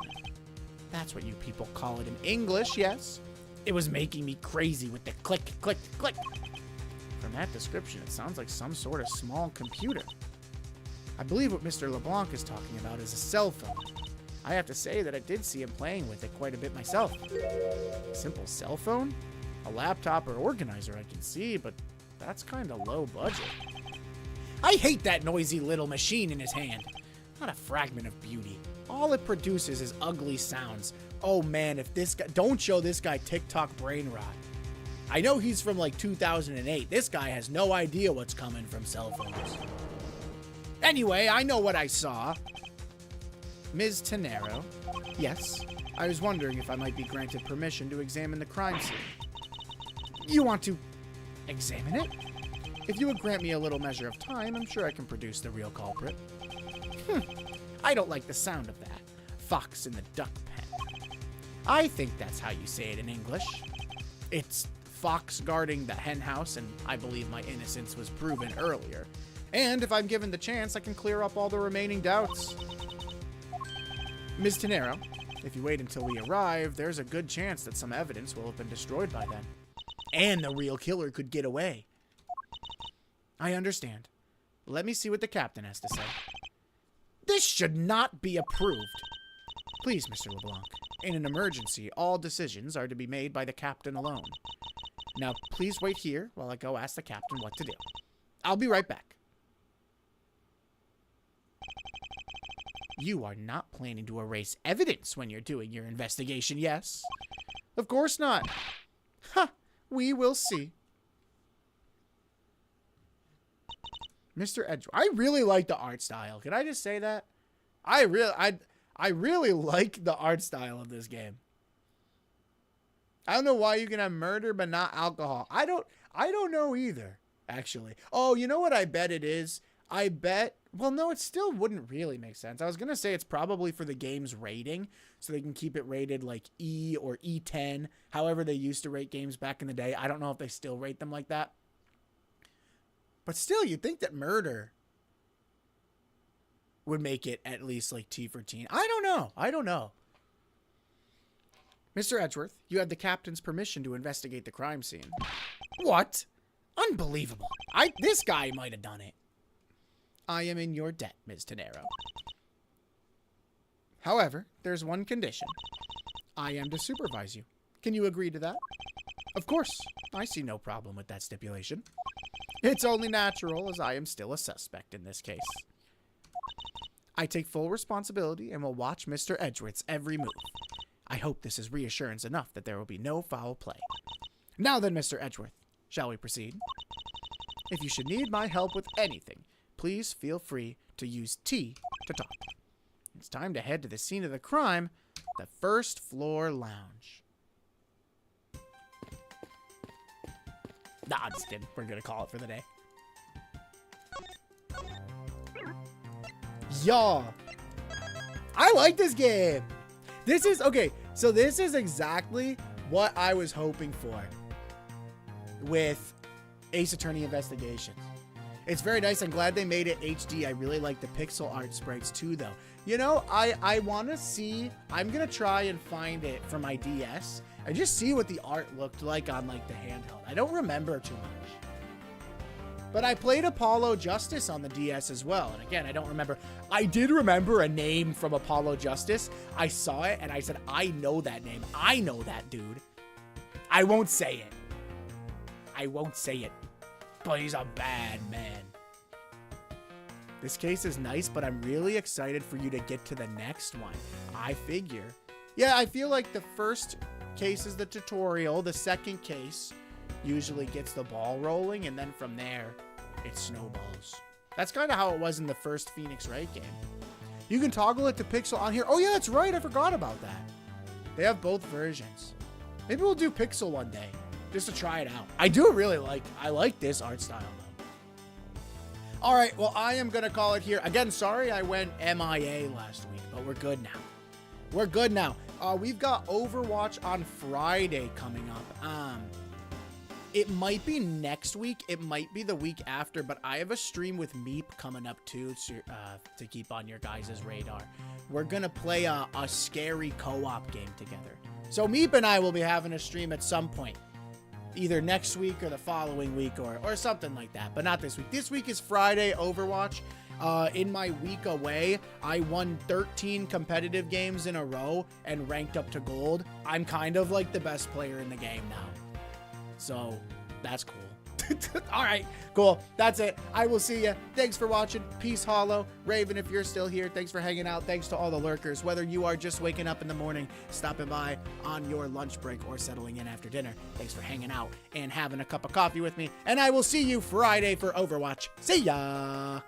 That's what you people call it in English, yes? It was making me crazy with the click, click, click. From that description, it sounds like some sort of small computer. I believe what Mr. LeBlanc is talking about is a cell phone. I have to say that I did see him playing with it quite a bit myself. A simple cell phone? A laptop or organizer I can see, but that's kind of low budget. I hate that noisy little machine in his hand. Not a fragment of beauty. All it produces is ugly sounds. Oh man, if this guy... Don't show this guy TikTok brain rot. I know he's from like 2008. This guy has no idea what's coming from cell phones. Anyway, I know what I saw. Ms. Tenero. Yes, I was wondering if I might be granted permission to examine the crime scene. You want to examine it? If you would grant me a little measure of time, I'm sure I can produce the real culprit. I don't like the sound of that. Fox in the duck pen. I think that's how you say it in English. It's fox guarding the hen house, and I believe my innocence was proven earlier. And if I'm given the chance, I can clear up all the remaining doubts. Ms. Tenero, if you wait until we arrive, there's a good chance that some evidence will have been destroyed by then. And the real killer could get away. I understand. Let me see what the captain has to say. This should not be approved. Please, Mr. LeBlanc. In an emergency, all decisions are to be made by the captain alone. Now, please wait here while I go ask the captain what to do. I'll be right back. You are not planning to erase evidence when you're doing your investigation, yes? Of course not. Ha! We will see. Mr. Edgeworth. I really like the art style. Can I just say that? I really like the art style of this game. I don't know why you can have murder but not alcohol. I don't know either, actually. Oh, you know what I bet it is? I bet... Well, no, it still wouldn't really make sense. I was going to say it's probably for the game's rating, so they can keep it rated like E or E10, however they used to rate games back in the day. I don't know if they still rate them like that. But still, you'd think that murder would make it at least like T for teen. I don't know. Mr. Edgeworth, you have the captain's permission to investigate the crime scene. What? Unbelievable. This guy might have done it. I am in your debt, Ms. Tenero. However, there's one condition. I am to supervise you. Can you agree to that? Of course. I see no problem with that stipulation. It's only natural, as I am still a suspect in this case. I take full responsibility and will watch Mr. Edgeworth's every move. I hope this is reassurance enough that there will be no foul play. Now then, Mr. Edgeworth, shall we proceed? If you should need my help with anything, please feel free to use T to talk. It's time to head to the scene of the crime, the first floor lounge. Nah, I'm just kidding. We're going to call it for the day. Y'all, I like this game. This is, okay, so this is exactly what I was hoping for with Ace Attorney Investigations. It's very nice. I'm glad they made it HD. I really like the pixel art sprites too, though. You know, I want to see, I'm going to try and find it for my DS and just see what the art looked like on like the handheld. I don't remember too much. But I played Apollo Justice on the DS as well. And again, I don't remember. I did remember a name from Apollo Justice. I saw it and I said, I know that name. I know that dude. I won't say it. I won't say it, but he's a bad man. This case is nice, but I'm really excited for you to get to the next one. I figure. Yeah, I feel like the first case is the tutorial. The second case usually gets the ball rolling, and then from there, it snowballs. That's kind of how it was in the first Phoenix Wright game. You can toggle it to pixel on here. Oh, yeah, that's right. I forgot about that. They have both versions. Maybe we'll do pixel one day just to try it out. I like this art style, though. All right, well, I am going to call it here. Again, sorry I went MIA last week, but we're good now. We're good now. We've got Overwatch on Friday coming up. It might be next week. It might be the week after, but I have a stream with Meep coming up too to keep on your guys' radar. We're going to play a scary co-op game together. So Meep and I will be having a stream at some point, either next week or the following week or something like that, but not this week. This week is Friday Overwatch. In my week away, I won 13 competitive games in a row and ranked up to gold. I'm kind of like the best player in the game now. So that's cool. All right, cool. That's it. I will see you. Thanks for watching. Peace, Hollow. Raven, if you're still here, thanks for hanging out. Thanks to all the lurkers. Whether you are just waking up in the morning, stopping by on your lunch break, or settling in after dinner, thanks for hanging out and having a cup of coffee with me. And I will see you Friday for Overwatch. See ya.